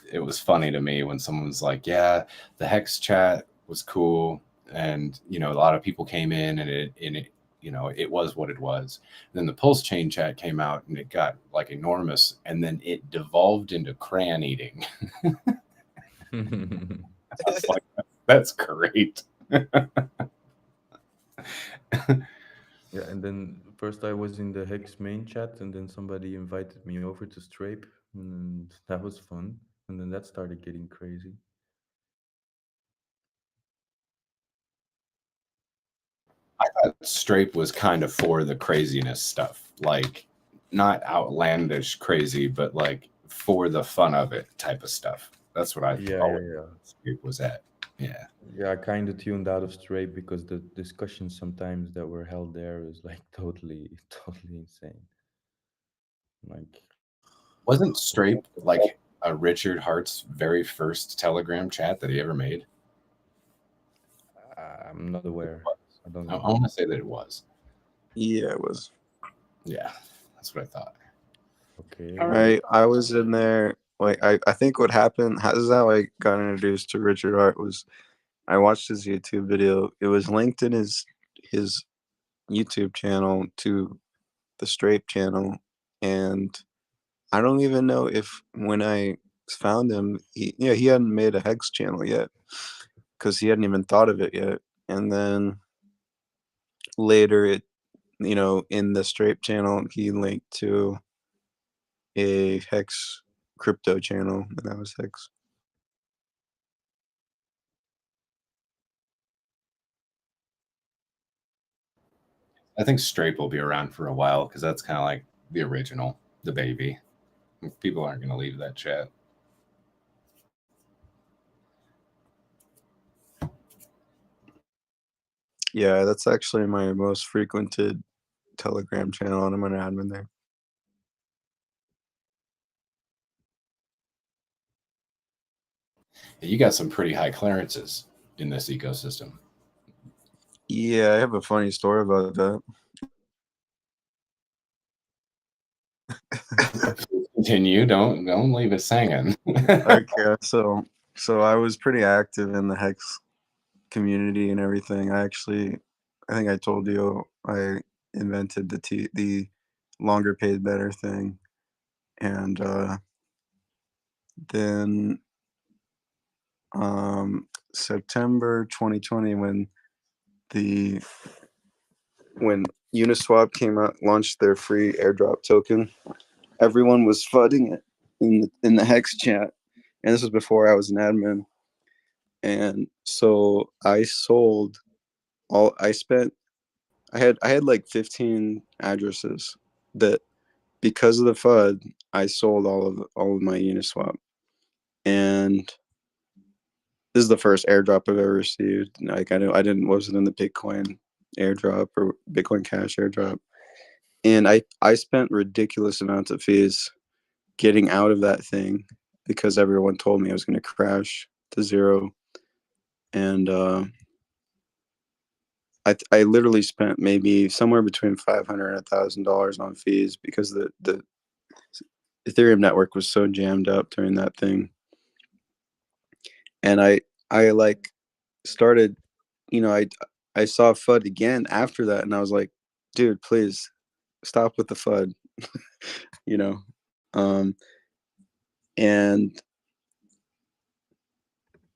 it was funny to me when someone was like, "Yeah, the Hex chat was cool, and a lot of people came in, and it it was what it was." And then the Pulse Chain chat came out, and it got like enormous, and then it devolved into crayon eating. I was like, "That's great." Yeah, and then first I was in the Hex main chat, and then somebody invited me over to Strape, and that was fun. And then that started getting crazy. I thought Strape was kind of for the craziness stuff, like not outlandish crazy, but like for the fun of it type of stuff. That's what I Yeah, always yeah, yeah. Strape was at. Yeah. Yeah, I kind of tuned out of Strape because the discussions sometimes that were held there is like totally, totally insane. Like, Wasn't Strape like a Richard Hart's very first Telegram chat that he ever made? I'm not aware. I don't I know. want to say that it was. Yeah, it was. Yeah, that's what I thought. Okay. I was in there. Like I think what happened. This is how I got introduced to Richard Hart. Was I watched his YouTube video. It was linked in his YouTube channel to the Strape channel, and I don't even know if when I found him, he hadn't made a Hex channel yet because he hadn't even thought of it yet. And then later, in the Strape channel, he linked to a Hex crypto channel, and that was Hex. I think Strape will be around for a while because that's kind of like the original, the baby. People aren't going to leave that chat. Yeah, that's actually my most frequented Telegram channel, and I'm an admin there. You got some pretty high clearances in this ecosystem. Yeah, I have a funny story about that. Continue. Don't leave it hanging. Okay, so I was pretty active in the Hex community and everything. I think I told you I invented the longer paid better thing, and then September 2020 when Uniswap came out, launched their free airdrop token, everyone was flooding it in the Hex chat, and this was before I was an admin. And so I sold I had like 15 addresses that because of the FUD, I sold all of my Uniswap, and this is the first airdrop I've ever received. Like wasn't in the Bitcoin airdrop or Bitcoin Cash airdrop, and I spent ridiculous amounts of fees getting out of that thing because everyone told me I was going to crash to zero, and I literally spent maybe somewhere between $500 and $1,000 on fees because the Ethereum network was so jammed up during that thing. And I like started, I saw FUD again after that, and I was like, dude, please stop with the FUD. And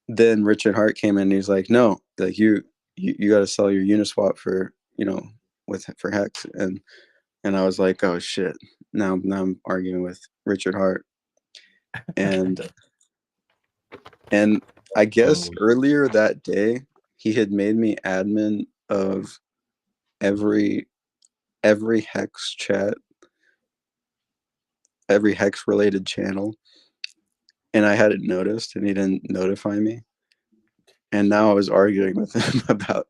then Richard Hart came in and he's like, no, like you got to sell your Uniswap for Hex, and I was like, oh shit, now I'm arguing with Richard Hart, and I guess earlier that day he had made me admin of every Hex chat, every Hex related channel, and I hadn't noticed, and he didn't notify me. And now I was arguing with him about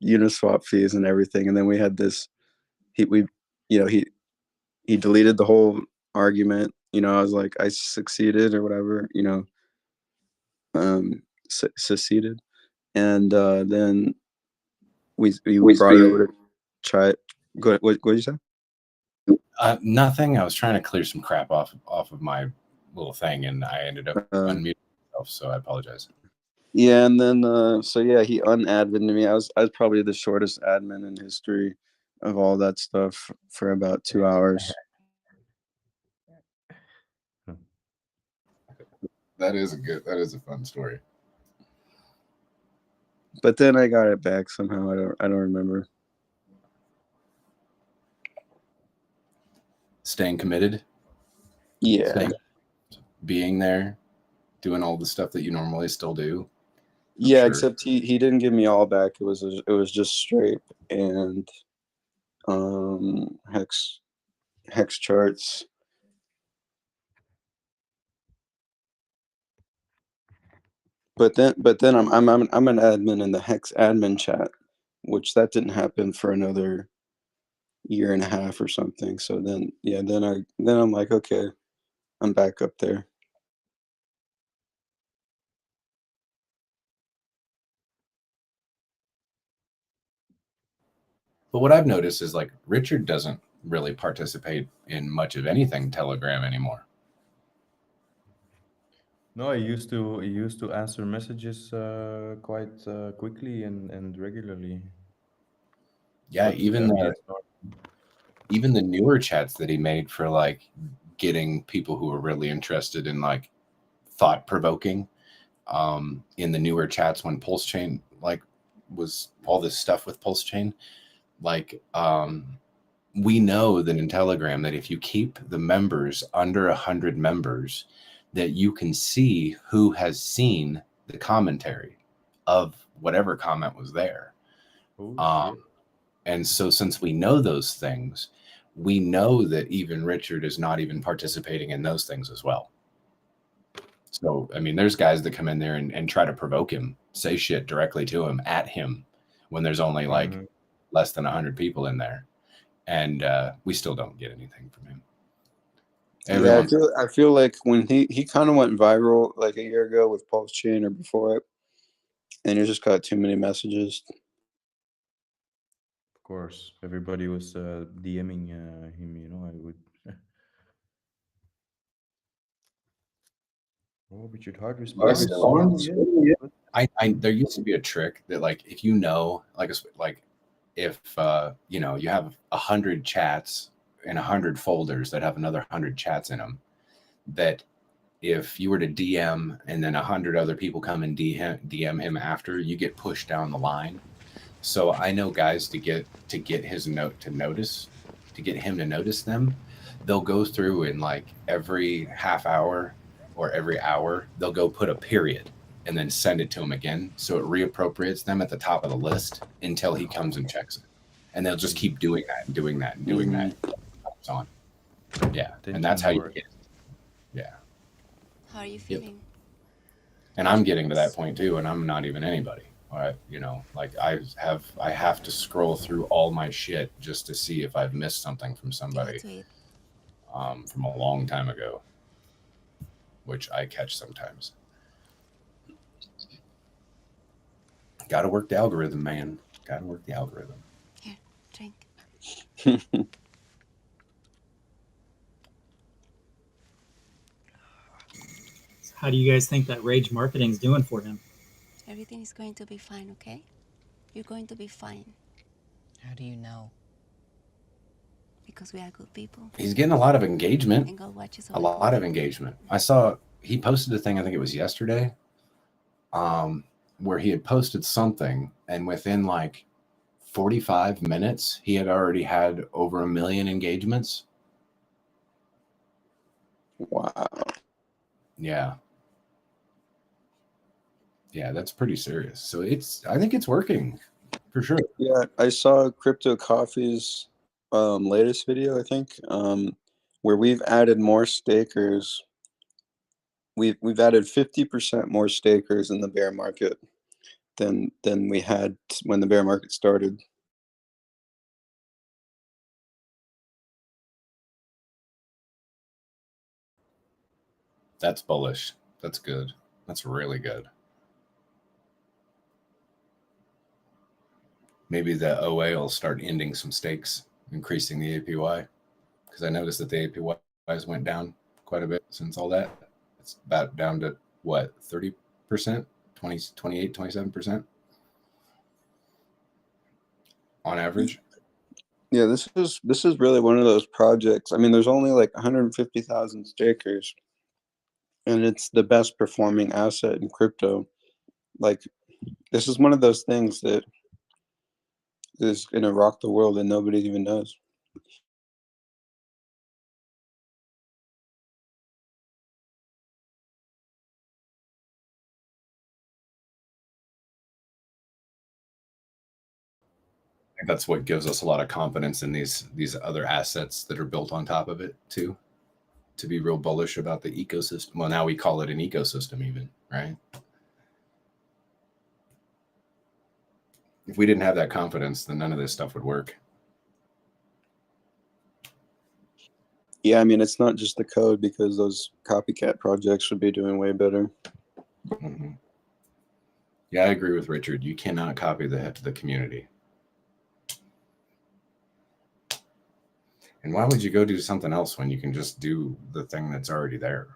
Uniswap fees and everything. And then we had this. He deleted the whole argument. I was like, I succeeded or whatever. Seceded, and then we brought it over to try it. Go ahead. What did you say? Nothing. I was trying to clear some crap off of my little thing, and I ended up unmuting myself. So I apologize. Yeah, and then he unadmined me. I was probably the shortest admin in history of all that stuff for about 2 hours. That is a fun story. But then I got it back somehow. I don't remember. Staying committed. Yeah. Being there, doing all the stuff that you normally still do. Yeah, except he didn't give me all back. It was just Strape and hex charts. But then I'm an admin in the Hex admin chat, which that didn't happen for another year and a half or something. So then I'm like, okay, I'm back up there. But what I've noticed is like Richard doesn't really participate in much of anything Telegram anymore. No, I used to answer messages quite quickly and regularly. Yeah, But even the newer chats that he made for like getting people who are really interested in like thought provoking, in the newer chats when Pulse Chain like was all this stuff with Pulse Chain, like we know that in Telegram that if you keep the members under 100 members, that you can see who has seen the commentary of whatever comment was there. And so since we know those things, we know that even Richard is not even participating in those things as well. So, I mean, there's guys that come in there and try to provoke him, say shit directly to him, at him, when there's only like less than 100 people in there. And we still don't get anything from him. I feel like when he kind of went viral like a year ago with Pulse Chain or before it, and he just got too many messages. Of course, everybody was DMing him. I would. Oh, Richard Hart responds. There used to be a trick that like if you know if you have 100 chats in 100 folders that have another 100 chats in them, that if you were to DM and then 100 other people come and DM him after, you get pushed down the line. So I know guys to get his note to notice, to get him to notice them, they'll go through in like every half hour or every hour, they'll go put a period and then send it to him again. So it reappropriates them at the top of the list until he comes and checks it. And they'll just keep doing that and doing that and doing that. It's on. Yeah, Thinking and that's how you more. get. Yeah, How are you feeling? and I'm getting to that point too, and I'm not even anybody. All right, you know, like I have to scroll through all my shit just to see if I've missed something from somebody from a long time ago, which I catch sometimes. Got to work the algorithm, man. Got to work the algorithm. Here, drink. How do you guys think that Rage marketing's doing for him? Everything is going to be fine, okay? You're going to be fine. How do you know? Because we are good people. He's getting a lot of engagement. And God watches A over lot of engagement. I saw he posted a thing, I think it was yesterday, where he had posted something, and within like 45 minutes, he had already had over 1 million engagements. Wow. Yeah. Yeah, that's pretty serious. So I think it's working for sure. Yeah, I saw Crypto Coffee's latest video, I think, where we've added more stakers. We've added 50% more stakers in the bear market than we had when the bear market started. That's bullish. That's good. That's really good. Maybe the OA will start ending some stakes, increasing the APY, because I noticed that the APYs went down quite a bit since all that. It's about down to what, 30%, 20, 28, 27% on average. Yeah, this is really one of those projects. I mean, there's only like 150,000 stakers, and it's the best performing asset in crypto. Like, this is one of those things that is going to rock the world and nobody even knows. I think that's what gives us a lot of confidence in these other assets that are built on top of it too, to be real bullish about the ecosystem. Well, now we call it an ecosystem even, right? If we didn't have that confidence, then none of this stuff would work. Yeah, I mean, it's not just the code, because those copycat projects should be doing way better. Mm-hmm. Yeah, I agree with Richard. You cannot copy the community. And why would you go do something else when you can just do the thing that's already there?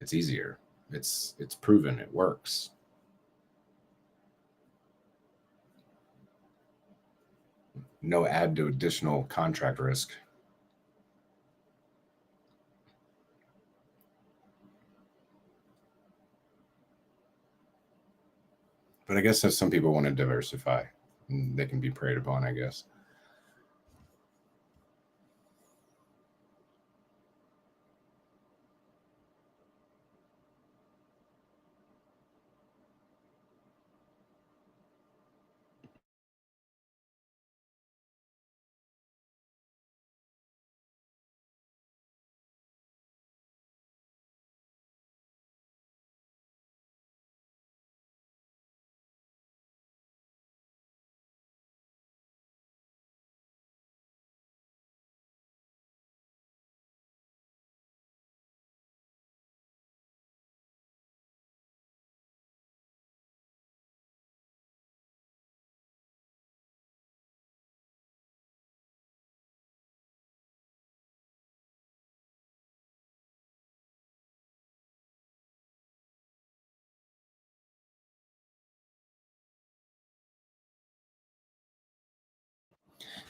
It's easier. It's proven. It works. No add to additional contract risk. But I guess if some people want to diversify, they can be preyed upon, I guess.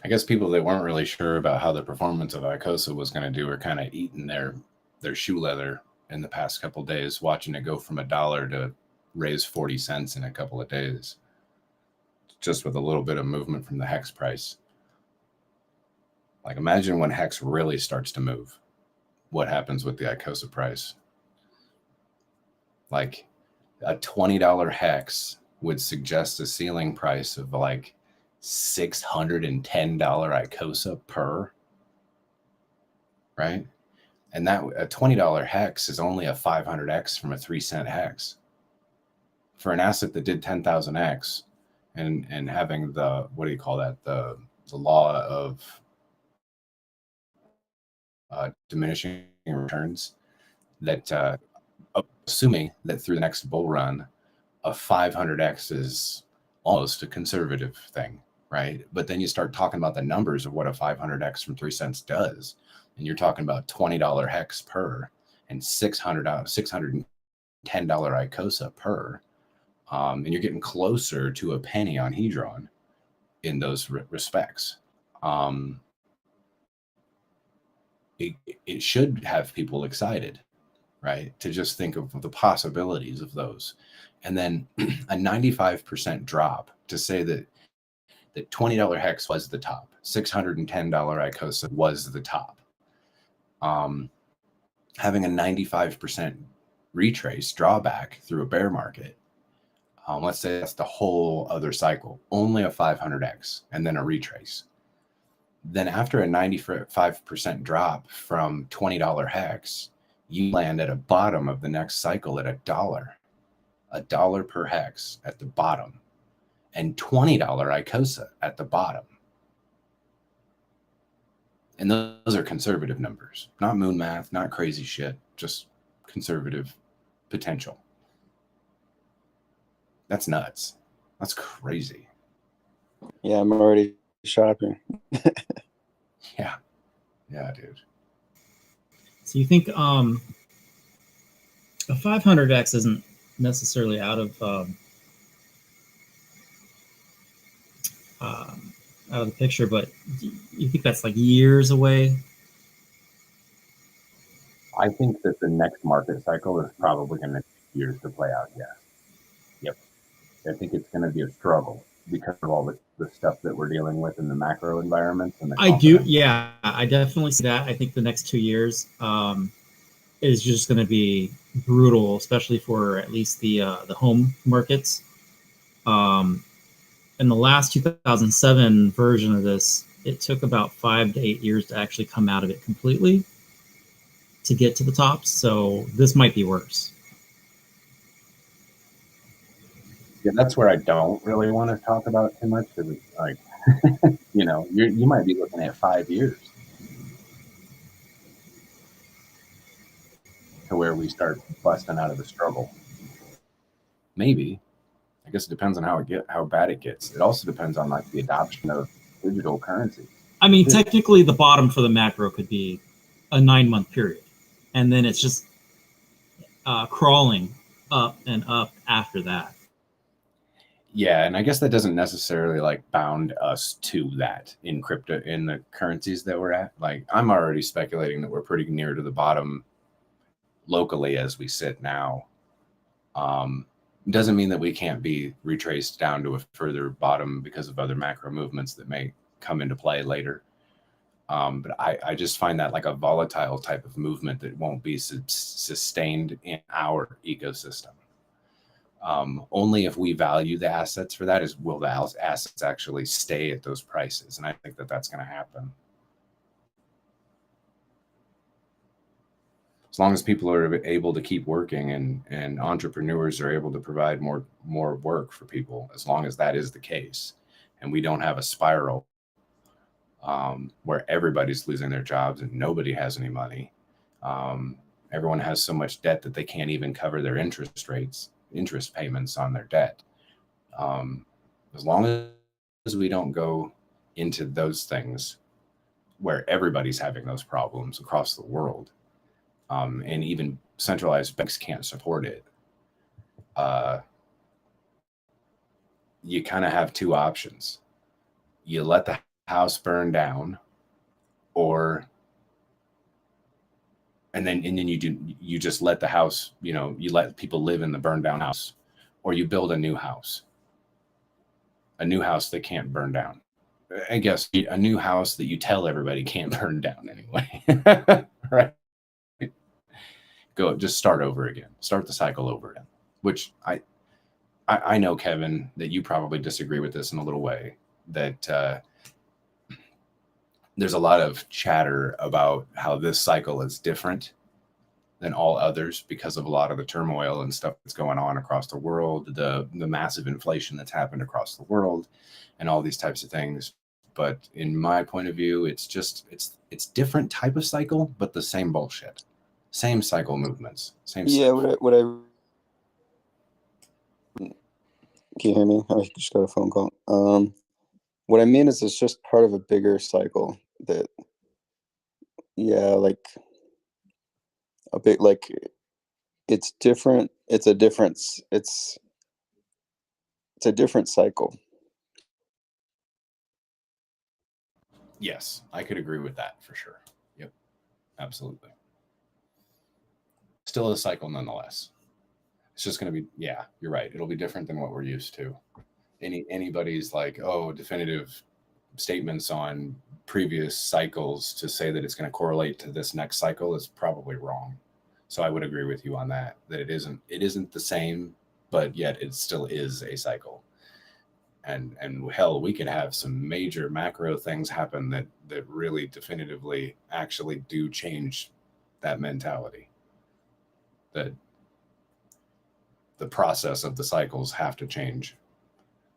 I guess people that weren't really sure about how the performance of Icosa was going to do are kind of eating their shoe leather in the past couple of days, watching it go from $1 to raise 40 cents in a couple of days, just with a little bit of movement from the hex price. Like, imagine when hex really starts to move, what happens with the Icosa price? Like, a $20 hex would suggest a ceiling price of like $610 Icosa per. right? And that a $20 hex is only a 500x from a 3-cent hex. For an asset that did 10,000x and having the, what do you call that? The law of diminishing returns, that assuming that through the next bull run, a 500x is almost a conservative thing, right? But then you start talking about the numbers of what a 500x from 3 cents does, and you're talking about $20 hex per and $610 Icosa per, and you're getting closer to a penny on Hedron in those respects. It should have people excited, right? To just think of the possibilities of those. And then a 95% drop to say that $20 hex was the top, $610 Icosa was the top. Having a 95% retrace drawback through a bear market, let's say that's the whole other cycle, only a 500x and then a retrace. Then after a 95% drop from $20 hex, you land at a bottom of the next cycle at $1 per hex at the bottom, and $20 Icosa at the bottom. And those are conservative numbers, not moon math, not crazy shit, just conservative potential. That's nuts. That's crazy. Yeah, I'm already shopping. Yeah, dude. So you think a 500x isn't necessarily out of the picture, but you think that's like years away? I think that the next market cycle is probably going to take years to play out. Yes. Yep. I think it's going to be a struggle because of all the stuff that we're dealing with in the macro environment. And I do. Yeah, I definitely see that. I think the next 2 years is just going to be brutal, especially for at least the home markets. In the last 2007 version of this, it took about 5 to 8 years to actually come out of it completely to get to the tops. So this might be worse. Yeah, that's where I don't really want to talk about too much because it's like, you might be looking at 5 years to where we start busting out of the struggle. Maybe. I guess it depends on how bad it gets. It also depends on like the adoption of digital currency. I mean, technically, the bottom for the macro could be a 9-month period, and then it's just crawling up and up after that. Yeah, and I guess that doesn't necessarily like bound us to that in crypto, in the currencies that we're at. Like, I'm already speculating that we're pretty near to the bottom locally as we sit now. Doesn't mean that we can't be retraced down to a further bottom because of other macro movements that may come into play later. But I just find that like a volatile type of movement that won't be sustained in our ecosystem. Only if we value the assets for that will the assets actually stay at those prices. And I think that that's going to happen. As long as people are able to keep working and entrepreneurs are able to provide more work for people, as long as that is the case, and we don't have a spiral where everybody's losing their jobs and nobody has any money. Everyone has so much debt that they can't even cover their interest payments on their debt. As long as we don't go into those things where everybody's having those problems across the world, and even centralized banks can't support it, you kind of have two options. You let the house burn down, and then you just let the house, you let people live in the burned down house, or you build a new house that can't burn down. I guess a new house that you tell everybody can't burn down anyway. Right? Just start over again. Start the cycle over again. Which I know, Kevin, that you probably disagree with this in a little way. That there's a lot of chatter about how this cycle is different than all others because of a lot of the turmoil and stuff that's going on across the world, the massive inflation that's happened across the world, and all these types of things. But in my point of view, it's just it's different type of cycle, but the same bullshit, same cycle movements, same Yeah, stuff. Can you hear me? I just got a phone call. What I mean is it's just part of a bigger cycle that, yeah, like a bit like it's different. It's a difference. It's a different cycle. Yes, I could agree with that for sure. Yep, absolutely. Still a cycle nonetheless. It's just going to be, yeah, you're right. It'll be different than what we're used to. Anybody's like, oh, definitive statements on previous cycles to say that it's going to correlate to this next cycle is probably wrong. So I would agree with you on that it isn't the same, but yet it still is a cycle. And hell, we could have some major macro things happen that really definitively actually do change that mentality. That the process of the cycles have to change.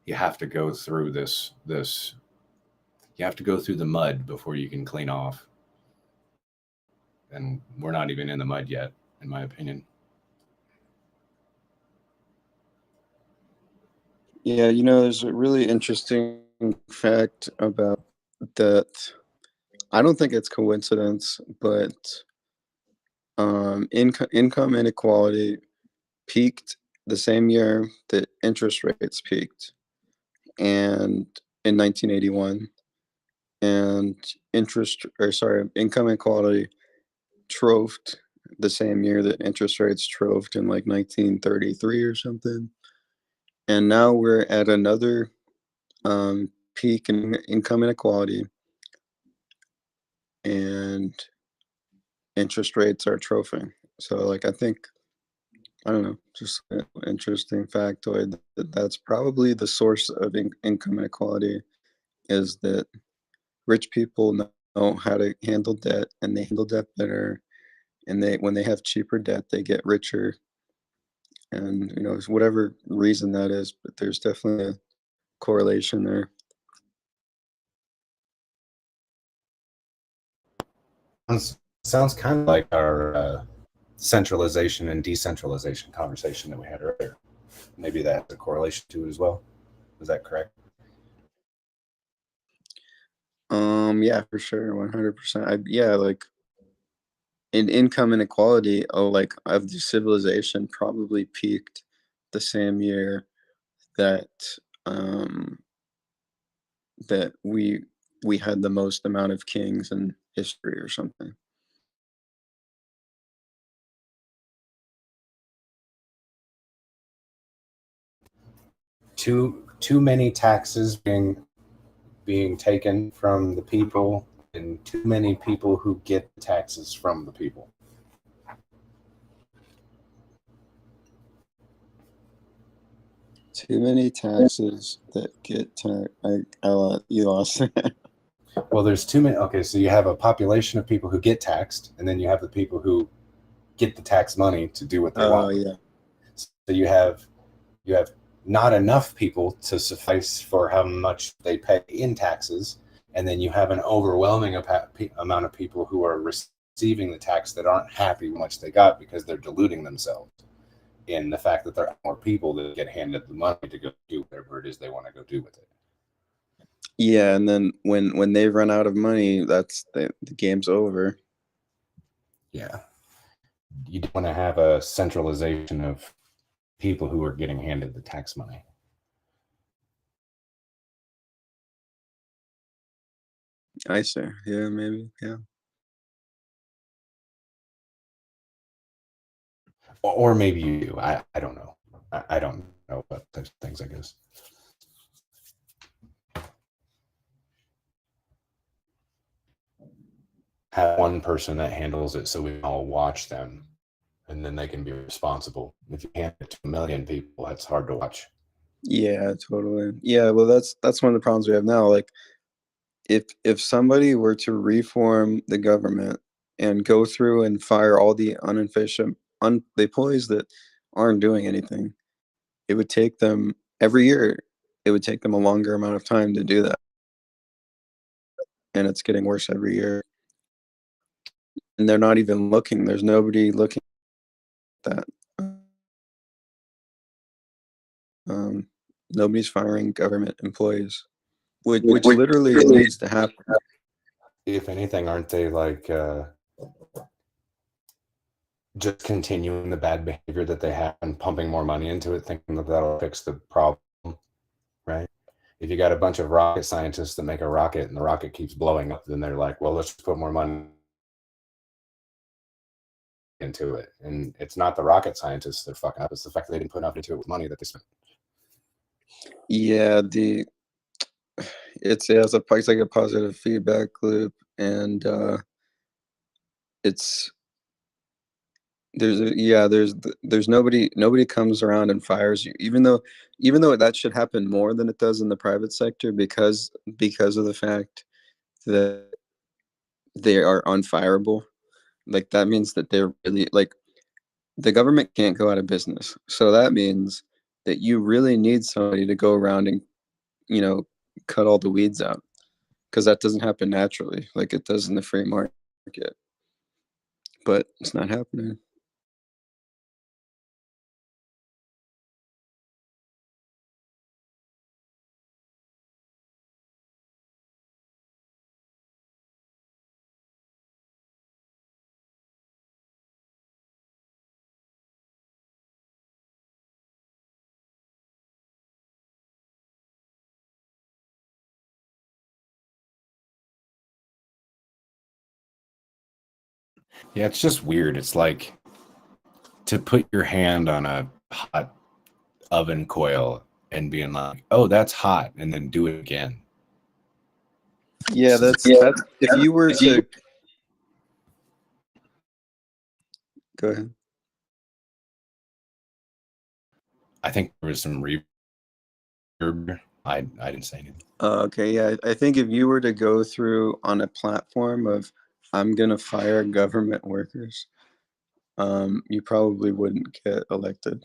You have to go through this you have to go through the mud before you can clean off. And we're not even in the mud yet, in my opinion. Yeah, there's a really interesting fact about that. I don't think it's coincidence, but income inequality peaked the same year that interest rates peaked, and in 1981, and income inequality trophed the same year that interest rates trophed in like 1933 or something. And now we're at another peak in income inequality, and interest rates are trophying. So, like, I think, I don't know, just an interesting factoid that's probably the source of income inequality, is that rich people know how to handle debt, and they handle debt better, and when they have cheaper debt, they get richer. And whatever reason that is, but there's definitely a correlation there. Sounds kind of like our centralization and decentralization conversation that we had earlier. Maybe that has a correlation to it as well. Is that correct? Yeah, for sure, 100%. Yeah, like in income inequality, like of the civilization probably peaked the same year that that we had the most amount of kings in history or something. Too many taxes being taken from the people, and too many people who get taxes from the people. Too many taxes that get you lost. Well, there's too many. Okay, so you have a population of people who get taxed, and then you have the people who get the tax money to do what they want. Yeah. So you have not enough people to suffice for how much they pay in taxes, and then you have an overwhelming amount of people who are receiving the tax that aren't happy with how much they got because they're deluding themselves in the fact that there are more people that get handed the money to go do whatever it is they want to go do with it. Yeah, and then when they run out of money, that's the game's over. Yeah. You don't want to have a centralization of people who are getting handed the tax money. I see. Yeah, maybe. Yeah. Or maybe you do. I don't know. I don't know about those things, I guess. Have one person that handles it so we can all watch them, and then they can be responsible. If you hand it to 1 million people, that's hard to watch. Yeah, totally. Yeah, well, that's one of the problems we have now. Like, if somebody were to reform the government and go through and fire all the inefficient the employees that aren't doing anything, it would take them every year. It would take them a longer amount of time to do that, and it's getting worse every year. And they're not even looking. There's nobody looking at that. Nobody's firing government employees, which literally needs to happen. If anything, aren't they like just continuing the bad behavior that they have and pumping more money into it, thinking that that'll fix the problem, right? If you got a bunch of rocket scientists that make a rocket and the rocket keeps blowing up, then they're like, well, let's just put more money into it. And it's not the rocket scientists that are fucking up, it's the fact that they didn't put enough into it with money that they spent. Yeah, it's like a positive feedback loop, and there's nobody comes around and fires you, even though that should happen more than it does in the private sector, because of the fact that they are unfireable. Like, that means that they're really, like, the government can't go out of business, so that means that you really need somebody to go around and cut all the weeds out, because that doesn't happen naturally like it does in the free market. But it's not happening. Yeah, it's just weird. It's like to put your hand on a hot oven coil and being like, oh, that's hot, and then do it again. Yeah, that's if you were to go ahead. I think there was some reverb. I didn't say anything. Okay, yeah, I think if you were to go through on a platform of I'm gonna fire government workers, you probably wouldn't get elected.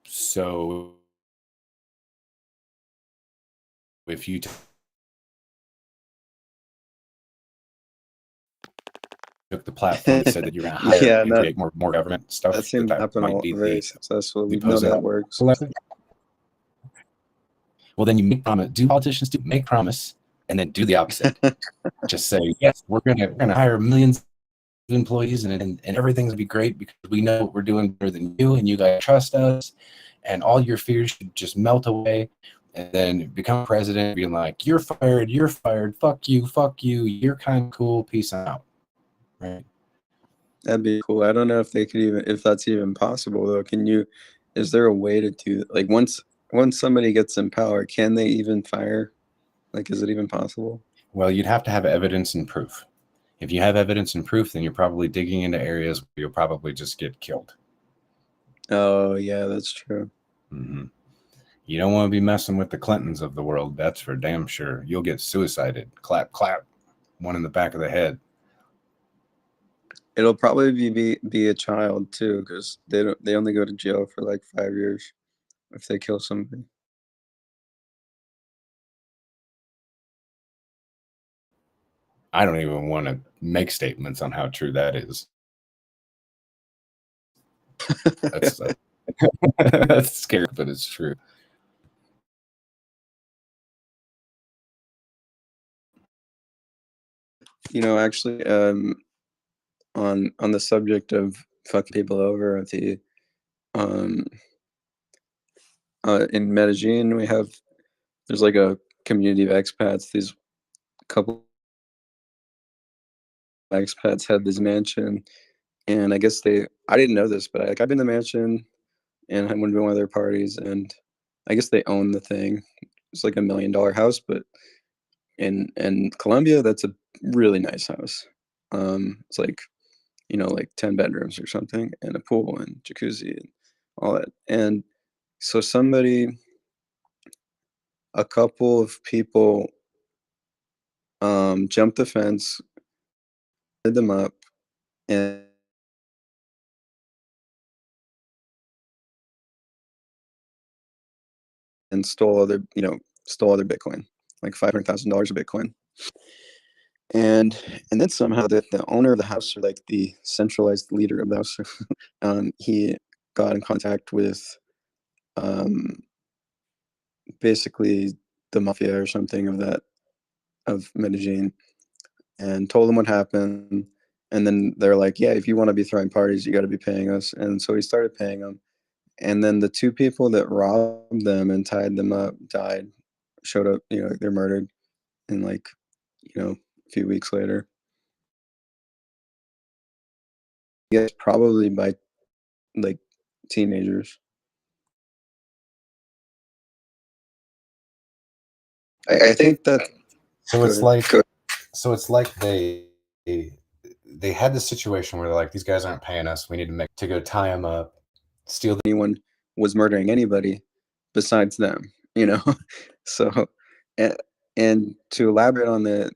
So if you took the platform and said that you're going to hire and create more government stuff, that seems to happen might be very successful. We know that works. Well, then you make promise. Do politicians do make promise and then do the opposite? Just say, yes, we're gonna hire millions of employees and everything's gonna be great because we know what we're doing better than you, and you guys trust us, and all your fears should just melt away, and then become president, being like, you're fired, fuck you, you're kind of cool, peace out. Right? That'd be cool. I don't know if they could if that's even possible though. Is there a way to do, like, once somebody gets in power, can they even fire? Like, is it even possible? Well, you'd have to have evidence and proof. If you have evidence and proof, then you're probably digging into areas where you'll probably just get killed. Oh, yeah, that's true. Mm-hmm. You don't want to be messing with the Clintons of the world. That's for damn sure. You'll get suicided. Clap, clap. One in the back of the head. It'll probably be a child too, because they only go to jail for like 5 years if they kill somebody. I don't even want to make statements on how true that is. That's scary, but it's true. Actually, on the subject of fucking people over, in Medellin, there's like a community of expats. These couple expats had this mansion, and I guess I didn't know this, but I've been to the mansion and I went to one of their parties, and I guess they own the thing. It's like $1 million house, but in Colombia, that's a really nice house. It's like, like 10 bedrooms or something, and a pool and jacuzzi and all that. And So a couple of people jumped the fence, hid them up, and stole other Bitcoin, like $500,000 of Bitcoin. And then somehow the owner of the house, or like the centralized leader of the house, he got in contact with basically the mafia or something of Medellin, and told them what happened. And then they're like, yeah, if you want to be throwing parties, you got to be paying us. And so he started paying them. And then the two people that robbed them and tied them up showed up, they're murdered in like, a few weeks later. Yes, probably by like teenagers. I think that. So it's like they had this situation where they're like, these guys aren't paying us. We need to go tie them up, steal. Anyone was murdering anybody besides them, So, and to elaborate on the